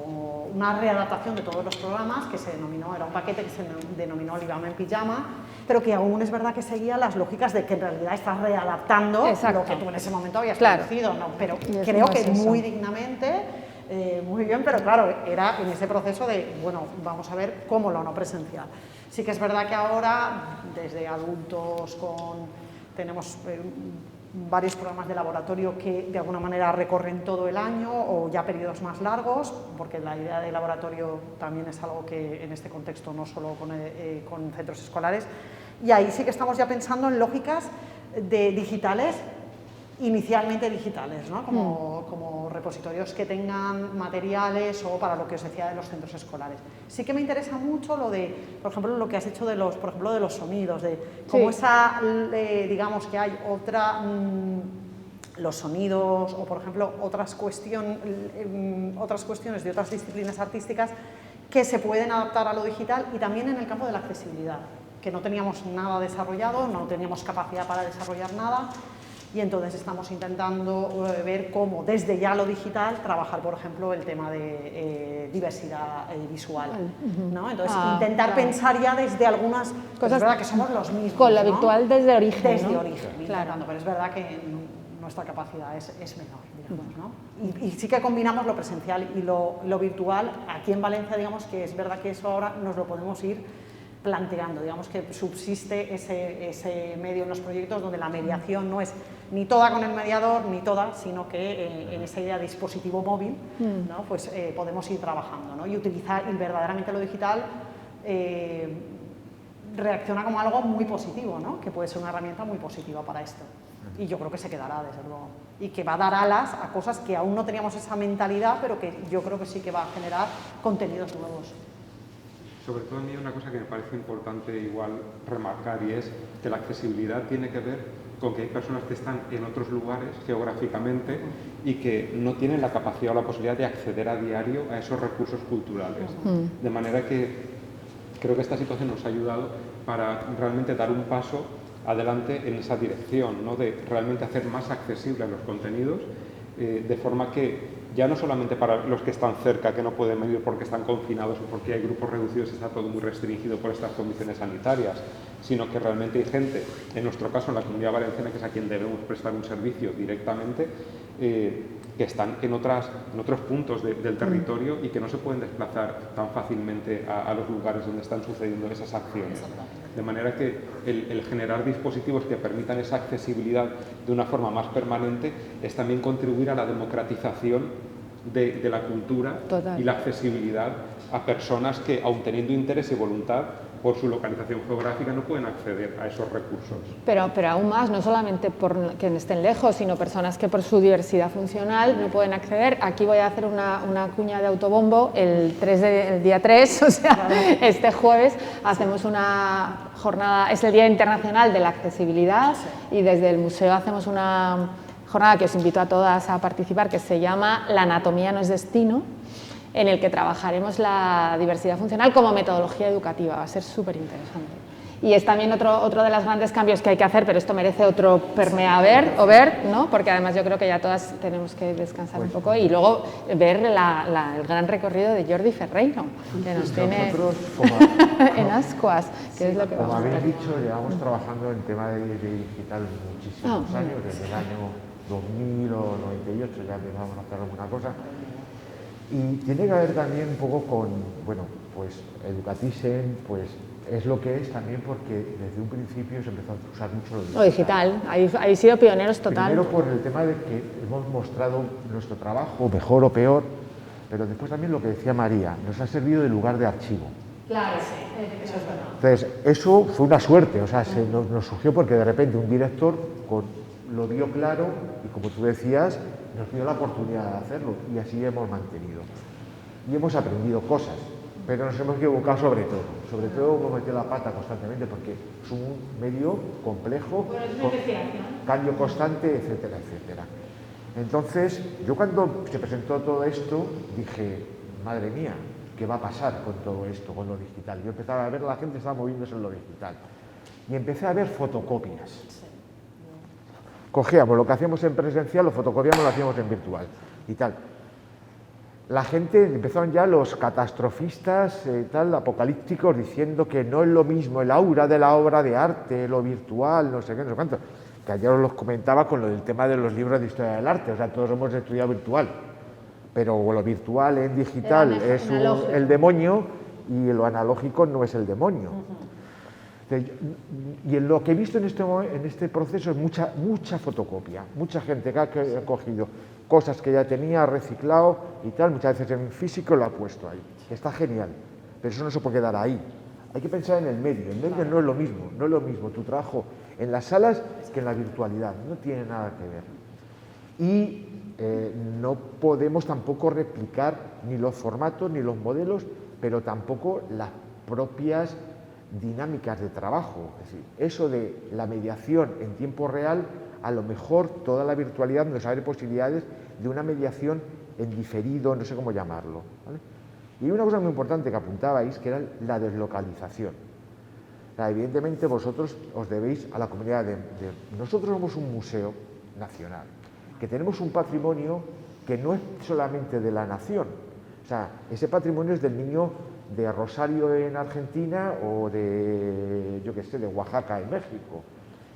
Speaker 3: una readaptación de todos los programas que se denominó, era un paquete que se denominó Libama en Pijama, pero que aún es verdad que seguía las lógicas de que en realidad estás readaptando lo que tú en ese momento habías producido, ¿no? Pero creo que muy dignamente, muy bien, pero claro, era en ese proceso de, bueno, vamos a ver cómo lo no presencial. Sí que es verdad que ahora, desde adultos tenemos varios programas de laboratorio que de alguna manera recorren todo el año o ya periodos más largos, porque la idea de laboratorio también es algo que en este contexto no solo con centros escolares, y ahí sí que estamos ya pensando en lógicas de digitales, inicialmente digitales, ¿no? Como repositorios que tengan materiales o para lo que os decía de los centros escolares. Sí que me interesa mucho lo de, por ejemplo, lo que has hecho de los sonidos, de cómo digamos que hay los sonidos o, por ejemplo, otras cuestiones de otras disciplinas artísticas que se pueden adaptar a lo digital, y también en el campo de la accesibilidad, que no teníamos nada desarrollado, no teníamos capacidad para desarrollar nada. Y entonces estamos intentando ver cómo desde ya lo digital trabajar, por ejemplo, el tema de diversidad visual, ¿no? Entonces intentar pensar ya desde algunas cosas, es verdad que somos los mismos,
Speaker 2: con lo virtual desde origen,
Speaker 3: desde origen, intentando, pero es verdad que nuestra capacidad es menor, digamos, ¿no? Y sí que combinamos lo presencial y lo virtual. Aquí en Valencia, digamos que es verdad que eso ahora nos lo podemos ir planteando, digamos que subsiste ese medio en los proyectos donde la mediación no es ni toda con el mediador, ni toda, sino que en esa idea de dispositivo móvil, ¿no? Pues podemos ir trabajando, ¿no? Y utilizar, y verdaderamente lo digital reacciona como algo muy positivo, ¿no? Que puede ser una herramienta muy positiva para esto. Y yo creo que se quedará, desde luego. Y que va a dar alas a cosas que aún no teníamos esa mentalidad, pero que yo creo que sí que va a generar contenidos nuevos.
Speaker 5: Sobre todo a mí una cosa que me parece importante igual remarcar, y es que la accesibilidad tiene que ver con que hay personas que están en otros lugares geográficamente y que no tienen la capacidad o la posibilidad de acceder a diario a esos recursos culturales. De manera que creo que esta situación nos ha ayudado para realmente dar un paso adelante en esa dirección, ¿no? De realmente hacer más accesibles los contenidos, de forma que ya no solamente para los que están cerca, que no pueden venir porque están confinados o porque hay grupos reducidos y está todo muy restringido por estas condiciones sanitarias, sino que realmente hay gente, en nuestro caso en la Comunidad Valenciana, que es a quien debemos prestar un servicio directamente, que están en otros puntos del territorio y que no se pueden desplazar tan fácilmente a los lugares donde están sucediendo esas acciones. De manera que el generar dispositivos que permitan esa accesibilidad de una forma más permanente es también contribuir a la democratización de la cultura.
Speaker 2: Total.
Speaker 5: Y la accesibilidad a personas que, aun teniendo interés y voluntad, por su localización geográfica no pueden acceder a esos recursos.
Speaker 2: Pero aún más, no solamente por que estén lejos, sino personas que por su diversidad funcional no pueden acceder. Aquí voy a hacer una cuña de autobombo, el día 3, o sea, este jueves, hacemos una jornada, es el Día Internacional de la Accesibilidad, y desde el museo hacemos una jornada que os invito a todas a participar, que se llama La anatomía no es destino, en el que trabajaremos la diversidad funcional como metodología educativa. Va a ser súper interesante. Y es también otro de los grandes cambios que hay que hacer, pero esto merece otro permeaver, ¿no? Porque además yo creo que ya todas tenemos que descansar un poco y luego ver el gran recorrido de Jordi Ferreiro, que nos tiene en Ascuas, que es lo que
Speaker 4: como
Speaker 2: vamos a
Speaker 4: habéis
Speaker 2: ver.
Speaker 4: dicho, llevamos trabajando en tema de digital muchísimos años, desde el año 2000 o 98 ya empezamos a hacer alguna cosa. Y tiene que ver también un poco con, bueno, pues Educatizen, pues es lo que es también porque desde un principio se empezó a usar mucho
Speaker 2: lo digital. Habéis sido pioneros total.
Speaker 4: Primero por el tema de que hemos mostrado nuestro trabajo, mejor o peor, pero después también lo que decía María, nos ha servido de lugar de archivo.
Speaker 2: Claro, sí, eso es verdad.
Speaker 4: Entonces, eso fue una suerte, o sea, nos surgió porque de repente un director lo vio claro y, como tú decías, nos dio la oportunidad de hacerlo y así hemos mantenido. Y hemos aprendido cosas. pero nos hemos equivocado sobre todo hemos metido la pata constantemente porque es un medio complejo, con cambio constante, etcétera, etcétera. Entonces, yo cuando se presentó todo esto, dije, madre mía, ¿qué va a pasar con todo esto, con lo digital? Yo empezaba a ver, la gente estaba moviéndose en lo digital. Y empecé a ver fotocopias. Cogíamos lo que hacíamos en presencial, lo fotocopiamos, lo hacíamos en virtual y tal. La gente, empezaron ya los catastrofistas apocalípticos diciendo que no es lo mismo el aura de la obra de arte, lo virtual, no sé qué, no sé cuánto. Que ayer os los comentaba con lo del tema de los libros de historia del arte, o sea, todos hemos estudiado virtual, pero lo virtual en digital es el demonio y lo analógico no es el demonio. Y en lo que he visto en este proceso es mucha fotocopia, mucha gente que ha cogido cosas que ya tenía, reciclado y tal, muchas veces en físico lo ha puesto ahí, que está genial, pero eso no se puede quedar ahí. Hay que pensar en el medio no es lo mismo, no es lo mismo tu trabajo en las salas que en la virtualidad, no tiene nada que ver. Y no podemos tampoco replicar ni los formatos ni los modelos, pero tampoco las propias dinámicas de trabajo. Es decir, eso de la mediación en tiempo real, a lo mejor toda la virtualidad nos abre posibilidades de una mediación en diferido, no sé cómo llamarlo, ¿vale? Y hay una cosa muy importante que apuntabais, que era la deslocalización. O sea, evidentemente vosotros os debéis a la comunidad Nosotros somos un museo nacional, que tenemos un patrimonio que no es solamente de la nación. O sea, ese patrimonio es del niño de Rosario en Argentina o de, yo qué sé, de Oaxaca en México.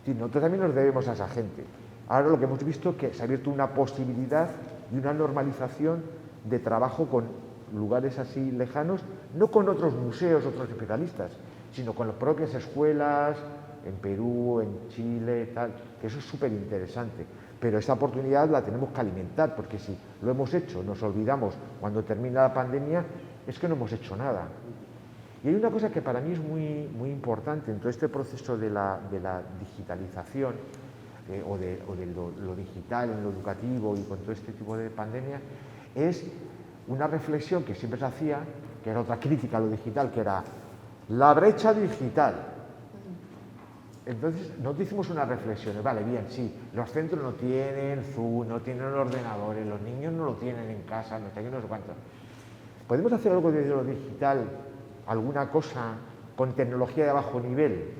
Speaker 4: Sí, nosotros también nos debemos a esa gente. Ahora lo que hemos visto es que se ha abierto una posibilidad y una normalización de trabajo con lugares así lejanos, no con otros museos, otros especialistas, sino con las propias escuelas, en Perú, en Chile, tal, que eso es súper interesante. Pero esa oportunidad la tenemos que alimentar, porque si lo hemos hecho, nos olvidamos cuando termina la pandemia, es que no hemos hecho nada. Y hay una cosa que para mí es muy importante en todo este proceso de la digitalización, o de lo digital en lo educativo y con todo este tipo de pandemia, es una reflexión que siempre se hacía, que era otra crítica a lo digital, que era la brecha digital. Entonces, nosotros hicimos una reflexión, vale, bien, sí, los centros no tienen Zoom, no tienen ordenadores, los niños no lo tienen en casa, no sé qué, no sé cuánto. ¿Podemos hacer algo desde lo digital, alguna cosa con tecnología de bajo nivel?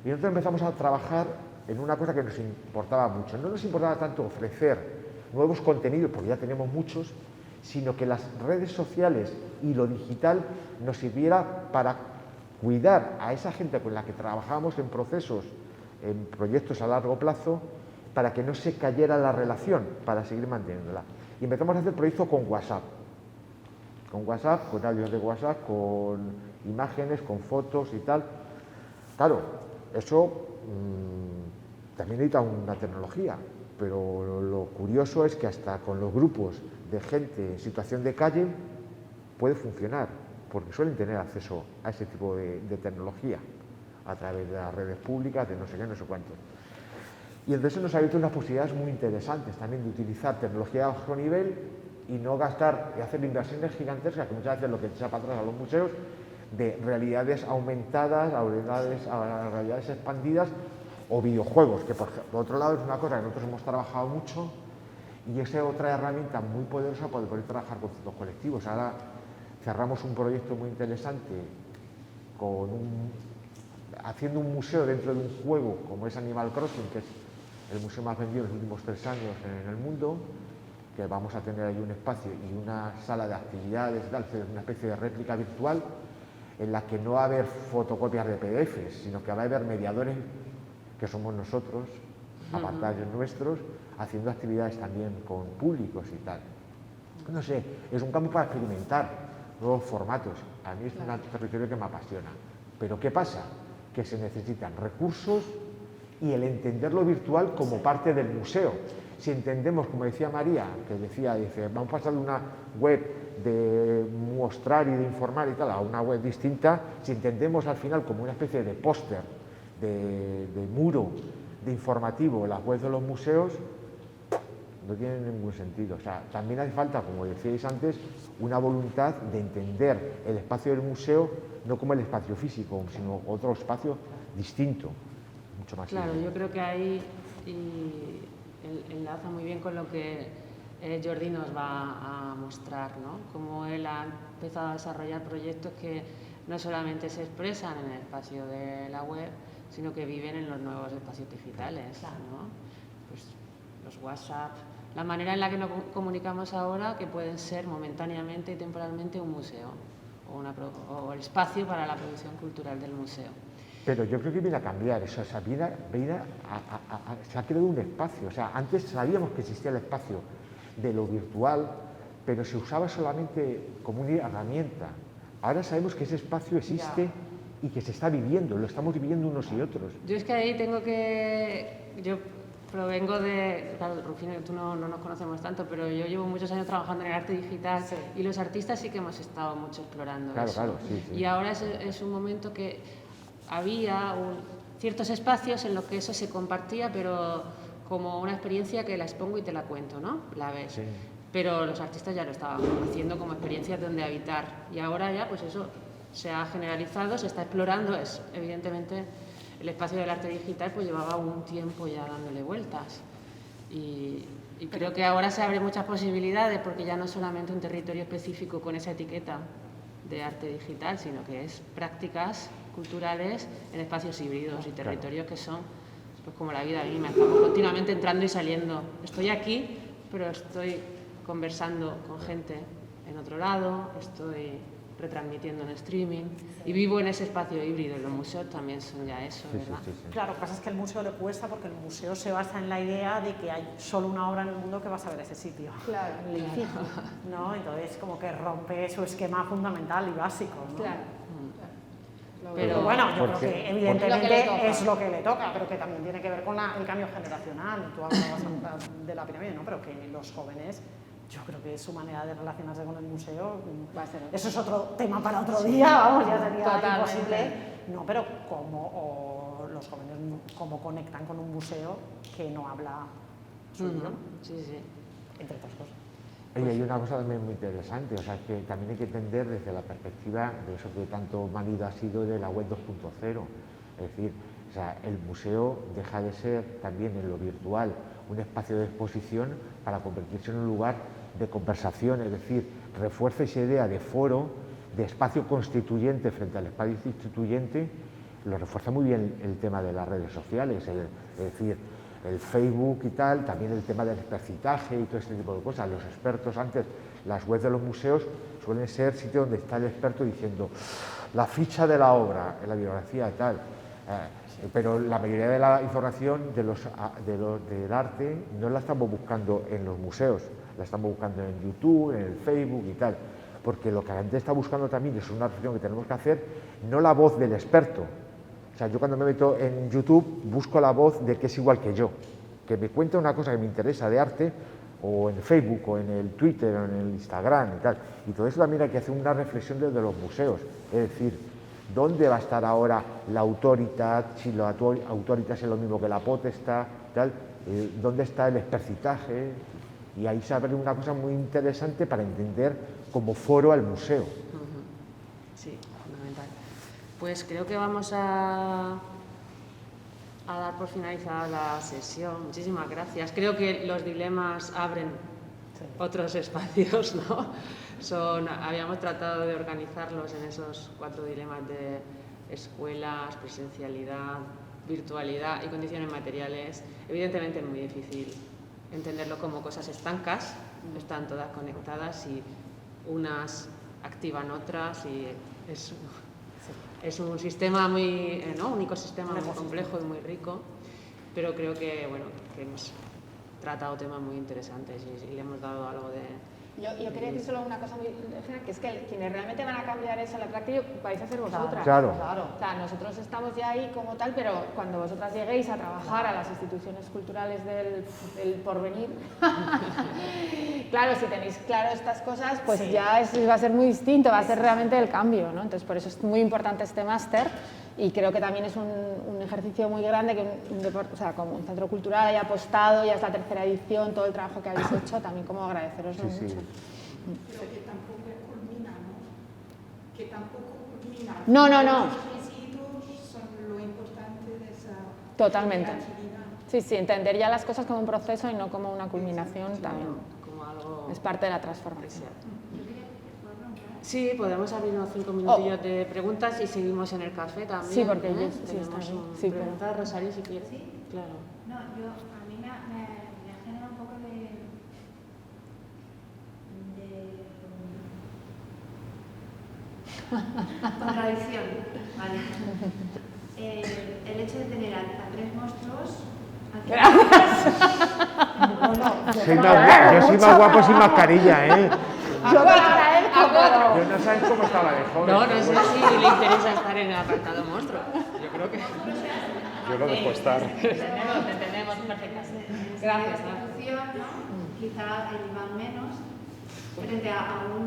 Speaker 4: Y nosotros empezamos a trabajar en una cosa que nos importaba mucho. No nos importaba tanto ofrecer nuevos contenidos, porque ya tenemos muchos, sino que las redes sociales y lo digital nos sirviera para cuidar a esa gente con la que trabajábamos en procesos, en proyectos a largo plazo, para que no se cayera la relación, para seguir manteniéndola. Y empezamos a hacer proyectos con WhatsApp, con audios de WhatsApp, con imágenes, con fotos y tal. Claro, eso también necesita una tecnología, pero lo curioso es que hasta con los grupos de gente en situación de calle puede funcionar, porque suelen tener acceso a ese tipo de tecnología a través de las redes públicas, de no sé qué, no sé cuánto. Y entonces nos ha abierto unas posibilidades muy interesantes también de utilizar tecnología de bajo nivel y no gastar y hacer inversiones gigantescas, que muchas veces lo que echa para atrás a los museos, de realidades aumentadas, a realidades expandidas o videojuegos, que por otro lado es una cosa que nosotros hemos trabajado mucho y es otra herramienta muy poderosa para poder trabajar con ciertos colectivos. Ahora cerramos un proyecto muy interesante haciendo un museo dentro de un juego como es Animal Crossing, que es el museo más vendido en los últimos 3 años en el mundo, que vamos a tener ahí un espacio y una sala de actividades, una especie de réplica virtual en la que no va a haber fotocopias de PDFs, sino que va a haber mediadores, que somos nosotros, apartados nuestros, haciendo actividades también con públicos y tal. No sé, es un campo para experimentar nuevos formatos. A mí es un territorio que me apasiona. Pero ¿qué pasa? Que se necesitan recursos y el entender lo virtual como parte del museo. Si entendemos, como decía María, dice, vamos a pasar de una web de mostrar y de informar y tal a una web distinta, si entendemos al final como una especie de póster, de muro, de informativo, las webs de los museos, no tiene ningún sentido. O sea, también hace falta, como decíais antes, una voluntad de entender el espacio del museo no como el espacio físico, sino otro espacio distinto, mucho más
Speaker 1: Claro,
Speaker 4: libre.
Speaker 1: yo creo que ahí enlaza muy bien con lo que Jordi nos va a mostrar, ¿no? Cómo él ha empezado a desarrollar proyectos que no solamente se expresan en el espacio de la web, sino que viven en los nuevos espacios digitales, ¿no? Pues los WhatsApp, la manera en la que nos comunicamos ahora, que pueden ser momentáneamente y temporalmente un museo o el espacio para la producción cultural del museo.
Speaker 4: Pero yo creo que viene a cambiar eso, o sea, se ha creado un espacio. O sea, antes sabíamos que existía el espacio de lo virtual, pero se usaba solamente como una herramienta. Ahora sabemos que ese espacio existe y que se está viviendo, lo estamos viviendo unos y otros.
Speaker 1: Yo es que ahí tengo que... Yo provengo de... Claro, Rufino, tú no nos conocemos tanto, pero yo llevo muchos años trabajando en el arte digital y los artistas sí que hemos estado mucho explorando eso.
Speaker 4: Claro, sí.
Speaker 1: Y ahora es un momento que había ciertos espacios en los que eso se compartía, pero como una experiencia que la expongo y te la cuento, ¿no? La ves.
Speaker 4: Sí.
Speaker 1: Pero los artistas ya lo estaban haciendo como experiencias donde habitar. Y ahora ya, pues eso se ha generalizado, se está explorando. Evidentemente, el espacio del arte digital pues llevaba un tiempo ya dándole vueltas. Y creo que ahora se abren muchas posibilidades, porque ya no es solamente un territorio específico con esa etiqueta de arte digital, sino que es prácticas culturales en espacios híbridos y territorios que son pues como la vida misma. Estamos continuamente entrando y saliendo. Estoy aquí, pero estoy conversando con gente en otro lado, estoy retransmitiendo en streaming y vivo en ese espacio híbrido. Los museos también son ya eso, ¿verdad?
Speaker 4: Sí.
Speaker 3: Claro, lo que pasa es que el museo le cuesta porque el museo se basa en la idea de que hay solo una obra en el mundo que vas a ver ese sitio.
Speaker 2: Claro,
Speaker 3: el edificio, ¿no? Entonces como que rompe su esquema fundamental y básico, ¿no?
Speaker 2: Claro.
Speaker 3: Pero bueno, yo creo que evidentemente
Speaker 2: es
Speaker 3: lo que le toca, pero que también tiene que ver con el cambio generacional. Tú hablabas de la pirámide, ¿no? Pero que los jóvenes, yo creo que su manera de relacionarse con el museo, eso es otro tema para otro día, vamos, ya sería imposible. No, pero los jóvenes cómo conectan con un museo que no habla su idioma.
Speaker 1: Sí.
Speaker 3: Entre otras cosas.
Speaker 4: Y hay una cosa también muy interesante, o sea, que también hay que entender desde la perspectiva de eso que tanto manido ha sido de la web 2.0. Es decir, o sea, el museo deja de ser también en lo virtual un espacio de exposición para convertirse en un lugar de conversación, es decir, refuerza esa idea de foro, de espacio constituyente frente al espacio instituyente, lo refuerza muy bien el tema de las redes sociales, es decir, el Facebook y tal, también el tema del expercitaje y todo este tipo de cosas. Los expertos antes, las webs de los museos suelen ser sitios donde está el experto diciendo la ficha de la obra, la bibliografía y tal, pero la mayoría de la información del arte no la estamos buscando en los museos, la estamos buscando en YouTube, en el Facebook y tal, porque lo que la gente está buscando también es una reflexión que tenemos que hacer, no la voz del experto. O sea, yo cuando me meto en YouTube busco la voz de que es igual que yo, que me cuenta una cosa que me interesa de arte, o en Facebook, o en el Twitter, o en el Instagram y tal. Y todo eso también hay que hacer una reflexión desde los museos, es decir, ¿dónde va a estar ahora la autoridad? Si la autoridad es lo mismo que la potestad, tal, ¿dónde está el expercitaje? Y ahí se abre una cosa muy interesante para entender como foro al museo.
Speaker 1: Sí, fundamental. Pues creo que vamos a dar por finalizada la sesión. Muchísimas gracias. Creo que los dilemas abren otros espacios, ¿no? Habíamos tratado de organizarlos en esos 4 dilemas de escuelas, presencialidad, virtualidad y condiciones materiales. Evidentemente es muy difícil entenderlo como cosas estancas, están todas conectadas y unas activan otras y es un sistema muy, un ecosistema muy complejo y muy rico, pero creo que, que hemos tratado temas muy interesantes y le hemos dado algo de...
Speaker 2: Yo quería decir solo una cosa muy ligera, que es que quienes realmente van a cambiar eso en la práctica vais a ser vosotras.
Speaker 4: Claro.
Speaker 2: O sea, nosotros estamos ya ahí como tal, pero cuando vosotras lleguéis a trabajar a las instituciones culturales del porvenir, claro, si tenéis claro estas cosas, pues ya va a ser muy distinto, va a ser realmente el cambio, ¿no? Entonces, por eso es muy importante este máster Y creo que también es un ejercicio muy grande que o sea, como un centro cultural haya apostado, ya es la tercera edición, todo el trabajo que habéis hecho, también como agradeceroslo mucho.
Speaker 8: Pero que tampoco culmina, ¿no? Que tampoco culmina.
Speaker 2: No.
Speaker 8: Los residuos son lo importante de esa
Speaker 2: Totalmente.
Speaker 8: creatividad.
Speaker 2: Sí, entender ya las cosas como un proceso y no como una culminación también.
Speaker 1: Como algo...
Speaker 2: Es parte de la transformación.
Speaker 1: Sí, podemos abrirnos 5 minutillos de preguntas y seguimos en el café también.
Speaker 2: Sí, porque ellos sí
Speaker 1: tenemos
Speaker 2: están bien.
Speaker 1: un
Speaker 2: Sí,
Speaker 1: pregunta, Rosario, si quieres.
Speaker 9: ¿Sí?
Speaker 1: Claro.
Speaker 9: No, a mí me genera un poco de contradicción, ¿vale? El hecho de tener a 3 monstruos...
Speaker 4: Yo soy más guapo sin mascarilla, ¿eh?
Speaker 2: Yo te agradezco, pero...
Speaker 4: Yo no sabes cómo estaba de joven.
Speaker 1: No sé si le interesa estar en el apartado monstruo. Yo creo que...
Speaker 5: Yo lo dejo estar.
Speaker 1: Te entendemos perfectamente. Gracias.
Speaker 9: Quizá el Iván menos, frente a un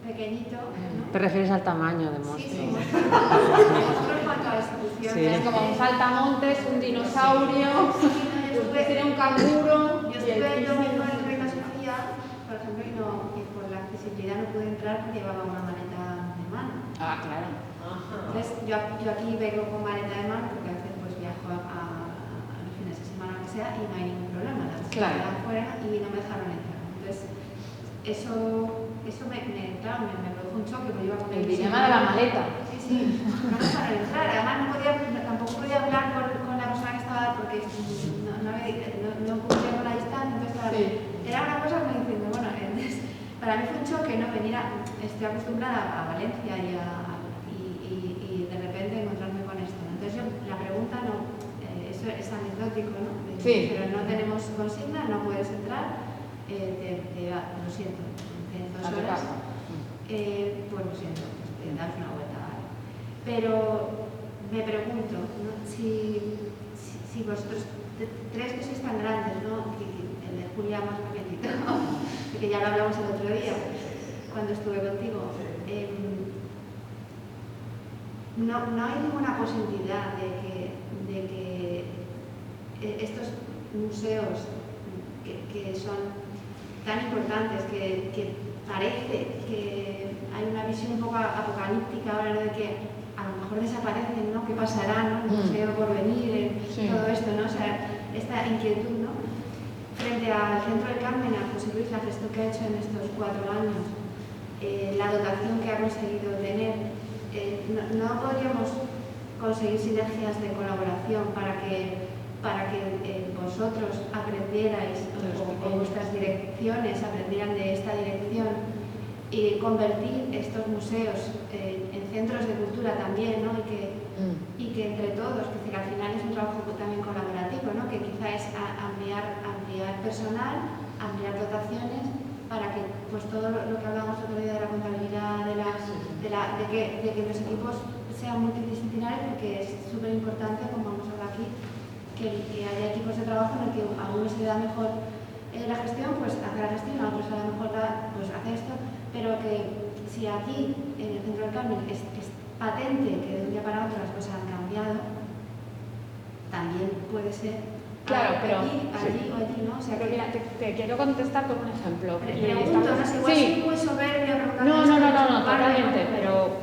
Speaker 9: pequeñito, ¿no?
Speaker 1: ¿Te refieres al tamaño de monstruo?
Speaker 9: Sí, monstruo en cuanto a instituciones.
Speaker 1: Sí.
Speaker 2: Es como un saltamontes, un dinosaurio, tiene un canguro...
Speaker 9: Yo estuve el domingo en el Reina Sofía, por ejemplo, y por la accesibilidad no pude entrar porque llevaba una maleta de mano.
Speaker 2: Ah, claro.
Speaker 9: Entonces, yo aquí vengo con maleta de mano porque a veces pues viajo a los fines de semana que sea y no hay ningún problema. Las
Speaker 2: Claro.
Speaker 9: quedan fuera y no me dejaron entrar. Entonces, eso me produjo un choque porque iba con
Speaker 2: El dilema de la maleta.
Speaker 9: Sí, no me dejaron entrar. Además, tampoco podía hablar con la persona que estaba porque no cumplía con la distancia. Entonces, era una cosa como diciendo, bueno, entonces, para mí fue un choque, ¿no? Estoy acostumbrada a Valencia y de repente encontrarme con esto, ¿no? Entonces la pregunta eso es anecdótico, ¿no?
Speaker 2: Sí.
Speaker 9: Pero no tenemos consigna, no puedes entrar, lo siento, en 2 horas, pues lo siento, te das una vuelta, ¿vale? Pero me pregunto, ¿no? si vosotros, 3 que sois tan grandes, ¿no? El de Julia más pequeñito, que ya lo hablamos el otro día, cuando estuve contigo, no hay ninguna posibilidad de que estos museos que son tan importantes, que parece que hay una visión un poco apocalíptica ahora, ¿no? De que a lo mejor desaparecen, ¿no? ¿Qué pasará, ¿no? El museo por venir, todo esto, ¿no? O sea, esta inquietud, ¿no? Frente al Centro del Carmen, a José Luis, la gestión que ha hecho en estos 4 años, la dotación que ha conseguido tener, no podríamos conseguir sinergias de colaboración para que vosotros aprendierais o vuestras direcciones aprendieran de esta dirección y convertir estos museos en centros de cultura también, ¿no? Y que entre todos, que al final es un trabajo también colaborativo, ¿no? Que quizá es ampliar personal, ampliar dotaciones para que pues todo lo que hablamos otro día de la contabilidad, de que los equipos sean multidisciplinarios, porque es súper importante, como hemos hablado aquí, que haya equipos de trabajo en el que a uno se le da mejor la gestión, pues hacer la gestión, a otro se le da mejor pues hacer esto, pero que si aquí en el Centro del Carmen es patente que de un día para otro las cosas han cambiado, también puede ser
Speaker 2: Claro, pero
Speaker 9: allí o allí, ¿no? O sea,
Speaker 2: pero mira, te quiero contestar con un ejemplo.
Speaker 9: Pregunto, no sé, igual soy muy soberbia preguntando.
Speaker 2: No, totalmente,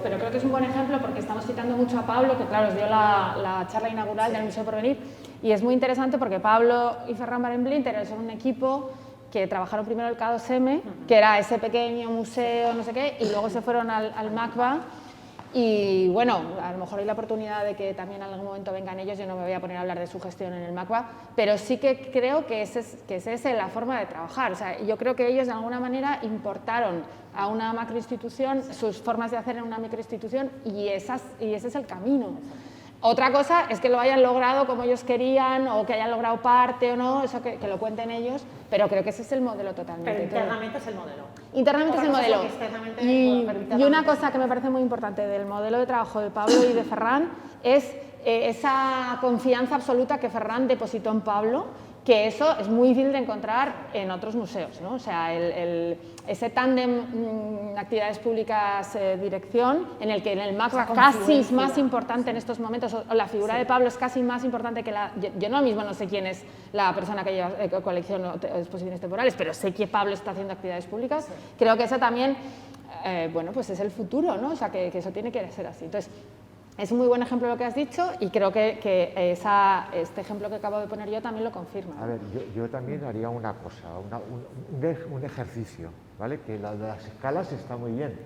Speaker 2: pero creo que es un buen ejemplo porque estamos citando mucho a Pablo, que claro, os dio la charla inaugural del Museo Porvenir, y es muy interesante porque Pablo y Ferran Barenblinter son un equipo que trabajaron primero el K2M, que era ese pequeño museo, no sé qué, y luego se fueron al MACBA. Y bueno, a lo mejor hay la oportunidad de que también en algún momento vengan ellos, yo no me voy a poner a hablar de su gestión en el MACBA, pero sí que creo que esa es la forma de trabajar. O sea, yo creo que ellos de alguna manera importaron a una macroinstitución sus formas de hacer en una microinstitución y ese es el camino. Otra cosa es que lo hayan logrado como ellos querían o que hayan logrado parte o no, eso que lo cuenten ellos, pero creo que ese es el modelo totalmente.
Speaker 3: Pero internamente es el modelo.
Speaker 2: Internamente es el modelo. Y una cosa que me parece muy importante del modelo de trabajo de Pablo y de Ferran es esa confianza absoluta que Ferran depositó en Pablo que eso es muy difícil de encontrar en otros museos, ¿no? O sea, ese tándem actividades públicas dirección, en el que en el MAC casi es más importante en estos momentos, o la figura de Pablo es casi más importante que la... Yo no mismo no sé quién es la persona que lleva colección o exposiciones temporales, pero sé que Pablo está haciendo actividades públicas. Creo que eso también, bueno, pues es el futuro, ¿no? O sea, que eso tiene que ser así. Entonces, es un muy buen ejemplo lo que has dicho y creo que este ejemplo que acabo de poner yo también lo confirma.
Speaker 4: A ver, yo también haría una cosa, un ejercicio, ¿vale? Que las escalas está muy bien,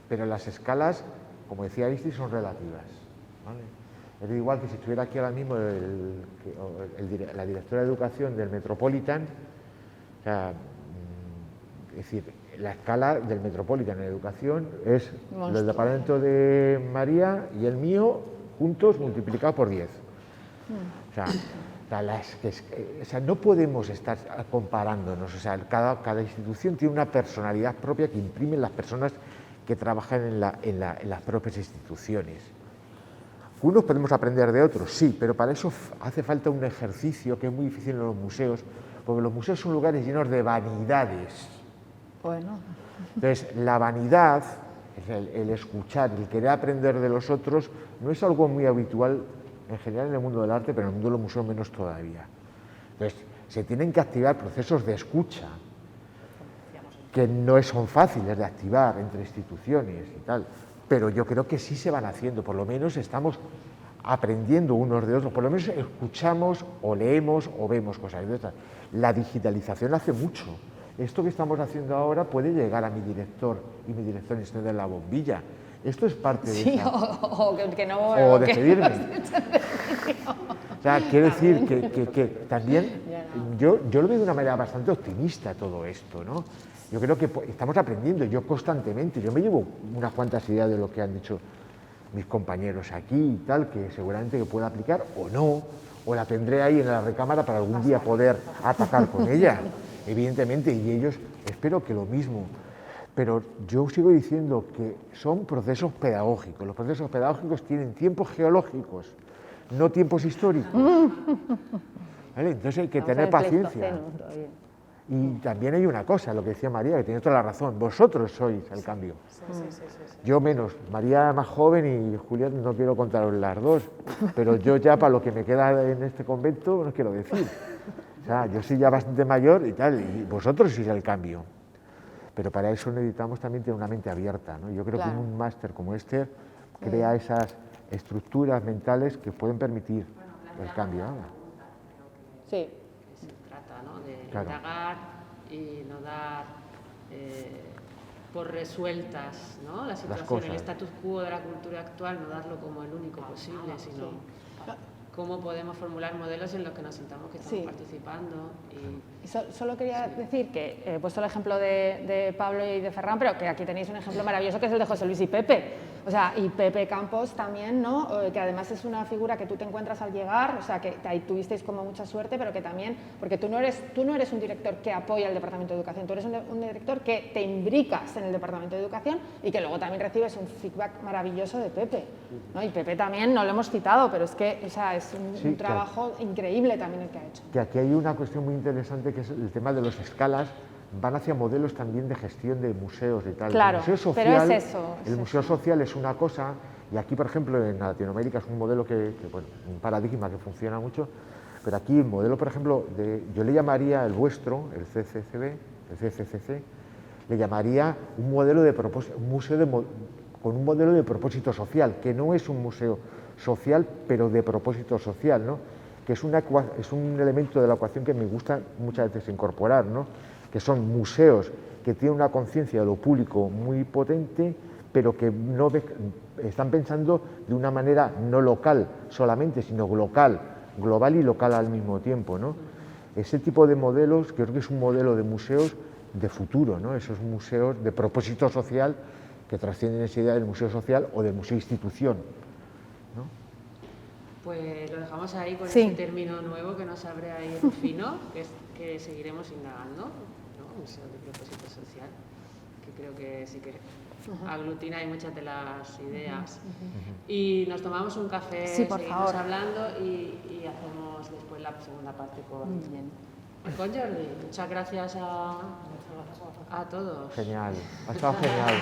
Speaker 4: pero las escalas, como decía Isti, son relativas, ¿vale? Es igual que si estuviera aquí ahora mismo la directora de educación del Metropolitan, o sea, es decir, la escala del Metropolitan en educación es el departamento de María y el mío juntos multiplicado por 10. O sea, no podemos estar comparándonos. O sea, cada institución tiene una personalidad propia que imprimen las personas que trabajan en las propias instituciones. Unos podemos aprender de otros, sí, pero para eso hace falta un ejercicio que es muy difícil en los museos, porque los museos son lugares llenos de vanidades.
Speaker 2: Bueno.
Speaker 4: Entonces, la vanidad, el escuchar, el querer aprender de los otros, no es algo muy habitual en general en el mundo del arte, pero en el mundo de los museos menos todavía. Entonces, se tienen que activar procesos de escucha, que no son fáciles de activar entre instituciones y tal, pero yo creo que sí se van haciendo, por lo menos estamos aprendiendo unos de otros, por lo menos escuchamos o leemos o vemos cosas de estas. La digitalización hace mucho. Esto que estamos haciendo ahora puede llegar a mi director y mi director encender la bombilla. Esto es parte de esa...
Speaker 2: o que no...
Speaker 4: O despedirme. O sea, quiero decir que también yo lo veo de una manera bastante optimista todo esto, ¿no? Yo creo que estamos aprendiendo, yo constantemente, yo me llevo unas cuantas ideas de lo que han dicho mis compañeros aquí y tal, que seguramente que pueda aplicar o no, o la tendré ahí en la recámara para algún día poder atacar con ella. Evidentemente, y ellos espero que lo mismo, pero yo sigo diciendo que son procesos pedagógicos. Los procesos pedagógicos tienen tiempos geológicos, no tiempos históricos. ¿Vale? Entonces hay que tener paciencia. Y también hay una cosa, lo que decía María, que tiene toda la razón, vosotros sois el cambio. Yo menos, María más joven y Julián no quiero contaros las dos, pero yo ya para lo que me queda en este convento no quiero decir. O sea, yo soy ya bastante mayor y tal, y vosotros sois el cambio. Pero para eso necesitamos también tener una mente abierta, ¿no? Yo creo que un máster como este crea esas estructuras mentales que pueden permitir el cambio.
Speaker 2: Sí.
Speaker 1: Se trata, ¿no? De indagar y no dar por resueltas, ¿no? La situación, el status quo de la cultura actual, no darlo como el único posible, sino cómo podemos formular modelos en los que nos sintamos que estamos participando.
Speaker 2: Y solo quería decir que he puesto el ejemplo de Pablo y de Ferran, pero que aquí tenéis un ejemplo maravilloso que es el de José Luis y Pepe. O sea, y Pepe Campos también, ¿no? Que además es una figura que tú te encuentras al llegar, o sea, que ahí tuvisteis como mucha suerte, pero que también, porque tú no eres un director que apoya al Departamento de Educación, tú eres un director que te imbricas en el Departamento de Educación y que luego también recibes un feedback maravilloso de Pepe, ¿no? Y Pepe también, no lo hemos citado, pero es que, o sea, es un trabajo increíble también el que ha hecho.
Speaker 4: Que aquí hay una cuestión muy interesante que es el tema de las escalas, van hacia modelos también de gestión de museos y tal.
Speaker 2: Claro,
Speaker 4: el museo social,
Speaker 2: pero es eso.
Speaker 4: El museo social es una cosa, y aquí, por ejemplo, en Latinoamérica es un modelo bueno, un paradigma que funciona mucho, pero aquí el modelo, por ejemplo, yo le llamaría el vuestro, el CCCC, le llamaría un modelo de propósito, un museo con un modelo de propósito social, que no es un museo social, pero de propósito social, ¿no? Que es un elemento de la ecuación que me gusta muchas veces incorporar, ¿no? Que son museos que tienen una conciencia de lo público muy potente, pero que están pensando de una manera no local solamente, sino global y local al mismo tiempo, ¿no? Ese tipo de modelos creo que es un modelo de museos de futuro, ¿no? Esos museos de propósito social que trascienden esa idea del museo social o del museo institución, ¿no?
Speaker 1: Pues lo dejamos ahí con ese término nuevo que nos abre ahí Rufino, que seguiremos indagando, ¿no? Museo de propósito social. que creo que sí que aglutina ahí muchas de las ideas. Y nos tomamos un café,
Speaker 2: sí, por
Speaker 1: seguimos
Speaker 2: favor.
Speaker 1: hablando y hacemos después la segunda parte con Jordi. Muchas gracias a todos.
Speaker 4: Genial, ha estado genial.